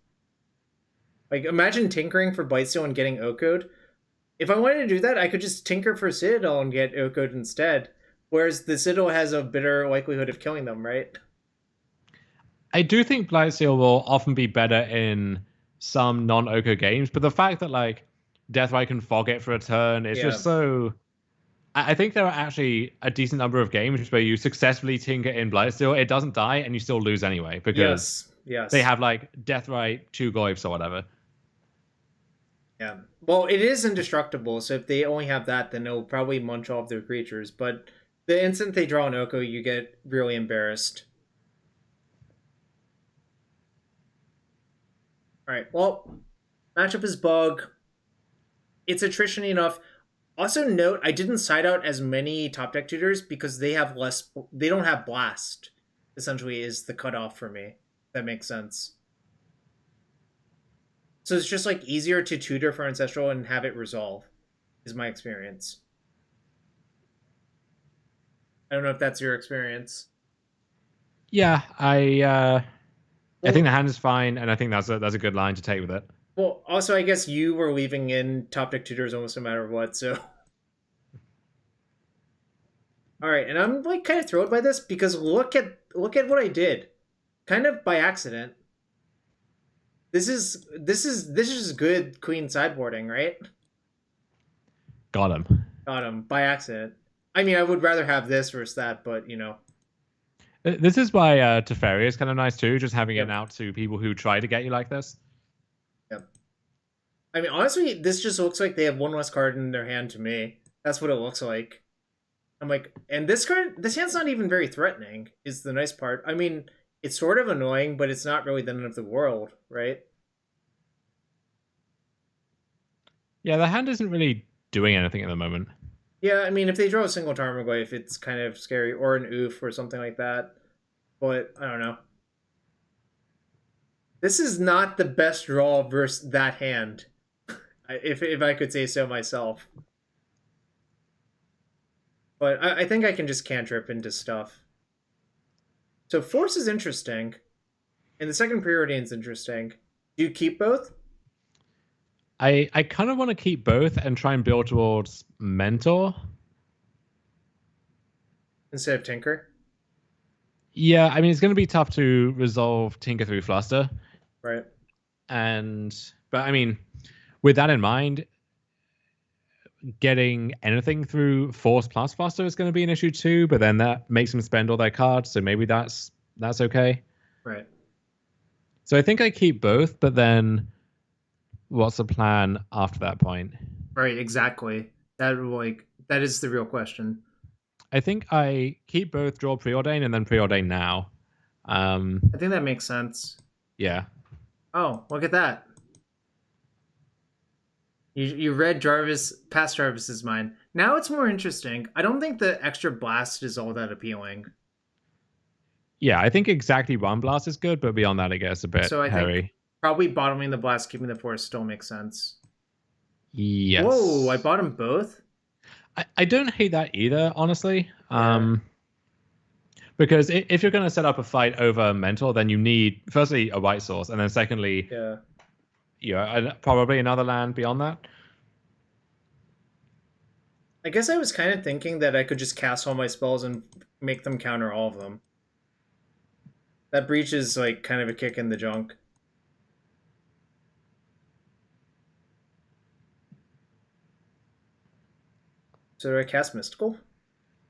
S1: Like imagine tinkering for Blightsteel and getting Oko'd. If I wanted to do that, I could just tinker for Citadel and get Oko'd instead. Whereas the Citadel has a better likelihood of killing them, right?
S2: I do think Blightsteel will often be better in some non-Oko games, but the fact that like Deathrite can fog it for a turn, it's just so. I think there are actually a decent number of games where you successfully tinker in Blightsteel, it doesn't die, and you still lose anyway because they have like Deathrite, 2 Goyfs or whatever.
S1: Yeah. Well, it is indestructible, so if they only have that, then it'll probably munch all of their creatures. But the instant they draw an Oko, you get really embarrassed. Alright, well, matchup is Bug. It's attrition enough. Also note, I didn't side out as many top deck tutors because they don't have Blast, essentially, is the cutoff for me. That makes sense. So it's just like easier to tutor for Ancestral and have it resolve, is my experience. I don't know if that's your experience.
S2: Yeah, I think the hand is fine, and I think that's a good line to take with it.
S1: Well, also, I guess you were leaving in top deck tutors almost no matter what, so. All right, and I'm like kind of thrilled by this because look at what I did, kind of by accident. This is good queen sideboarding, right?
S2: Got him.
S1: Got him by accident. I mean, I would rather have this versus that, but you know.
S2: This is why Teferi is kind of nice too, just having it out to people who try to get you like this.
S1: Yep. I mean, honestly, this just looks like they have one less card in their hand to me. That's what it looks like. I'm like, and this hand's not even very threatening, is the nice part. I mean, it's sort of annoying, but it's not really the end of the world, right?
S2: Yeah, the hand isn't really doing anything at the moment.
S1: Yeah, I mean, if they draw a single Tarmogoyf, it's kind of scary, or an Oof or something like that. But I don't know. This is not the best draw versus that hand, if I could say so myself. But I think I can just cantrip into stuff. So Force is interesting. And the second Preordain is interesting. Do you keep both?
S2: I kind of want to keep both and try and build towards Mentor.
S1: Instead of Tinker?
S2: Yeah, I mean, it's going to be tough to resolve Tinker through Fluster.
S1: Right.
S2: But I mean, with that in mind, getting anything through Force plus Fluster is going to be an issue too, but then that makes them spend all their cards, so maybe that's okay.
S1: Right.
S2: So I think I keep both, but then what's the plan after that point?
S1: Right, exactly. That is the real question.
S2: I think I keep both, draw Preordain, and then Preordain now.
S1: I think that makes sense.
S2: Yeah.
S1: Oh, look at that. You read past Jarvis's mind. Now it's more interesting. I don't think the extra blast is all that appealing.
S2: Yeah, I think exactly one blast is good, but beyond that, I guess a bit hairy.
S1: Think probably bottoming the blast, keeping the force still makes sense.
S2: Yes.
S1: Whoa, I bought them both?
S2: I don't hate that either, honestly.
S1: Yeah.
S2: Because if you're going to set up a fight over mentor, then you need firstly a white source, and then secondly, probably another land beyond that.
S1: I guess I was kind of thinking that I could just cast all my spells and make them counter all of them. That breach is like kind of a kick in the junk. So do I cast Mystical?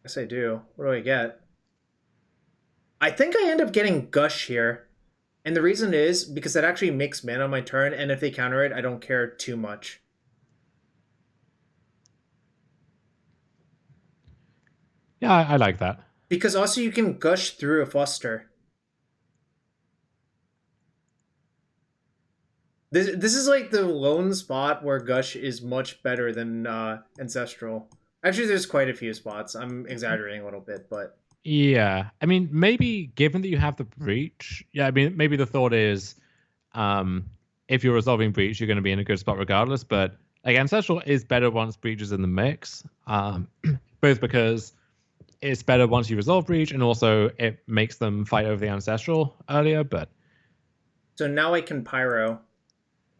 S1: Yes, I do. What do I get? I think I end up getting Gush here. And the reason is because that actually makes mana on my turn, and if they counter it, I don't care too much.
S2: Yeah, I like that.
S1: Because also you can Gush through a Fluster. This is like the lone spot where Gush is much better than Ancestral. Actually, there's quite a few spots. I'm exaggerating a little bit, but...
S2: Yeah. I mean, maybe given that you have the Breach, I mean, maybe the thought is if you're resolving Breach, you're going to be in a good spot regardless, but like Ancestral is better once Breach is in the mix, both because it's better once you resolve Breach, and also it makes them fight over the Ancestral earlier, but...
S1: So now I can Pyro.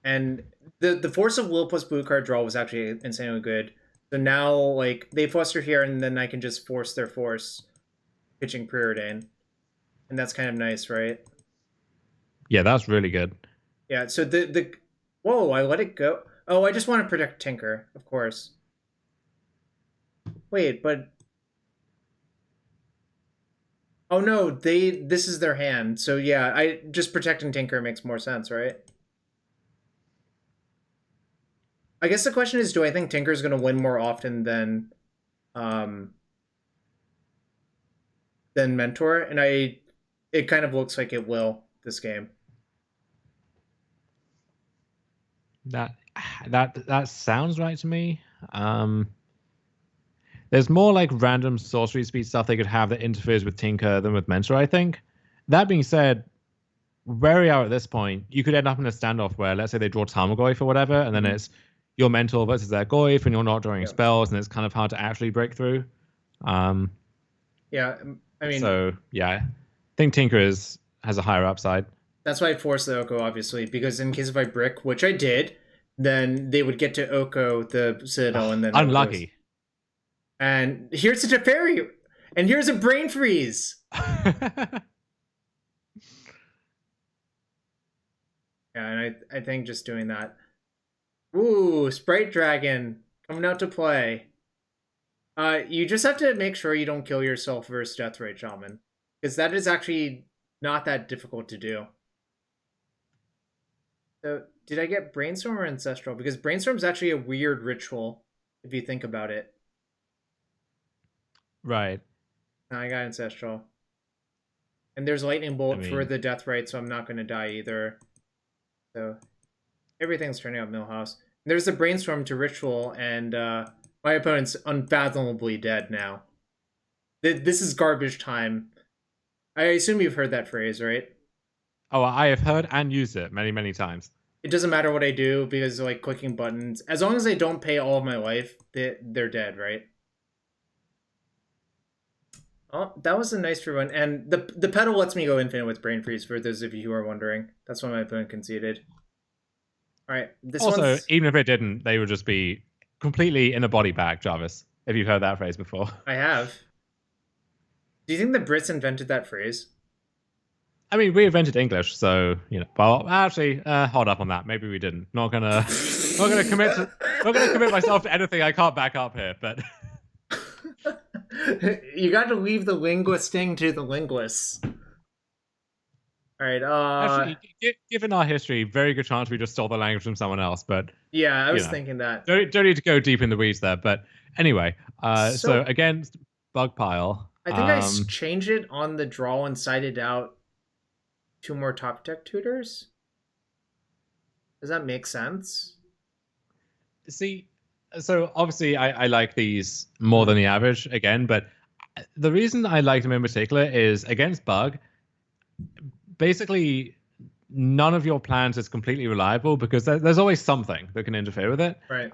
S1: And the Force of Will plus blue card draw was actually insanely good. So now, like, they fluster here, and then I can just force their force, pitching Preordain. And that's kind of nice, right?
S2: Yeah, that's really good.
S1: Yeah, so the whoa, I let it go. Oh, I just want to protect Tinker, of course. Wait, but... Oh no, this is their hand. So yeah, I just protecting Tinker makes more sense, right? I guess the question is, do I think Tinker's going to win more often than Mentor? And it kind of looks like it will this game.
S2: That sounds right to me. There's more like random sorcery speed stuff they could have that interferes with Tinker than with Mentor, I think. That being said, where we are at this point, you could end up in a standoff where, let's say they draw Tarmogoyf or whatever, and then it's your Mentor versus their Goyf, and you're not drawing spells, and it's kind of hard to actually break through.
S1: Yeah, I mean...
S2: So, yeah, I think Tinker has a higher upside.
S1: That's why I forced the Oko, obviously, because in case if I brick, which I did, then they would get to Oko the Citadel, and then...
S2: Unlucky.
S1: And here's a Teferi! And here's a Brain Freeze! Yeah, and I think just doing that... Ooh, Sprite Dragon coming out to play. You just have to make sure you don't kill yourself versus Deathrite Shaman, because that is actually not that difficult to do. So, did I get Brainstorm or Ancestral? Because Brainstorm's actually a weird ritual, if you think about it.
S2: Right.
S1: No, I got Ancestral. And there's Lightning Bolt for the Deathrite, so I'm not going to die either. So... everything's turning out Millhouse. There's a Brainstorm to Ritual, and my opponent's unfathomably dead now. This is garbage time. I assume you've heard that phrase, right?
S2: Oh, I have heard and used it many, many times.
S1: It doesn't matter what I do, because like clicking buttons, as long as I don't pay all of my life, they're dead, right? Oh, that was a nice free one. And the Petal lets me go infinite with Brain Freeze, for those of you who are wondering. That's why my opponent conceded. All right. This
S2: also, even if it didn't, they would just be completely in a body bag, Jarvis, if you've heard that phrase before.
S1: I have. Do you think the Brits invented that phrase?
S2: I mean, we invented English, so, you know. Well, actually, hold up on that. Maybe we didn't. Not gonna commit myself to anything I can't back up here, but...
S1: You got to leave the linguisting to the linguists. All right.
S2: Actually, given our history, very good chance we just stole the language from someone else. But
S1: yeah, I was thinking that.
S2: Don't need to go deep in the weeds there. But anyway, so against Bug Pile,
S1: I think I changed it on the draw and sided out 2 more top deck tutors. Does that make sense?
S2: See, so obviously I like these more than the average again, but the reason I like them in particular is against Bug. Basically, none of your plans is completely reliable because there's always something that can interfere with it.
S1: Right.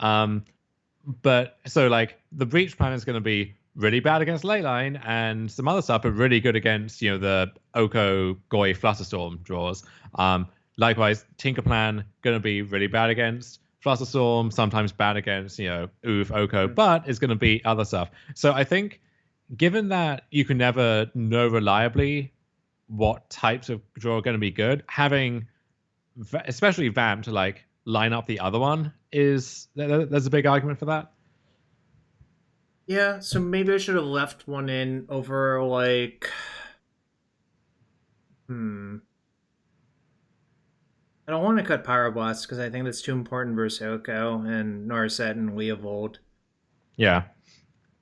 S2: But so like the breach plan is going to be really bad against Leyline, and some other stuff are really good against, the Oko, Goi, Flusterstorm draws. Likewise, Tinkerplan going to be really bad against Flusterstorm, sometimes bad against, Oof, Oko, but is going to beat other stuff. So I think, given that you can never know reliably what types of draw are going to be good, having especially Vamp to like line up the other one there's a big argument for that.
S1: Yeah, so maybe I should have left one in over like I don't want to cut Pyroblast because I think that's too important versus Oko and Narset and Leovold.
S2: Yeah.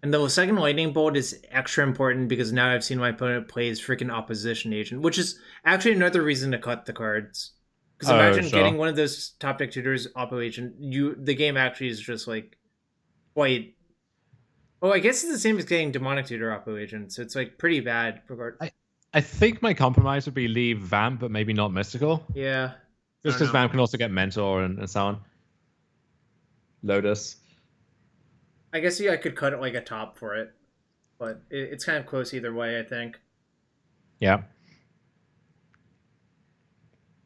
S1: And the second Lightning Bolt is extra important because now I've seen my opponent play his freaking Opposition Agent, which is actually another reason to cut the cards. Because imagine getting one of those top deck tutors, Oppo Agent, the game actually is just like quite. Oh, I guess it's the same as getting Demonic Tutor Oppo Agent, so it's like pretty bad.
S2: I think my compromise would be leave Vamp, but maybe not Mystical.
S1: Yeah.
S2: Just because Vamp can also get Mentor and so on. Lotus.
S1: I guess I could cut it like a top for it, but it's kind of close either way, I think.
S2: Yeah.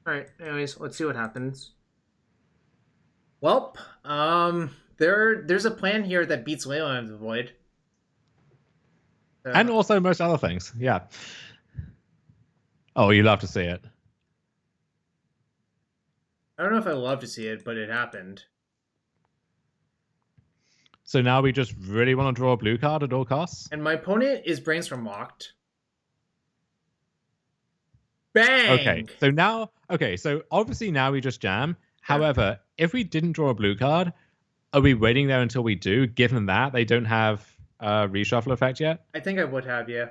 S1: All right. Anyways, let's see what happens. Well, there's a plan here that beats Leyline of the Void.
S2: So. And also most other things. Yeah. Oh, you love to see it.
S1: I don't know if I love to see it, but it happened.
S2: So now we just really want to draw a blue card at all costs?
S1: And my opponent is Brainstorm locked. Bang!
S2: So obviously now we just jam. However, if we didn't draw a blue card, are we waiting there until we do, given that they don't have a reshuffle effect yet?
S1: I think I would have, yeah.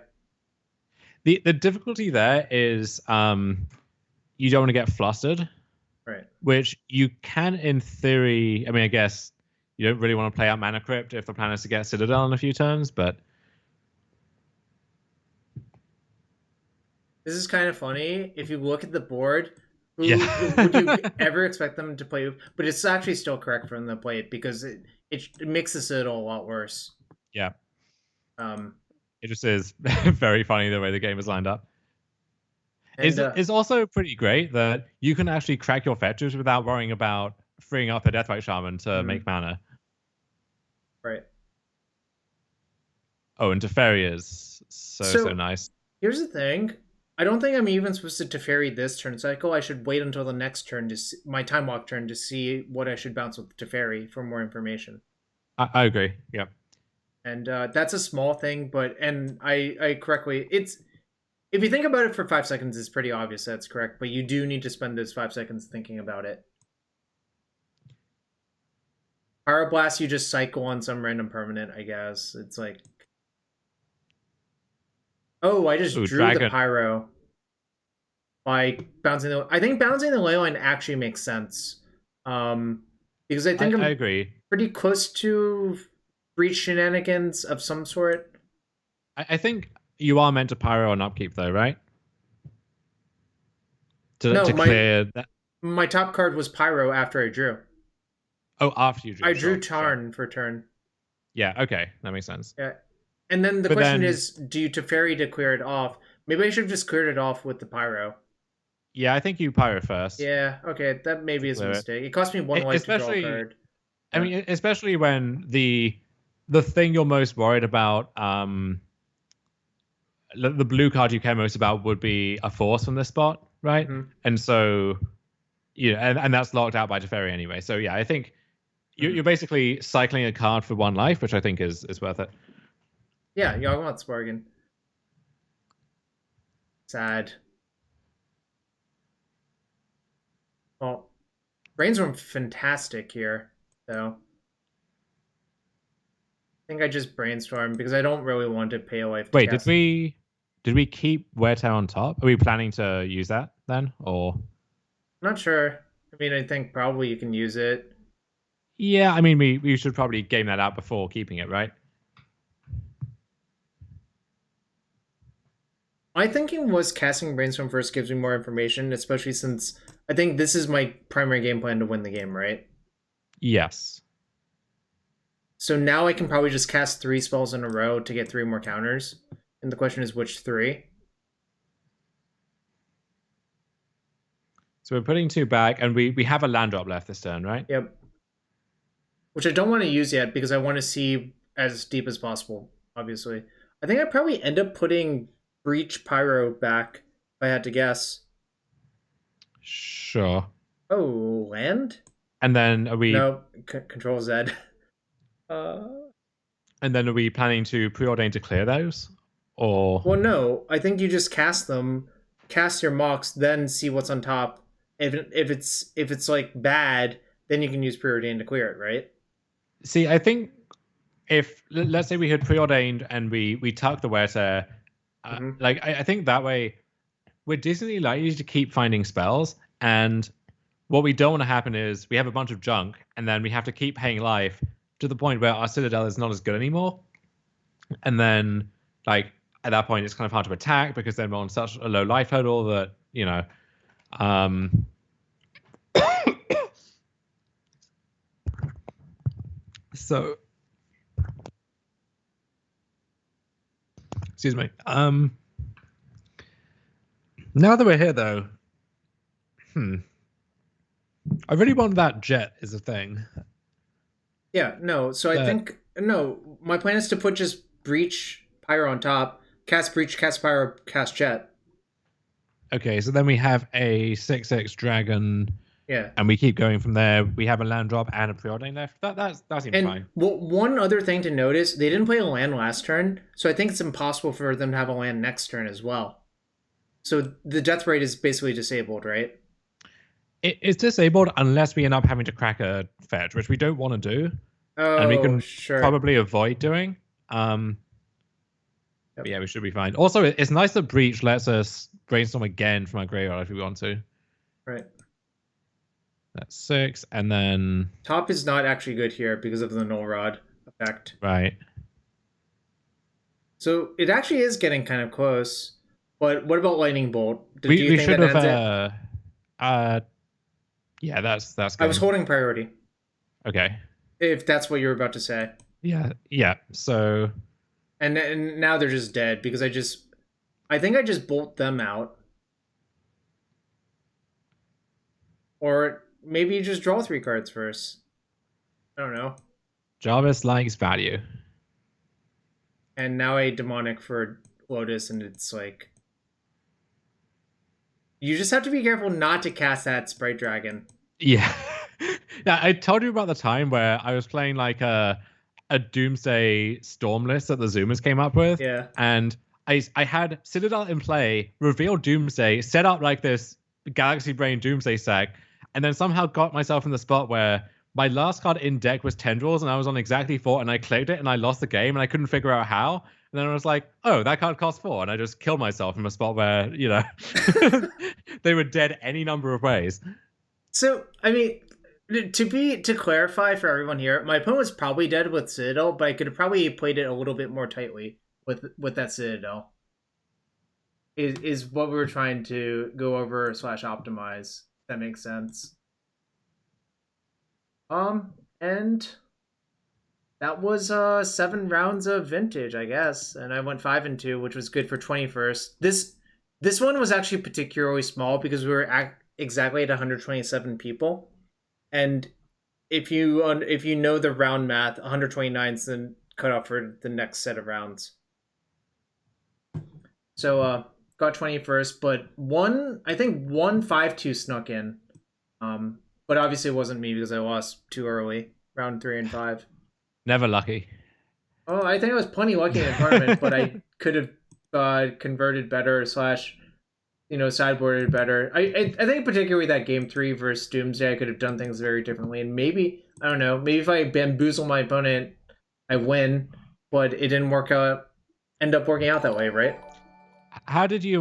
S2: The difficulty there is you don't want to get flustered.
S1: Right.
S2: Which you can, in theory, I mean, I guess you don't really want to play out Mana Crypt if the plan is to get Citadel in a few turns, but...
S1: This is kind of funny. If you look at the board, would you ever expect them to play? But it's actually still correct for them to play it because it makes the Citadel a lot worse.
S2: Yeah. It just is very funny the way the game is lined up. It's also pretty great that you can actually crack your fetches without worrying about freeing up the Deathrite Shaman to make mana.
S1: Right.
S2: Oh, and Teferi is so nice.
S1: Here's the thing. I don't think I'm even supposed to Teferi this turn cycle. I should wait until the next turn, my Time Walk turn, to see what I should bounce with Teferi for more information.
S2: I agree, yeah.
S1: And that's a small thing, and I correctly... If you think about it for 5 seconds, it's pretty obvious that's correct, but you do need to spend those 5 seconds thinking about it. Pyroblast, you just cycle on some random permanent, I guess. It's like... Oh, I just drew the Pyro by bouncing the... I think bouncing the Leyline actually makes sense. Because I think I
S2: agree.
S1: Pretty close to Breach shenanigans of some sort.
S2: I think you are meant to Pyro on upkeep, though, right? To clear that.
S1: My top card was Pyro after I drew.
S2: Oh, after you drew.
S1: I drew Tarn for turn.
S2: Yeah, okay. That makes sense.
S1: Yeah. And then the question is, do you Teferi to clear it off? Maybe I should have just cleared it off with the Pyro.
S2: Yeah, I think you Pyro first.
S1: Yeah, okay. That maybe is a mistake. It cost me 1 life to draw a card.
S2: I mean, especially when the thing you're most worried about, the blue card you care most about would be a force from this spot, right? Mm-hmm. And so, and that's locked out by Teferi anyway. So yeah, I think you're basically cycling a card for 1 life, which I think is worth it.
S1: Yeah, y'all want Spargan. Sad. Well, Brainstorm fantastic here, though. I think I just brainstormed because I don't really want to pay a life.
S2: Wait, did we keep Wear Tear on top? Are we planning to use that then, or?
S1: I'm not sure. I mean, I think probably you can use it.
S2: Yeah, I mean, we should probably game that out before keeping it, right?
S1: My thinking was casting Brainstorm first gives me more information, especially since I think this is my primary game plan to win the game, right?
S2: Yes.
S1: So now I can probably just cast 3 spells in a row to get 3 more counters. And the question is which 3?
S2: So we're putting 2 back, and we have a land drop left this turn, right?
S1: Yep. Which I don't want to use yet because I want to see as deep as possible, obviously. I think I'd probably end up putting Breach Pyro back if I had to guess.
S2: Sure.
S1: Oh, land?
S2: And then are we...
S1: No, Control Z.
S2: And then are we planning to preordain to clear those? Or...
S1: Well, no. I think you just cast them, cast your mocks, then see what's on top. If it's like bad, then you can use preordain to clear it, right?
S2: See, I think if let's say we had preordained and we tuck the wear tear, like I think that way we're decently likely to keep finding spells, and what we don't want to happen is we have a bunch of junk and then we have to keep paying life to the point where our Citadel is not as good anymore, and then like at that point it's kind of hard to attack because then we're on such a low life total that so excuse me. Now that we're here though, I really want that jet is a thing.
S1: Yeah, no. So I think no. My plan is to put just Breach Pyro on top, cast Breach, cast Pyro, cast Jet.
S2: Okay, so then we have a 6/6 dragon.
S1: Yeah,
S2: and we keep going from there. We have a land drop and a preordain left. That seems fine.
S1: Well, one other thing to notice: they didn't play a land last turn, so I think it's impossible for them to have a land next turn as well. So the death rate is basically disabled, right?
S2: It's disabled unless we end up having to crack a fetch, which we don't want to do.
S1: Oh,
S2: and we can
S1: sure.
S2: probably avoid doing. But yeah, we should be fine. Also, it's nice that Breach lets us brainstorm again from our graveyard if we want to.
S1: Right.
S2: That's 6, and then...
S1: Top is not actually good here because of the Null Rod effect.
S2: Right.
S1: So it actually is getting kind of close. But what about Lightning Bolt?
S2: We should have... yeah, that's good.
S1: I was holding priority.
S2: Okay.
S1: If that's what you were about to say.
S2: Yeah, so...
S1: And now they're just dead because I think I just bolt them out. Or maybe you just draw 3 cards first. I don't know.
S2: Jarvis likes value.
S1: And now I demonic for Lotus, and it's like... You just have to be careful not to cast that Sprite Dragon.
S2: Yeah. Yeah, I told you about the time where I was playing like a Doomsday Storm list that the Zoomers came up with.
S1: Yeah.
S2: And I had Citadel in play, revealed Doomsday, set up like this Galaxy Brain Doomsday stack, and then somehow got myself in the spot where my last card in deck was Tendrils, and I was on exactly 4, and I clicked it, and I lost the game, and I couldn't figure out how. And then I was like, oh, that card costs 4, and I just killed myself from a spot where, they were dead any number of ways.
S1: So, I mean, to clarify for everyone here, my opponent was probably dead with Citadel, but I could have probably played it a little bit more tightly with that Citadel. Is what we were trying to go over / optimize. If that makes sense. And that was 7 rounds of Vintage, I guess, and I went 5-2, which was good for 21st. This one was actually particularly small because we were exactly at 127 people, and if you know the round math, 129 is the cutoff for the next set of rounds. So got 21st, but I think 5-2 snuck in, but obviously it wasn't me because I lost too early, round 3 and 5.
S2: Never lucky.
S1: Oh, I think I was plenty lucky in the tournament, but I could have converted better / sideboarded better. I think particularly that game 3 versus Doomsday, I could have done things very differently, and maybe, I don't know, maybe if I bamboozle my opponent, I win, but it didn't end up working out that way, right?
S2: How did you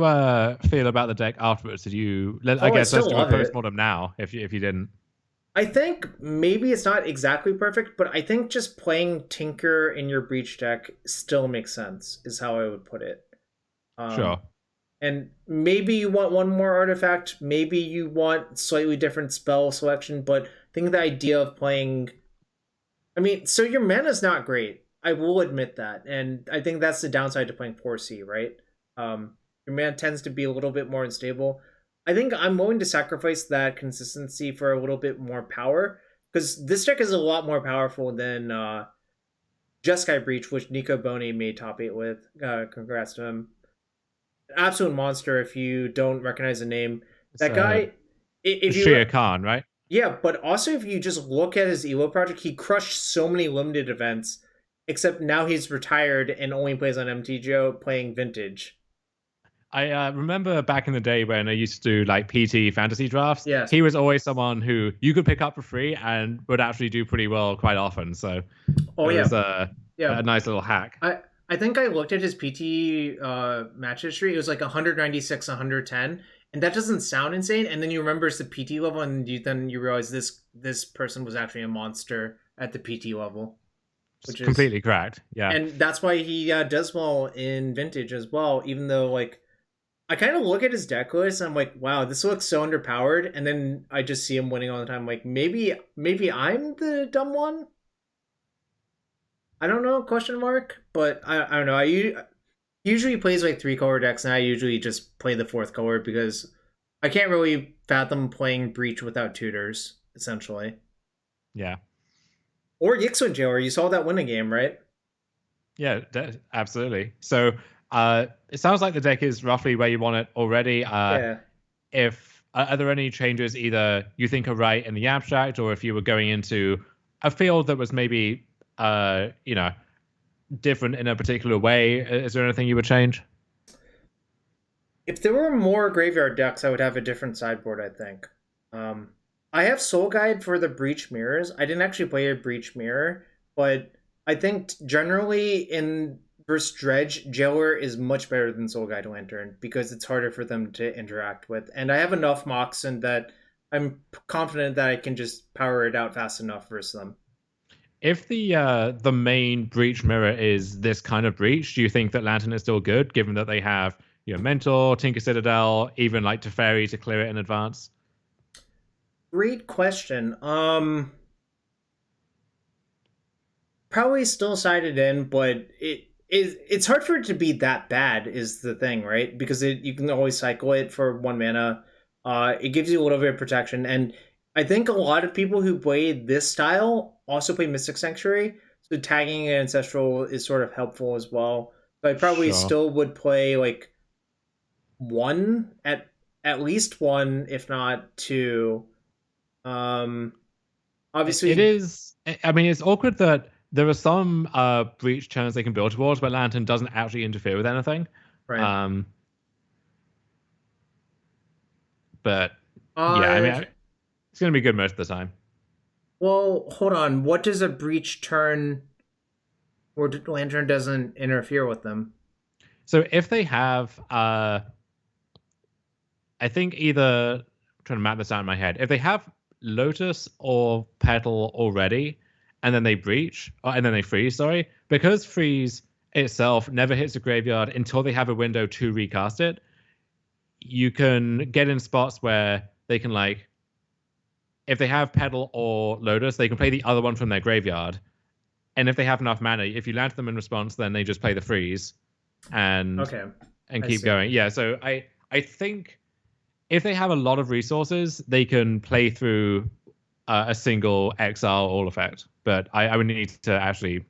S2: feel about the deck afterwards? Did you? I guess let's do a postmortem now. If you didn't,
S1: I think maybe it's not exactly perfect, but I think just playing Tinker in your Breach deck still makes sense. Is how I would put it.
S2: Sure.
S1: And maybe you want one more artifact. Maybe you want slightly different spell selection. But I think the idea of playing I mean, so your mana's not great. I will admit that, and I think that's the downside to playing 4C, right? Your mana tends to be a little bit more unstable. I think I'm willing to sacrifice that consistency for a little bit more power, because this deck is a lot more powerful than Jeskai Breach, which Nico Boni made top 8 with. Congrats to him. Absolute monster if you don't recognize the name. That guy, if you
S2: Shia Khan, right?
S1: yeah, but also if you just look at his Evo project, he crushed so many limited events, except now he's retired and only plays on MTGO playing Vintage.
S2: I remember back in the day when I used to do like PT fantasy drafts.
S1: Yes.
S2: He was always someone who you could pick up for free and would actually do pretty well quite often. So
S1: Oh
S2: it
S1: yeah,
S2: was
S1: yeah.
S2: a nice little hack.
S1: I think I looked at his PT match history. It was like 196, 110, and that doesn't sound insane. And then you remember it's the PT level, and then you realize this person was actually a monster at the PT level, which is
S2: completely correct. Yeah,
S1: and that's why he does well in Vintage as well. Even though like I kind of look at his deck list and I'm like, wow, this looks so underpowered, and then I just see him winning all the time. Like maybe I'm the dumb one. I don't know, question mark, but I don't know. Usually plays like 3-color decks, and I usually just play the 4th color because I can't really fathom playing Breach without tutors, essentially.
S2: yeah,
S1: Or Yixwin Jailer, you saw that win a game, right?
S2: yeah, absolutely. So it sounds like the deck is roughly where you want it already.
S1: Yeah.
S2: If are there any changes either you think are right in the abstract, or if you were going into a field that was maybe different in a particular way, is there anything you would change?
S1: If there were more graveyard decks, I would have a different sideboard, I think. I have Soul Guide for the Breach Mirrors. I didn't actually play a Breach Mirror, but I think generally in versus Dredge, Jailer is much better than Soul Guide Lantern because it's harder for them to interact with. And I have enough Moxen that I'm confident that I can just power it out fast enough versus them.
S2: If the main Breach mirror is this kind of Breach, do you think that Lantern is still good, given that they have Mentor, Tinker Citadel, even like Teferi to clear it in advance?
S1: Great question. Probably still sided in, but it's hard for it to be that bad is the thing, right? Because you can always cycle it for 1 mana. It gives you a little bit of protection, and I think a lot of people who play this style also play Mystic Sanctuary, so tagging an Ancestral is sort of helpful as well. So I probably still would play like one at least one, if not two. Obviously,
S2: it is. I mean, it's awkward that there are some Breach turns they can build towards, but Lantern doesn't actually interfere with anything.
S1: right.
S2: But yeah, I mean, it's going to be good most of the time.
S1: Well, hold on. What does a Breach turn where Lantern doesn't interfere with them?
S2: So if they have, I think either, I'm trying to map this out in my head. If they have Lotus or Petal already, and then they Breach, and then they freeze, sorry, because freeze itself never hits the graveyard until they have a window to recast it, you can get in spots where they can, like, if they have Petal or Lotus, they can play the other one from their graveyard. And if they have enough mana, if you land them in response, then they just play the freeze and keep going. Yeah, so I think if they have a lot of resources, they can play through a single exile all effect. But I would need to actually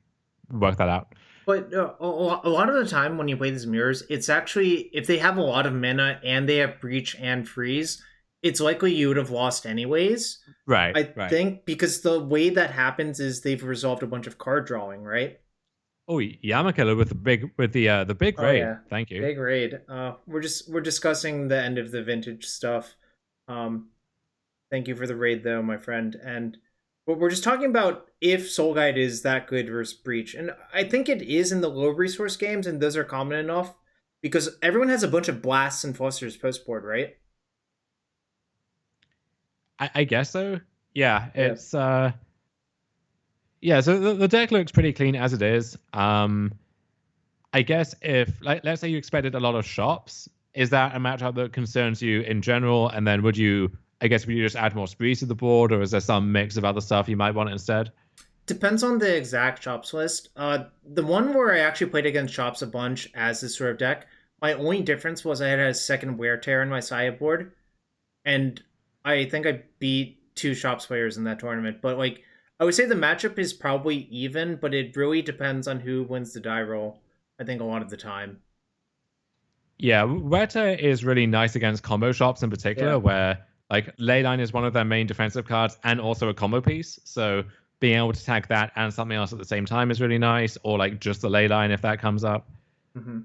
S2: work that out.
S1: But a lot of the time when you play these mirrors, it's actually, if they have a lot of mana and they have Breach and Freeze, it's likely you would have lost anyways.
S2: Right.
S1: I think because the way that happens is they've resolved a bunch of card drawing, right?
S2: Oh, Yamakiller with the big raid.
S1: Yeah.
S2: Thank you.
S1: Big raid. We're discussing the end of the Vintage stuff. Thank you for the raid though, my friend. And we're just talking about if Soul Guide is that good versus Breach. And I think it is in the low resource games, and those are common enough because everyone has a bunch of blasts and flusters post board, right?
S2: I guess so. Yeah, it's yeah, so the deck looks pretty clean as it is. I guess if, like, let's say you expected a lot of shops, is that a matchup that concerns you in general? And then would you just add more sprees to the board, or is there some mix of other stuff you might want instead?
S1: depends on the exact shops list. The one where I actually played against shops a bunch as this sort of deck, my only difference was I had a second wear tear in my sideboard, and I think I beat two shops players in that tournament. But like, I would say the matchup is probably even, but it really depends on who wins the die roll. I think a lot of the time.
S2: Yeah, Weta is really nice against combo shops in particular,
S1: Yeah.
S2: where like Leyline is one of their main defensive cards and also a combo piece. So being able to tag that and something else at the same time is really nice, or like just the Leyline if that comes up.
S1: Mm-hmm.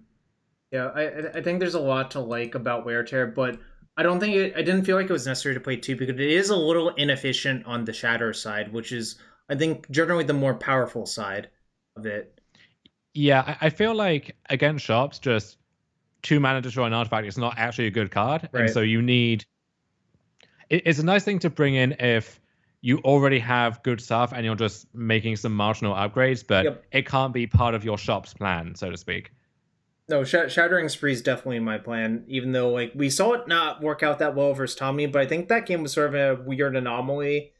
S1: Yeah, I think there's a lot to like about wear tear, but I don't think I didn't feel like it was necessary to play two because it is a little inefficient on the shatter side, which is I think generally the more powerful side of it.
S2: Yeah, I feel like against shops, just 2 mana destroy an artifact is not actually a good card, and
S1: Right.
S2: so you need. It's a nice thing to bring in if you already have good stuff and you're just making some marginal upgrades, but
S1: Yep.
S2: it can't be part of your shop's plan, so to speak.
S1: No, Shattering Spree is definitely my plan, even though like we saw it not work out that well versus Tommy, but I think that game was sort of a weird anomaly.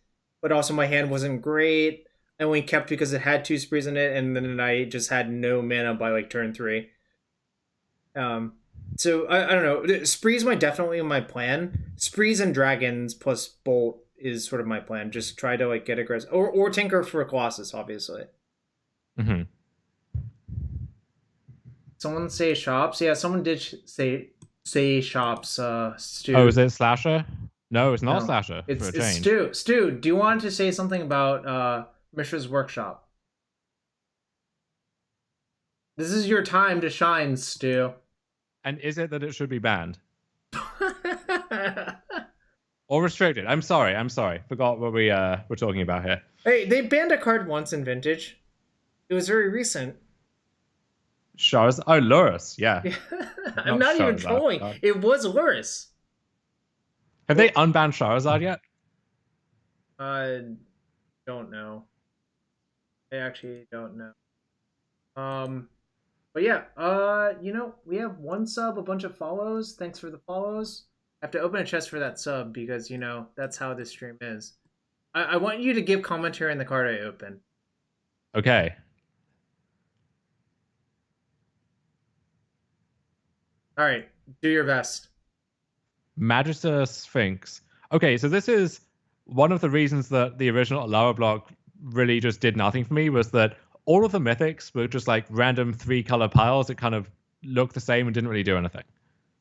S1: But also my hand wasn't great. I only kept because it had two sprees in it, and then I just had no mana by like turn three. Um, so I don't know. Sprees my definitely my plan. Sprees and dragons plus bolt is sort of my plan. Just try to like get aggressive or tinker for Colossus, obviously.
S2: Hmm.
S1: Someone say shops. Yeah, someone did say shops.
S2: Oh,
S1: Stu.
S2: is it Slasher? No, it's not
S1: No,
S2: Slasher for a
S1: it's
S2: change.
S1: Stu. Stu, do you want to say something about Mishra's workshop? This is your time to shine, Stu.
S2: And is it that it should be banned or restricted? I'm sorry. Forgot what we were talking about here.
S1: Hey, they banned a card once in Vintage. It was very recent.
S2: Charizard. Oh, Lotus. Yeah,
S1: Yeah. I'm
S2: not
S1: not even
S2: Charizard.
S1: trolling. It was Luris.
S2: Have they unbanned Charizard yet?
S1: I don't know. I actually don't know. But yeah, we have one sub, a bunch of follows. Thanks for the follows. I have to open a chest for that sub because that's how this stream is. I want you to give commentary on the card I open.
S2: Okay.
S1: All right, do your best.
S2: Magister Sphinx. Okay, so this is one of the reasons that the original Alara block really just did nothing for me was that all of the mythics were just like random 3-color piles that kind of looked the same and didn't really do anything.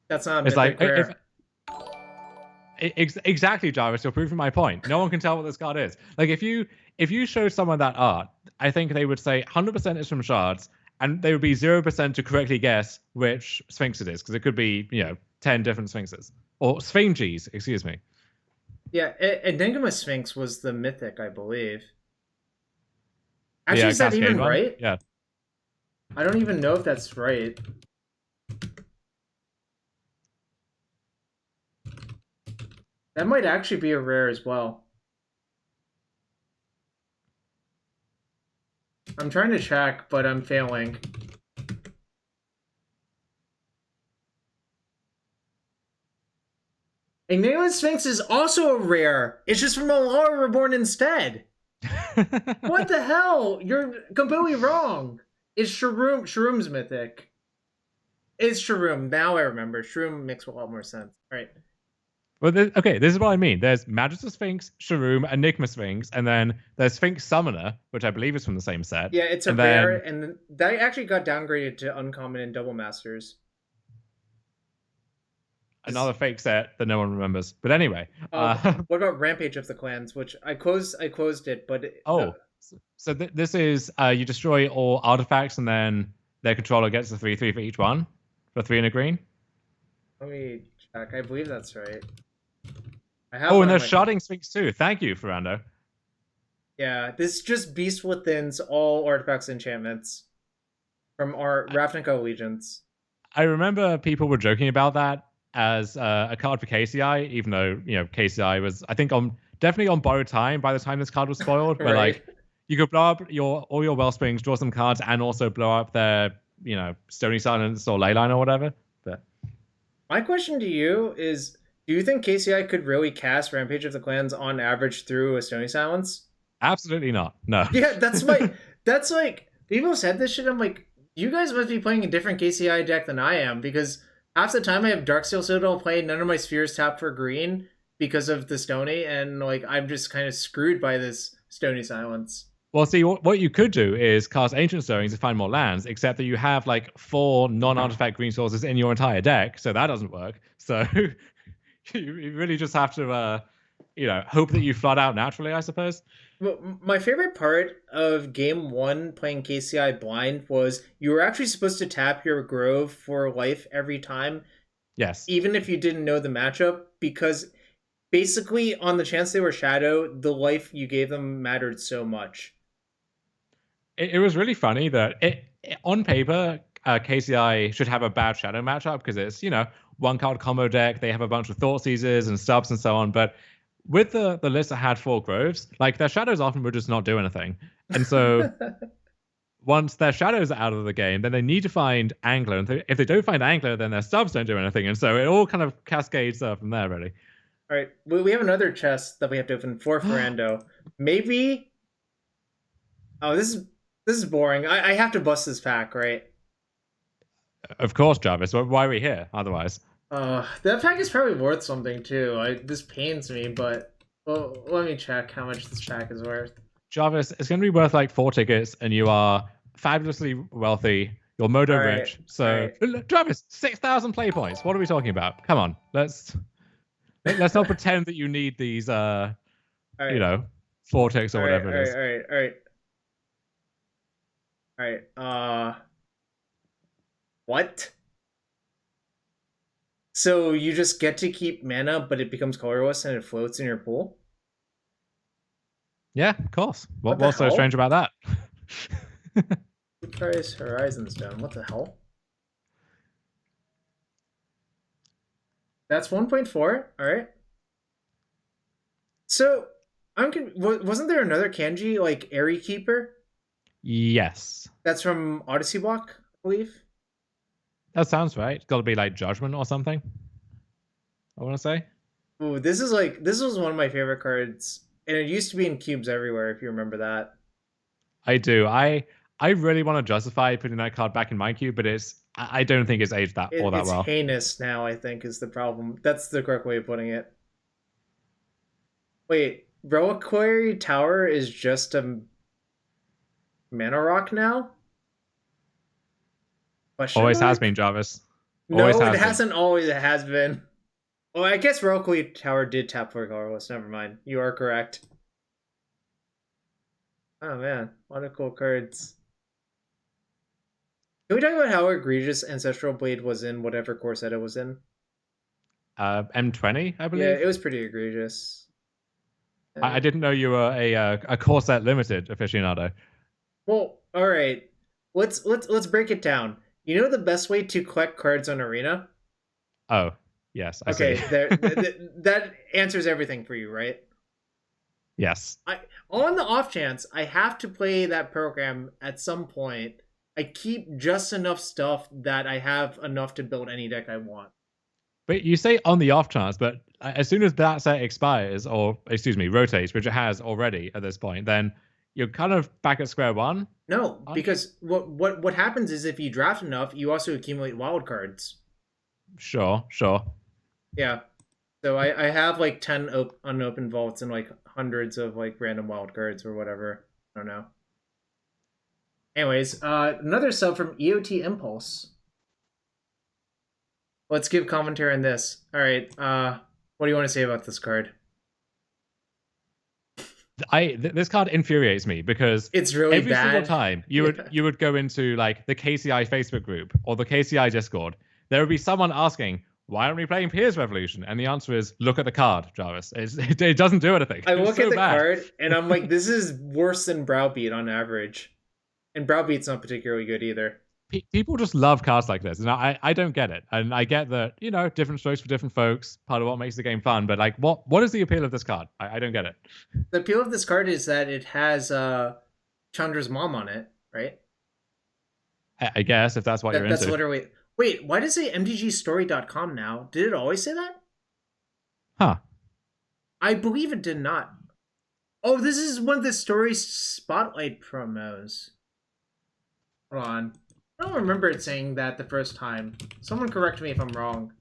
S1: That's not a
S2: It's
S1: mythic
S2: like
S1: rare.
S2: exactly, Jarvis. You're proving my point. No one can tell what this card is. Like if you show someone that art, I think they would say 100% is from shards, and they would be 0% to correctly guess which Sphinx it is because it could be 10 different Sphinxes or Sphinges. Excuse me.
S1: Yeah, Enigma Sphinx was the mythic, I believe. Actually,
S2: Yeah,
S1: is that
S2: Cascade
S1: even
S2: one.
S1: right?
S2: Yeah.
S1: I don't even know if that's right. That might actually be a rare as well. I'm trying to check, but I'm failing. Enigma Sphinx is also a rare. It's just from Alara Reborn instead. What the hell? You're completely wrong. It's Shroom. Shroom's mythic. It's Shroom. Now I remember. Shroom makes a lot more sense. All right.
S2: Well, this is what I mean. There's Magister Sphinx, Shroom, Enigma Sphinx, and then there's Sphinx Summoner, which I believe is from the same set.
S1: Yeah, it's a
S2: and
S1: rare,
S2: then
S1: and that actually got downgraded to uncommon in Double Masters.
S2: another fake set that no one remembers. But anyway,
S1: what about Rampage of the Clans, which I closed it, but
S2: so this is you destroy all artifacts, and then their controller gets the 3/3 for each one for 3 and a green.
S1: let me check. I believe that's right. I have
S2: Oh, and there's Sharding Sphinx too. Thank you, Ferrando.
S1: Yeah, this is just Beast Within's all artifacts enchantments from our Ravnica Allegiance.
S2: I remember people were joking about that as a card for KCI, even though KCI was, I think, definitely on borrowed time by the time this card was spoiled. But
S1: Right.
S2: like, you could blow up all your Wellsprings, draw some cards, and also blow up their Stony Silence or Leyline or whatever. But
S1: My question to you is: do you think KCI could really cast Rampage of the Clans on average through a Stony Silence?
S2: Absolutely not. No.
S1: Yeah, that's like people said this shit. I'm like, you guys must be playing a different KCI deck than I am because half the time I have Darksteel Citadel play, none of my spheres tap for green because of the Stony, and like I'm just kind of screwed by this Stony Silence.
S2: Well, see, what you could do is cast Ancient Stirrings to find more lands, except that you have like 4 non-artifact green sources in your entire deck, so that doesn't work. So you really just have to, hope that you flood out naturally, I suppose.
S1: Well, my favorite part of game one playing KCI blind was you were actually supposed to tap your Grove for life every time.
S2: Yes.
S1: Even if you didn't know the matchup, because basically on the chance they were Shadow, the life you gave them mattered so much.
S2: It was really funny that on paper, KCI should have a bad Shadow matchup because it's, one card combo deck. They have a bunch of Thought Seizers and Stubs and so on. But with the list that had 4 Groves, like their Shadows often would just not do anything. And so once their Shadows are out of the game, then they need to find Angler. And if they don't find Angler, then their Stubs don't do anything. And so it all kind of cascades from there, really.
S1: All right, we have another chest that we have to open for Ferrando. Maybe. Oh, this is boring. I have to bust this pack, right?
S2: Of course, Jarvis. Why are we here otherwise?
S1: That pack is probably worth something too. This pains me, but let me check how much this pack is worth.
S2: Jarvis, it's going to be worth like 4 tickets, and you are fabulously wealthy. You're Modo rich. So, Jarvis, 6,000 play points. What are we talking about? Come on, let's not pretend that you need these, 4 ticks or whatever it is.
S1: All right. What? So you just get to keep mana, but it becomes colorless and it floats in your pool?
S2: Yeah, of course. What's so strange about that?
S1: Price Horizon Stone. What the hell? That's 1.4. All right. So wasn't there another kanji like Airy Keeper?
S2: Yes.
S1: That's from Odyssey Block, I believe.
S2: That sounds right. It's got to be like Judgment or something. I want to say.
S1: Ooh, this was one of my favorite cards, and it used to be in cubes everywhere. If you remember that.
S2: I do. I really want to justify putting that card back in my cube, but I don't think it's aged that well.
S1: It's heinous now, I think, is the problem. That's the correct way of putting it. Wait, Reliquary Tower is just a mana rock now?
S2: Always has been, Jarvis.
S1: No, it hasn't always. It has been. Oh, I guess Reliquary Tower did tap for colorless. Never mind. You are correct. Oh man, a lot of cool cards. Can we talk about how egregious Ancestral Blade was in whatever core set it was in?
S2: M20, I believe.
S1: Yeah, it was pretty egregious.
S2: I didn't know you were a core set limited aficionado.
S1: Well, all right. Let's break it down. You know the best way to collect cards on Arena?
S2: Oh, yes. I see.
S1: That answers everything for you, right?
S2: Yes.
S1: On the off chance I have to play that program at some point, I keep just enough stuff that I have enough to build any deck I want.
S2: But you say on the off chance, but as soon as that set expires, or rotates, which it has already at this point, then you're kind of back at square one.
S1: No, because what happens is if you draft enough, you also accumulate wild cards.
S2: Sure.
S1: Yeah. So I have like 10 unopened vaults and like hundreds of like random wild cards or whatever. I don't know. Anyways, another sub from EOT Impulse. Let's give commentary on this. All right. What do you want to say about this card?
S2: This card infuriates me because
S1: it's really
S2: every
S1: bad.
S2: Single time you would go into like the KCI Facebook group or the KCI Discord, there would be someone asking, "Why aren't we playing Piers Revolution?" And the answer is, "Look at the card, Jarvis. It doesn't do anything."
S1: I look at the card and I'm like, "This is worse than Browbeat on average," and Browbeat's not particularly good either.
S2: People just love cards like this, and I don't get it. And I get that different strokes for different folks, part of what makes the game fun. But like, what is the appeal of this card? I don't get it.
S1: The appeal of this card is that it has Chandra's mom on it, right?
S2: I guess if that's what you're into.
S1: That's literally. Wait, why does it say mtgstory.com now? Did it always say that?
S2: Huh.
S1: I believe it did not. Oh, this is one of the story spotlight promos. Hold on. I don't remember it saying that the first time. Someone correct me if I'm wrong.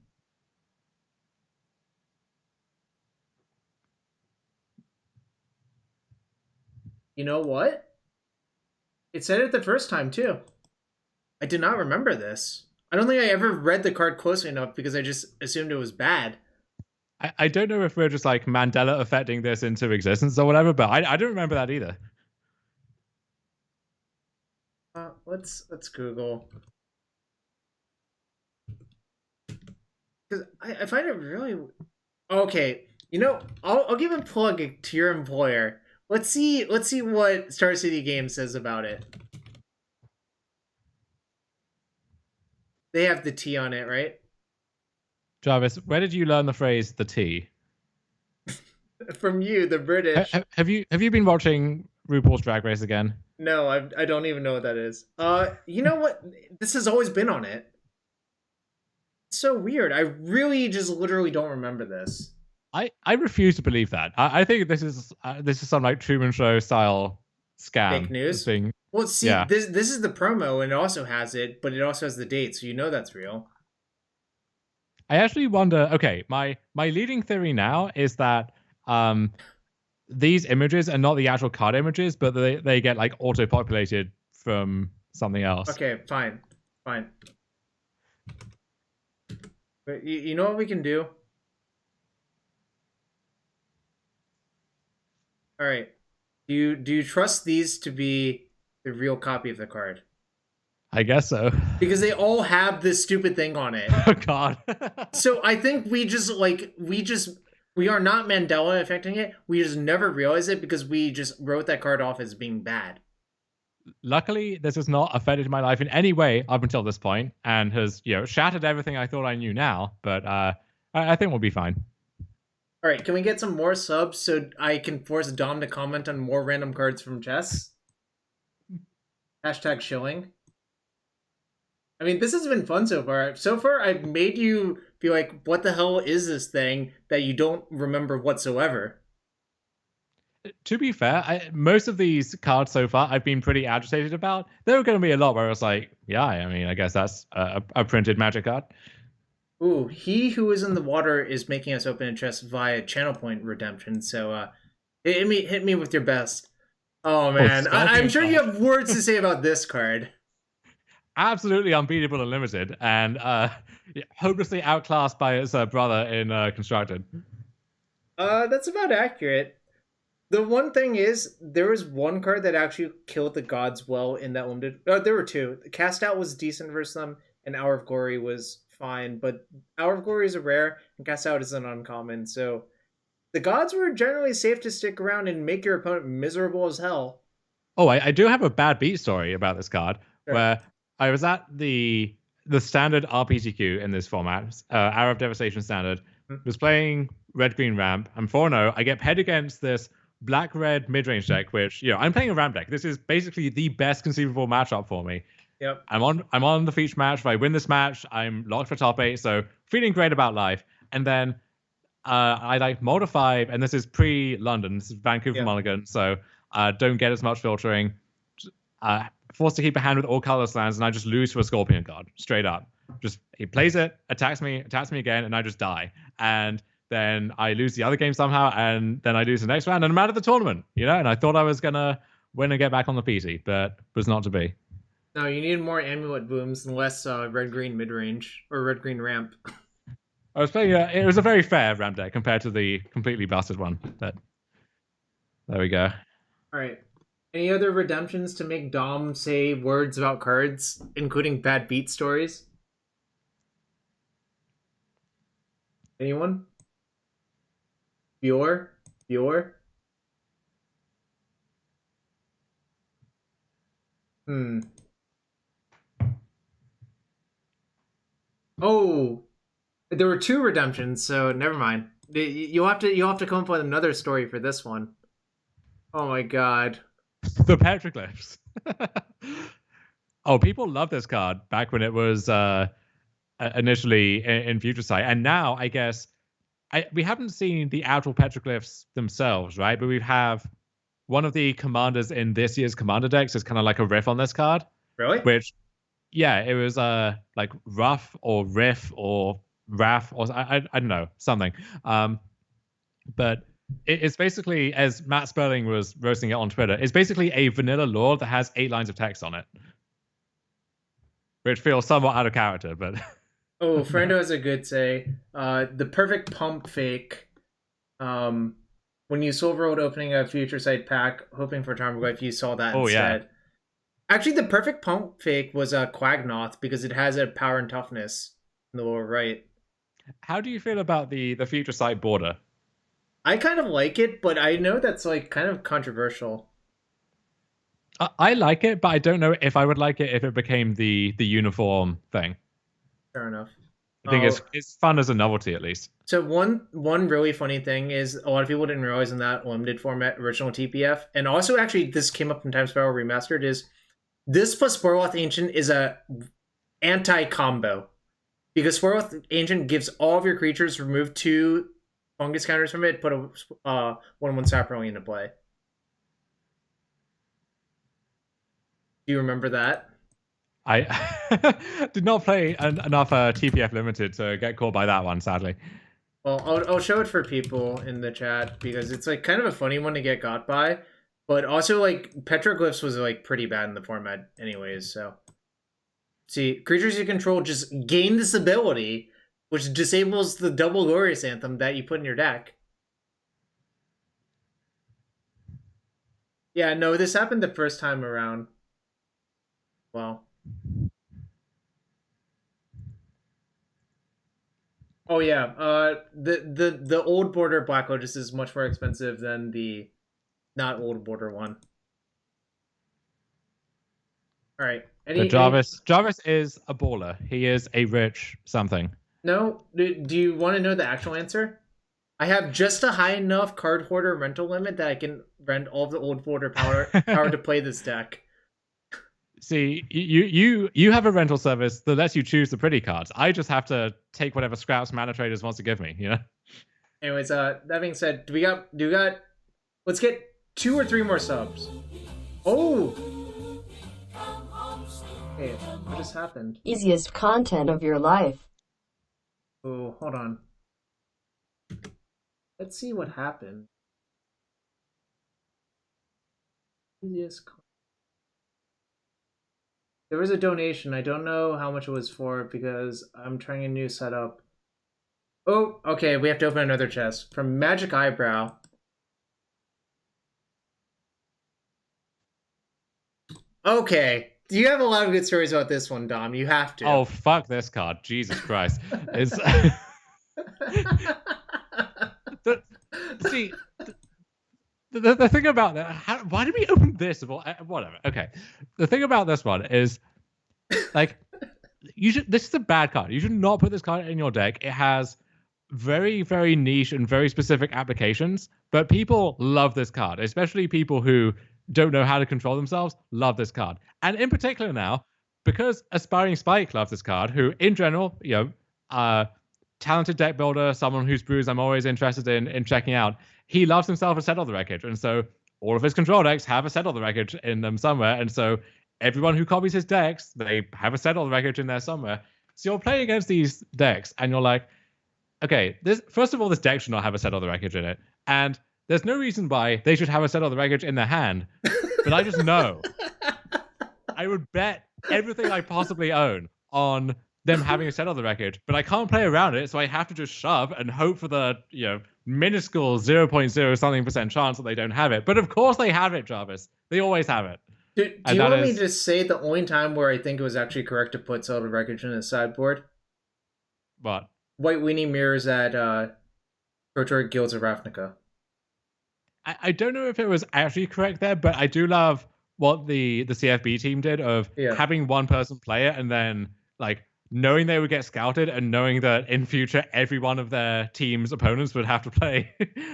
S1: You know what? It said it the first time, too. I did not remember this. I don't think I ever read the card closely enough because I just assumed it was bad.
S2: I don't know if we're just like Mandela affecting this into existence or whatever, but I don't remember that either.
S1: Let's Google. Because I find it really okay. You know, I'll give a plug to your employer. Let's see what Star City Games says about it. They have the T on it, right?
S2: Jarvis, where did you learn the phrase "the T"?
S1: From you, the British.
S2: Have you been watching RuPaul's Drag Race again?
S1: No, I don't even know what that is. You know what? This has always been on it. It's so weird. I really just literally don't remember this.
S2: I refuse to believe that. I think this is some like Truman Show style scam.
S1: Fake news
S2: thing.
S1: Well, see,
S2: yeah.
S1: this is the promo, and it also has it, but it also has the date, so you know that's real.
S2: I actually wonder. Okay, my leading theory now is that these images are not the actual card images, but they get like auto populated from something else.
S1: Okay, fine. But you know what we can do? All right. Do you trust these to be the real copy of the card?
S2: I guess so.
S1: Because they all have this stupid thing on it.
S2: Oh God.
S1: So I think we are not Mandela affecting it. We just never realize it because we just wrote that card off as being bad.
S2: Luckily, this has not affected my life in any way up until this point, and has shattered everything I thought I knew now. But I think we'll be fine.
S1: All right, can we get some more subs so I can force Dom to comment on more random cards from chess? Hashtag shilling. I mean, this has been fun so far. So far, I've made you feel like, what the hell is this thing that you don't remember whatsoever?
S2: To be fair, most of these cards so far I've been pretty agitated about. There are going to be a lot where I was like, yeah, I mean, I guess that's a printed Magic card.
S1: Ooh, he who is in the water is making us open a chest via channel point redemption. So hit me with your best. Oh man, I'm sure you have words to say about this card.
S2: Absolutely unbeatable and limited, and hopelessly outclassed by its brother in Constructed.
S1: That's about accurate. The one thing is, there was one card that actually killed the gods well in that limited. There were two. Cast Out was decent versus them, and Hour of Glory was fine. But Hour of Glory is a rare, and Cast Out is an uncommon. So the gods were generally safe to stick around and make your opponent miserable as hell.
S2: Oh, I do have a bad beat story about this card, where I was at the standard RPTQ in this format, Hour of Devastation standard, was playing red-green ramp. I'm 4-0. I get paired against this black-red mid-range deck, which, I'm playing a ramp deck. This is basically the best conceivable matchup for me.
S1: Yep.
S2: I'm on the feature match. If I win this match, I'm locked for top 8, so feeling great about life. And then I like Mulder 5, and this is pre-London. This is Vancouver Mulligan, so don't get as much filtering. Forced to keep a hand with all colorless lands, and I just lose to a Scorpion card, straight up. Just he plays it, attacks me again, and I just die. And then I lose the other game somehow, and then I lose the next round, and I'm out of the tournament, And I thought I was gonna win and get back on the PC, but was not to be.
S1: No, you need more Amulet Booms and less red-green mid-range, or red-green ramp.
S2: I was playing, it was a very fair ramp deck compared to the completely busted one, but there we go.
S1: All right. Any other redemptions to make Dom say words about cards, including bad beat stories? Anyone? Viewer? Oh, there were two redemptions, so never mind. You'll have to come up with another story for this one. Oh my god.
S2: The petroglyphs. Oh, people love this card back when it was initially in Future Sight, and now I guess we haven't seen the actual petroglyphs themselves, right? But we have one of the commanders in this year's commander decks is kind of like a riff on this card.
S1: Really?
S2: Which, yeah, it was like rough or riff or raff or I don't know, something. But it's basically, as Matt Sperling was roasting it on Twitter, it's basically a vanilla lore that has 8 lines of text on it, which feels somewhat out of character. But
S1: oh, Frando has a good say. The perfect pump fake. When you Silver Road opening a Future Sight pack, hoping for Tarmogoyf, you saw that instead. Yeah. Actually, the perfect pump fake was a Quagnoth because it has a power and toughness in the lower right.
S2: How do you feel about the Future Sight border?
S1: I kind of like it, but I know that's like kind of controversial.
S2: I like it, but I don't know if I would like it if it became the uniform thing.
S1: Fair enough.
S2: I think it's fun as a novelty, at least.
S1: So one really funny thing is a lot of people didn't realize in that limited format original TPF, and also actually this came up in Time Spiral Remastered, is this plus Sporloth Ancient is a anti-combo. Because Sporloth Ancient gives all of your creatures remove 2 fungus counters from it, put a 1/1 Saproling into play. Do you remember that?
S2: I did not play enough TPF Limited to get caught by that one, sadly.
S1: Well, I'll show it for people in the chat because it's like kind of a funny one to get got by, but also like Petroglyphs was like pretty bad in the format anyways. So, see, creatures you control just gain this ability, which disables the double Glorious Anthem that you put in your deck. Yeah, no, this happened the first time around. Well. Oh yeah, the old border Black Lotus is much more expensive than the not old border one. All right.
S2: So Jarvis is a baller. He is a rich something.
S1: No, do you want to know the actual answer? I have just a high enough card hoarder rental limit that I can rent all of the old border power to play this deck.
S2: See, you have a rental service that lets you choose the pretty cards. I just have to take whatever scraps Mana Traders wants to give me, you know?
S1: Anyways, that being said, do we got let's get 2 or 3 more subs. Oh! Hey, what just happened?
S3: Easiest content of your life.
S1: Oh, hold on. Let's see what happened. Easiest content. There was a donation. I don't know how much it was for because I'm trying a new setup. Oh, okay. We have to open another chest from Magic Eyebrow. Okay. You have a lot of good stories about this one, Dom. You have to.
S2: Oh, fuck this card. Jesus Christ. It's... See... The thing about that, why did we open this? Whatever. Okay. The thing about this one is, like, this is a bad card. You should not put this card in your deck. It has very, very niche and very specific applications, but people love this card, especially people who don't know how to control themselves, love this card. And in particular now, because Aspiring Spike loves this card, who in general, you know, talented deck builder, someone whose brews I'm always interested in checking out, he loves himself a Set of the Wreckage, and so all of his control decks have a Set of the Wreckage in them somewhere, and so everyone who copies his decks, they have a Set of the Wreckage in there somewhere. So you're playing against these decks, and you're like, okay, first of all, this deck should not have a Set of the Wreckage in it, and there's no reason why they should have a Set of the Wreckage in their hand, but I just know. I would bet everything I possibly own on them having a Set of the Wreckage, but I can't play around it, so I have to just shove and hope for the, you know, minuscule 0.0 something% chance that they don't have it. But of course they have it, Jarvis. They always have it.
S1: Do you want me to say the only time where I think it was actually correct to put Set of the Wreckage in the sideboard?
S2: What?
S1: White Weenie Mirrors at Protoric Guilds of Ravnica.
S2: I don't know if it was actually correct there, but I do love what the CFB team did of having one person play it and then, like, knowing they would get scouted and knowing that in future every one of their team's opponents would have to play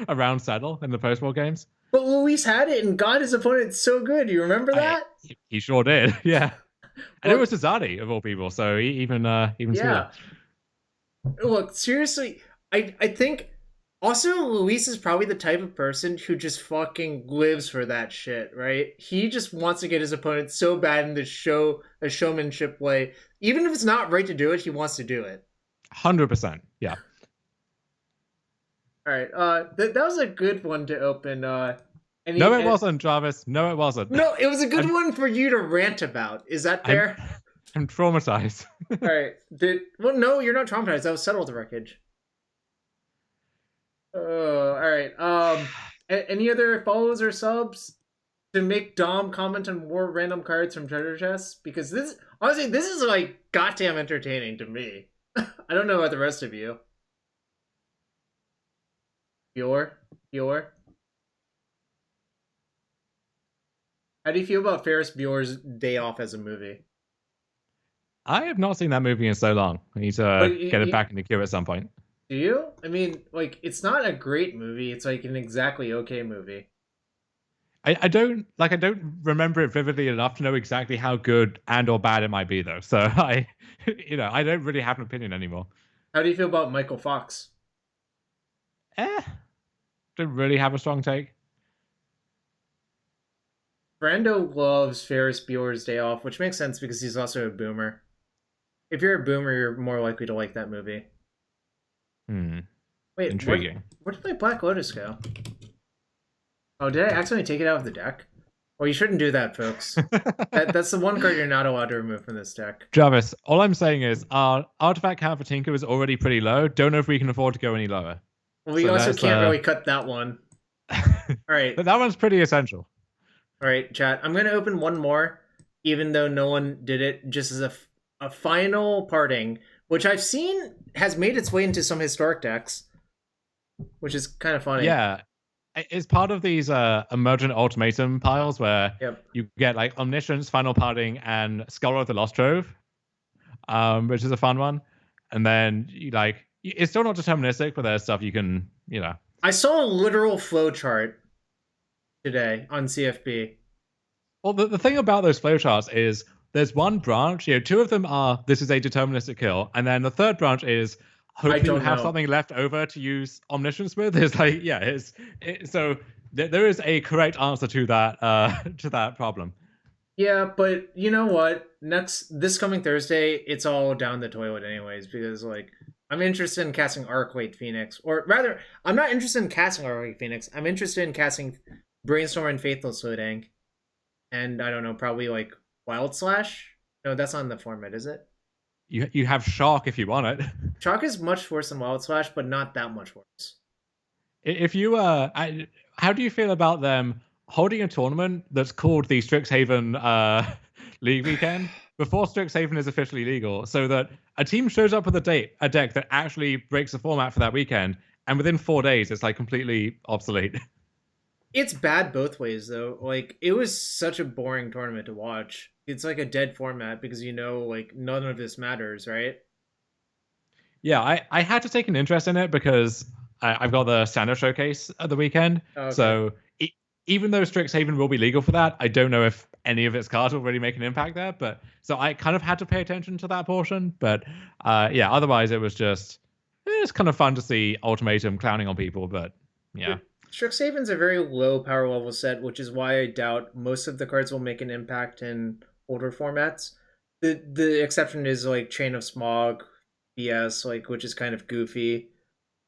S2: around Saddle in the post-war games.
S1: But Luis had it and got his opponent so good. You remember that?
S2: He sure did, yeah. And it was Tazadi, of all people, so even sweeter.
S1: Look, seriously, I think Also, Luis is probably the type of person who just fucking lives for that shit, right? He just wants to get his opponent so bad in the show, a showmanship way. Even if it's not right to do it, he wants to do it.
S2: 100%. Yeah.
S1: All right. That was a good one to open.
S2: No, it wasn't, Jarvis. No, it wasn't.
S1: No, it was a good one for you to rant about. Is that fair?
S2: I'm traumatized.
S1: All right. Well, no, you're not traumatized. That was settled wreckage. Oh, all right. Any other follows or subs to make Dom comment on more random cards from treasure chests? Because this, honestly, this is like goddamn entertaining to me. I don't know about the rest of you. Bjor. How do you feel about Ferris Bueller's Day Off as a movie?
S2: I have not seen that movie in so long. I need to get it back in the queue at some point.
S1: Do you? I mean, like, it's not a great movie. It's like an exactly okay movie.
S2: I don't remember it vividly enough to know exactly how good and or bad it might be, though. So I don't really have an opinion anymore.
S1: How do you feel about Michael Fox?
S2: Don't really have a strong take.
S1: Brando loves Ferris Bueller's Day Off, which makes sense because he's also a boomer. If you're a boomer, you're more likely to like that movie. Wait,
S2: intriguing.
S1: Where did my Black Lotus go? Oh, did I accidentally take it out of the deck? Well, you shouldn't do that, folks. That's the one card you're not allowed to remove from this deck.
S2: Jarvis, all I'm saying is our artifact count for Tinker is already pretty low. Don't know if we can afford to go any lower.
S1: Well, we also can't really cut that one. All right.
S2: But that one's pretty essential.
S1: All right, chat. I'm going to open one more, even though no one did it, just as a final parting, which I've seen has made its way into some historic decks, which is kind of funny.
S2: Yeah. It's part of these emergent ultimatum piles where you get like Omniscience, Final Parting, and Scholar of the Lost Trove, which is a fun one. And then it's still not deterministic, but there's stuff you can,
S1: I saw a literal flowchart today on CFB.
S2: Well, the thing about those flowcharts is there's one branch, two of them are this is a deterministic kill, and then the third branch is hopefully you have something left over to use Omniscience with. It's like, so there is a correct answer to that problem.
S1: Yeah, but you know what? This coming Thursday, it's all down the toilet anyways, because like I'm interested in casting Arclight Phoenix, or rather, I'm not interested in casting Arclight Phoenix. I'm interested in casting Brainstorm and Faithless Loading, and I don't know, probably like Wild Slash. No, that's not in the format, is it?
S2: You have Shock if you want it.
S1: Shock is much worse than Wild Slash, but not that much worse.
S2: If you how do you feel about them holding a tournament that's called the Strixhaven League Weekend before Strixhaven is officially legal, so that a team shows up with a deck that actually breaks the format for that weekend, and within 4 days it's like completely obsolete?
S1: It's bad both ways, though. Like, it was such a boring tournament to watch. It's like a dead format because, like, none of this matters, right?
S2: Yeah, I had to take an interest in it because I've got the standard showcase at the weekend. Okay. So even though Strixhaven will be legal for that, I don't know if any of its cards will really make an impact there. But so I kind of had to pay attention to that portion. But otherwise it was just it's kind of fun to see Ultimatum clowning on people. But yeah.
S1: Strixhaven's a very low power level set, which is why I doubt most of the cards will make an impact in older formats. The exception is like Chain of Smog, BS, like, which is kind of goofy.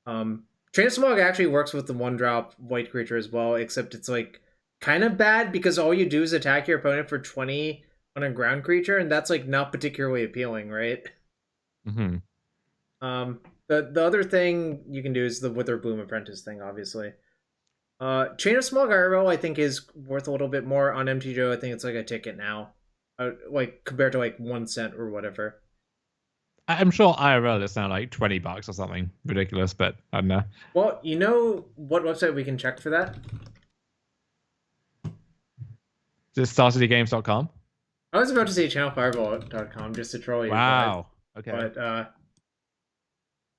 S1: Chain of Smog actually works with the 1-drop white creature as well, except it's like kind of bad because all you do is attack your opponent for 20 on a ground creature, and that's like not particularly appealing, right?
S2: Mm-hmm.
S1: The other thing you can do is the Witherbloom Apprentice thing, obviously. Chain of Smog IRL I think is worth a little bit more. On MTGO I think it's like a ticket now, like compared to like 1 cent or whatever.
S2: I'm sure IRL is now like $20 or something ridiculous, but I don't know.
S1: Well, you know what website we can check for that?
S2: Is it StarCityGames.com?
S1: I was about to say channelfireball.com just to troll you.
S2: Wow. Okay.
S1: But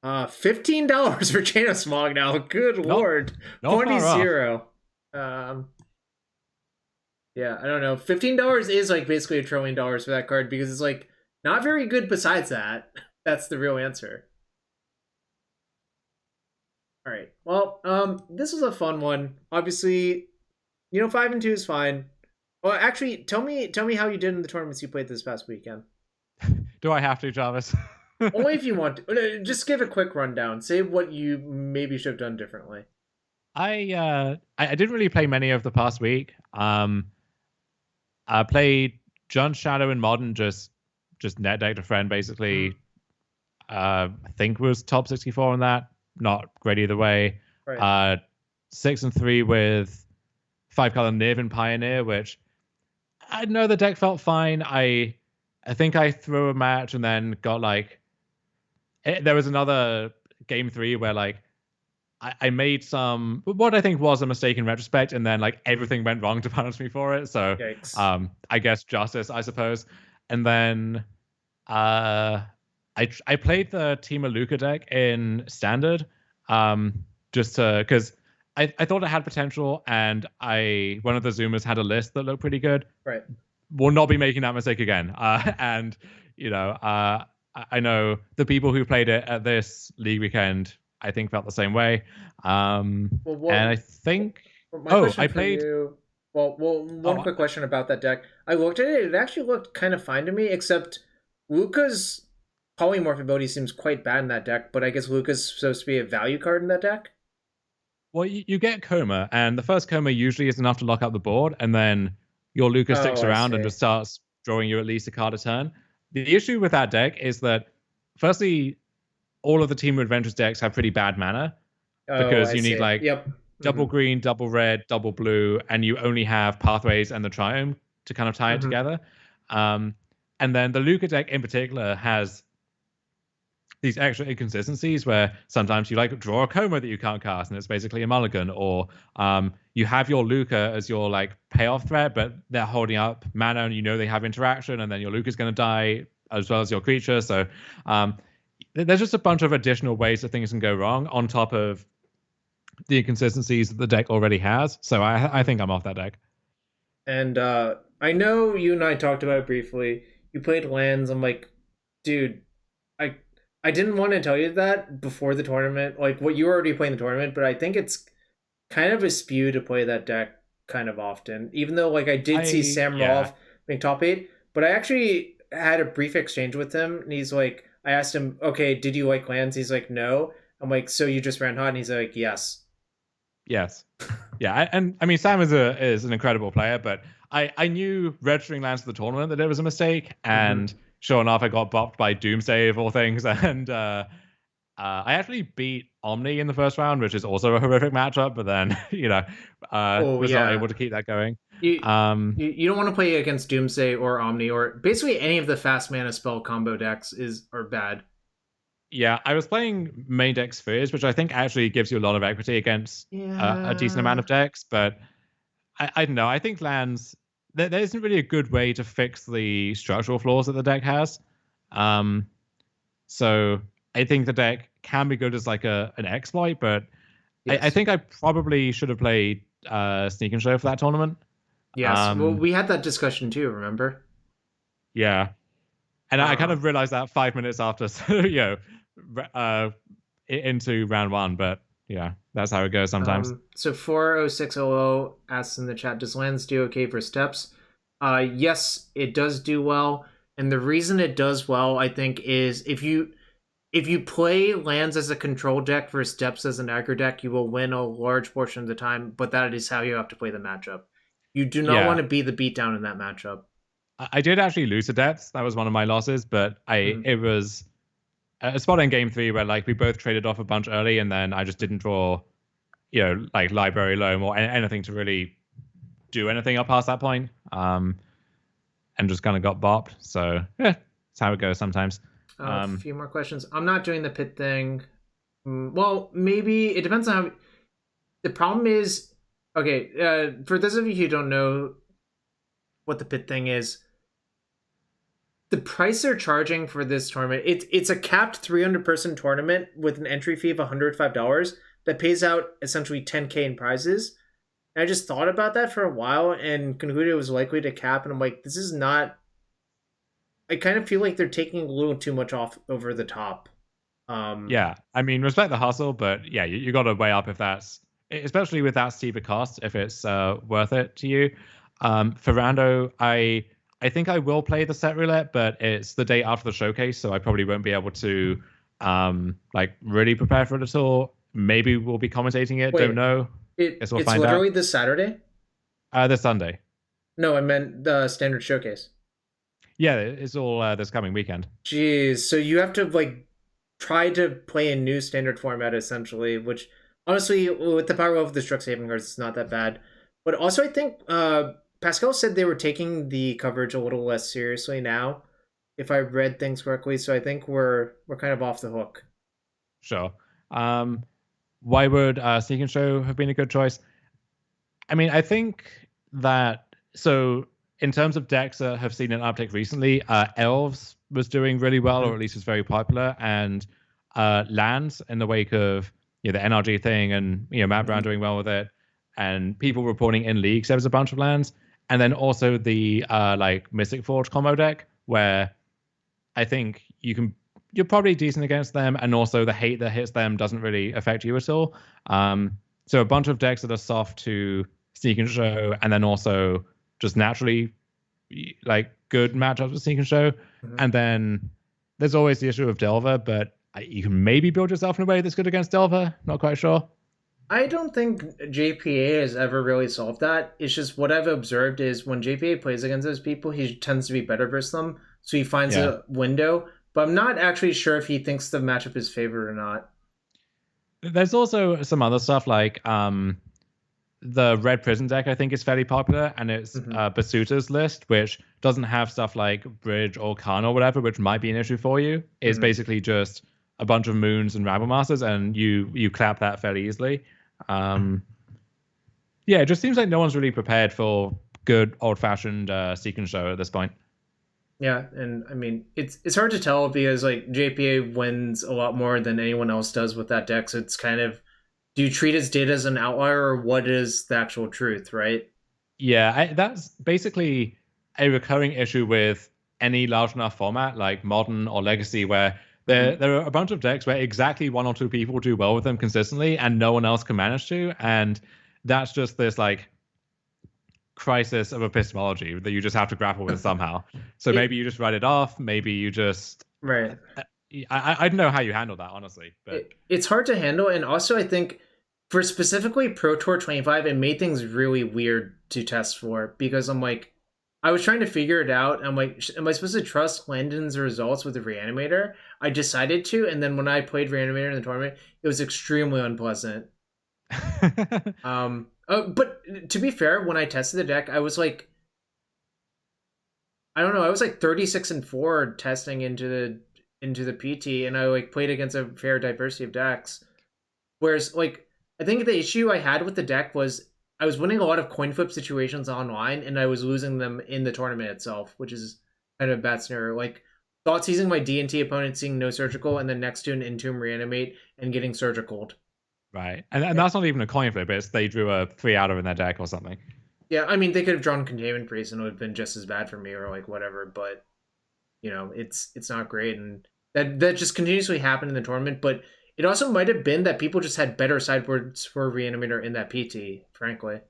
S1: $15 for Chain of Smog now. Good lord. 20-0. Yeah, I don't know. $15 is like basically $1 trillion for that card because it's like not very good besides that. That's the real answer. All right. Well, this was a fun one. Obviously, 5-2 is fine. Well, actually, tell me how you did in the tournaments you played this past weekend.
S2: Do I have to, Jarvis?
S1: Only if you want to. Just give a quick rundown. Say what you maybe should have done differently.
S2: I didn't really play many of the past week. I played John Shadow in Modern, just net decked a friend basically. I think was top 64 on that. Not great either way.
S1: Right.
S2: 6-3 with 5-color Niv and Pioneer, which I know the deck felt fine. I think I threw a match and then got there was another game 3 where I made what I think was a mistake in retrospect, and then everything went wrong to punish me for it. So
S1: Yikes.
S2: I guess justice, I suppose. And then I played the Team Aluka deck in Standard, just because I thought it had potential, and one of the Zoomers had a list that looked pretty good.
S1: Right.
S2: Will not be making that mistake again. And I know the people who played it at this league weekend, I think, felt the same way. And I think. I played.
S1: One quick question about that deck. I looked at it. It actually looked kind of fine to me, except Luca's polymorph ability seems quite bad in that deck. But I guess Luca's supposed to be a value card in that deck.
S2: Well, you get Coma, and the first Coma usually is enough to lock up the board, and then your Luca sticks around and just starts drawing you at least a card a turn. The issue with that deck is that, firstly, all of the Team Adventures decks have pretty bad mana because you need double green, double red, double blue, and you only have Pathways and the Triome to kind of tie it together. And then the Luca deck in particular has these extra inconsistencies where sometimes you draw a Coma that you can't cast and it's basically a mulligan, or you have your Luca as your payoff threat, but they're holding up mana and they have interaction, and then your Luca's going to die as well as your creature. So there's just a bunch of additional ways that things can go wrong on top of the inconsistencies that the deck already has. So I think I'm off that deck.
S1: And I know you and I talked about it briefly. You played lands. I'm like, dude, I didn't want to tell you that before the tournament, what you were already playing the tournament, but I think it's kind of a spew to play that deck kind of often. Even though I did see Sam Rolfe being top 8, but I actually had a brief exchange with him, and he's like, I asked him, okay, did you like lands? He's like, no. I'm like, so you just ran hot? And he's like, yes.
S2: Yes. Yeah, and I mean, Sam is an incredible player, but I knew registering lands for the tournament that it was a mistake, and sure enough, I got bopped by Doomsday of all things, and I actually beat Omni in the first round, which is also a horrific matchup, but then, was not able to keep that going.
S1: You don't want to play against Doomsday or Omni, or basically any of the fast mana spell combo decks are bad.
S2: Yeah, I was playing main deck Spheres, which I think actually gives you a lot of equity against a decent amount of decks, but I don't know. I think lands, there isn't really a good way to fix the structural flaws that the deck has. So I think the deck can be good as an exploit, but yes. I think I probably should have played Sneak and Show for that tournament.
S1: Yes, well, we had that discussion too, remember?
S2: Yeah. And I kind of realized that 5 minutes after, into round 1, but yeah, that's how it goes sometimes.
S1: So 40600 asks in the chat, does lands do okay for steps? Yes, it does do well. And the reason it does well, I think, is if you play lands as a control deck versus steps as an aggro deck, you will win a large portion of the time, but that is how you have to play the matchup. You do not want to be the beatdown in that matchup.
S2: I did actually lose to depths. That was one of my losses, but it was a spot in game 3 where we both traded off a bunch early, and then I just didn't draw, library loam or anything to really do anything up past that point, and just kind of got bopped. So yeah, that's how it goes sometimes.
S1: A few more questions. I'm not doing the pit thing. Well, maybe it depends on how. The problem is, okay, for those of you who don't know what the pit thing is, the price they're charging for this tournament, it's a capped 300-person tournament with an entry fee of $105 that pays out essentially $10K in prizes. And I just thought about that for a while and concluded it was likely to cap, and I'm like, this is not... I kind of feel like they're taking a little too much off over the top.
S2: Yeah, I mean, respect the hustle, but yeah, you got to weigh up if that's, especially with that steeper cost, if it's worth it to you. For Rando, I think I will play the set roulette, but it's the day after the showcase, so I probably won't be able to like really prepare for it at all. Maybe we'll be commentating it. Don't
S1: Wait,
S2: know. Guess we'll
S1: it's
S2: find out.
S1: literally this Saturday?
S2: This Sunday.
S1: No, I meant the standard showcase.
S2: Yeah, it's all this coming weekend.
S1: Jeez, so you have to like try to play a new standard format essentially, which honestly, with the power of the Strixhaven cards, it's not that bad. But also, I think Pascal said they were taking the coverage a little less seriously now, if I read things correctly. So I think we're kind of off the hook.
S2: Sure. Why would Sneak and Show have been a good choice? I mean, I think that so in terms of decks that have seen an uptick recently, Elves was doing really well, or at least was very popular, and Lands in the wake of the NRG thing, and Matt Brown doing well with it, and people reporting in leagues there was a bunch of lands, and then also the like Mystic Forge combo deck where I think you're probably decent against them, and also the hate that hits them doesn't really affect you at all. So a bunch of decks that are soft to Sneak and Show, and then also just naturally like good matchups with Sneak and Show. And then there's always the issue of Delver, but you can maybe build yourself in a way that's good against Delver. Not quite sure.
S1: I don't think JPA has ever really solved that. It's just what I've observed is when JPA plays against those people, he tends to be better versus them. So he finds a window. But I'm not actually sure if he thinks the matchup is favored or not.
S2: There's also some other stuff like the Red Prison deck, I think, is fairly popular, and it's Basuta's list, which doesn't have stuff like Bridge or Khan or whatever, which might be an issue for you. It's basically just a bunch of Moons and Rabble Masters, and you clap that fairly easily. Yeah, it just seems like no one's really prepared for good old-fashioned Seek and Show at this point.
S1: Yeah, and I mean it's hard to tell because like JPA wins a lot more than anyone else does with that deck. So it's kind of, do you treat his data as an outlier or what is the actual truth, right?
S2: Yeah, that's basically a recurring issue with any large enough format like Modern or Legacy, where there are a bunch of decks where exactly one or two people do well with them consistently and no one else can manage to, and that's just this like crisis of epistemology that you just have to grapple with somehow. So maybe you just write it off, maybe you just
S1: right.
S2: I don't know how you handle that, honestly, but
S1: it's hard to handle. And also I think for specifically Pro Tour 25, it made things really weird to test for, because I'm like, I was trying to figure it out. I'm like, am I supposed to trust Landon's results with the Reanimator? I decided to, and then when I played Reanimator in the tournament, it was extremely unpleasant. But to be fair, when I tested the deck, I was like, I don't know, I was like 36-4 testing into the PT, and I like played against a fair diversity of decks. Whereas like I think the issue I had with the deck was I was winning a lot of coin flip situations online, and I was losing them in the tournament itself, which is kind of a bad scenario. Like thought seizing my D&T opponent, seeing no surgical, and then next to an Entomb Reanimate and getting surgical.
S2: Right, and that's not even a coin flip. It's they drew a 3-outer in their deck or something.
S1: Yeah, I mean they could have drawn Containment Priest and it would have been just as bad for me, or like whatever. But it's not great, and that just continuously happened in the tournament. But it also might have been that people just had better sideboards for Reanimator in that PT, frankly.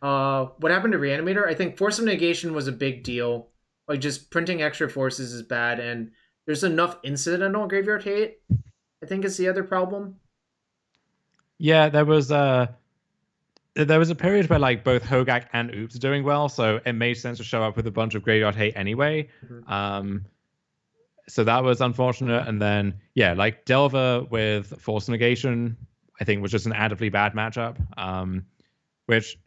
S1: What happened to Reanimator? I think Force of Negation was a big deal. Like just printing extra forces is bad, and there's enough incidental graveyard hate, I think, is the other problem.
S2: Yeah, there was a period where like both Hogak and Oops are doing well, so it made sense to show up with a bunch of graveyard hate anyway. So that was unfortunate. And then like Delver with Force Negation, I think was just an addably bad matchup. Which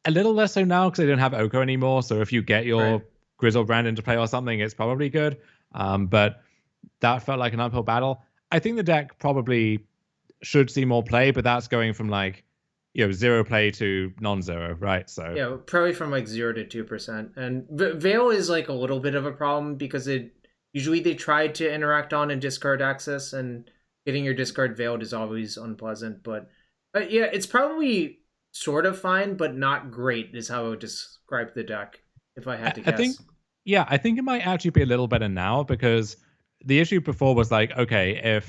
S2: a little less so now because they don't have Oko anymore. So if you get your Grizzle brand into play or something, it's probably good. But that felt like an uphill battle. I think the deck probably should see more play, but that's going from like 0 play to non-zero, right? So
S1: yeah, probably from like 0 to 2%. And Veil is like a little bit of a problem because usually they try to interact on and discard access, and getting your discard veiled is always unpleasant. But yeah, it's probably sort of fine, but not great is how I would describe the deck if I had to guess.
S2: I think it might actually be a little better now because the issue before was like, okay,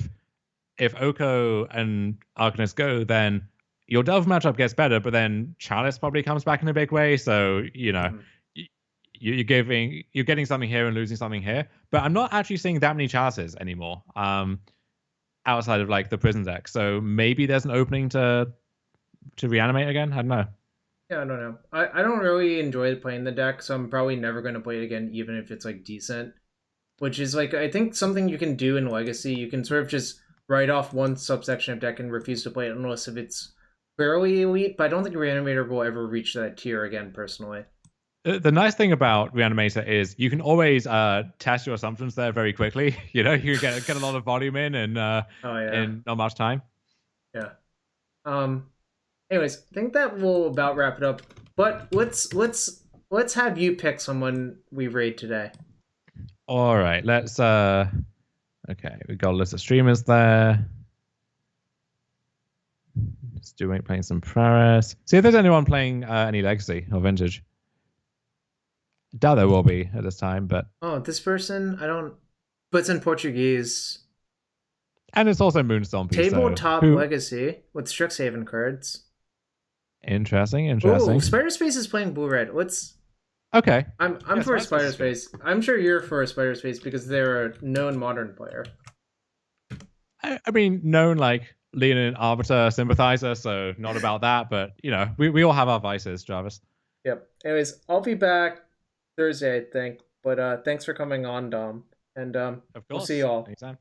S2: if Oko and Arcanist go, then your Delve matchup gets better, but then Chalice probably comes back in a big way. So you're getting something here and losing something here. But I'm not actually seeing that many Chalices anymore. Outside of like the prison deck, so maybe there's an opening to reanimate again. I don't know.
S1: Yeah, I don't know. I don't really enjoy playing the deck, so I'm probably never going to play it again, even if it's like decent. Which is like, I think something you can do in Legacy. You can sort of just write off one subsection of deck and refuse to play it unless if it's fairly elite. But I don't think Reanimator will ever reach that tier again, personally.
S2: The nice thing about Reanimator is you can always test your assumptions there very quickly. You know, you get a lot of volume in and in not much time.
S1: Yeah. Anyways, I think that will about wrap it up. But let's have you pick someone we raid today.
S2: All right, let's okay, we got a list of streamers there. Let's do playing some Paris. See if there's anyone playing any Legacy or Vintage. Doubt there will be at this time, but
S1: this person, I don't, but it's in Portuguese.
S2: And it's also Moonstone piece.
S1: Tabletop Legacy with Strixhaven cards.
S2: Interesting.
S1: Oh, Spider Space is playing blue red.
S2: Okay.
S1: I'm for a Spider Space. I'm sure you're for a Spider Space because they're a known modern player.
S2: I mean, known like Leonin Arbiter sympathizer, so not about that, but you know, we all have our vices, Jarvis.
S1: Yep. Anyways, I'll be back Thursday, I think. But thanks for coming on, Dom. And
S2: of course.
S1: We'll see you all.
S2: Anytime.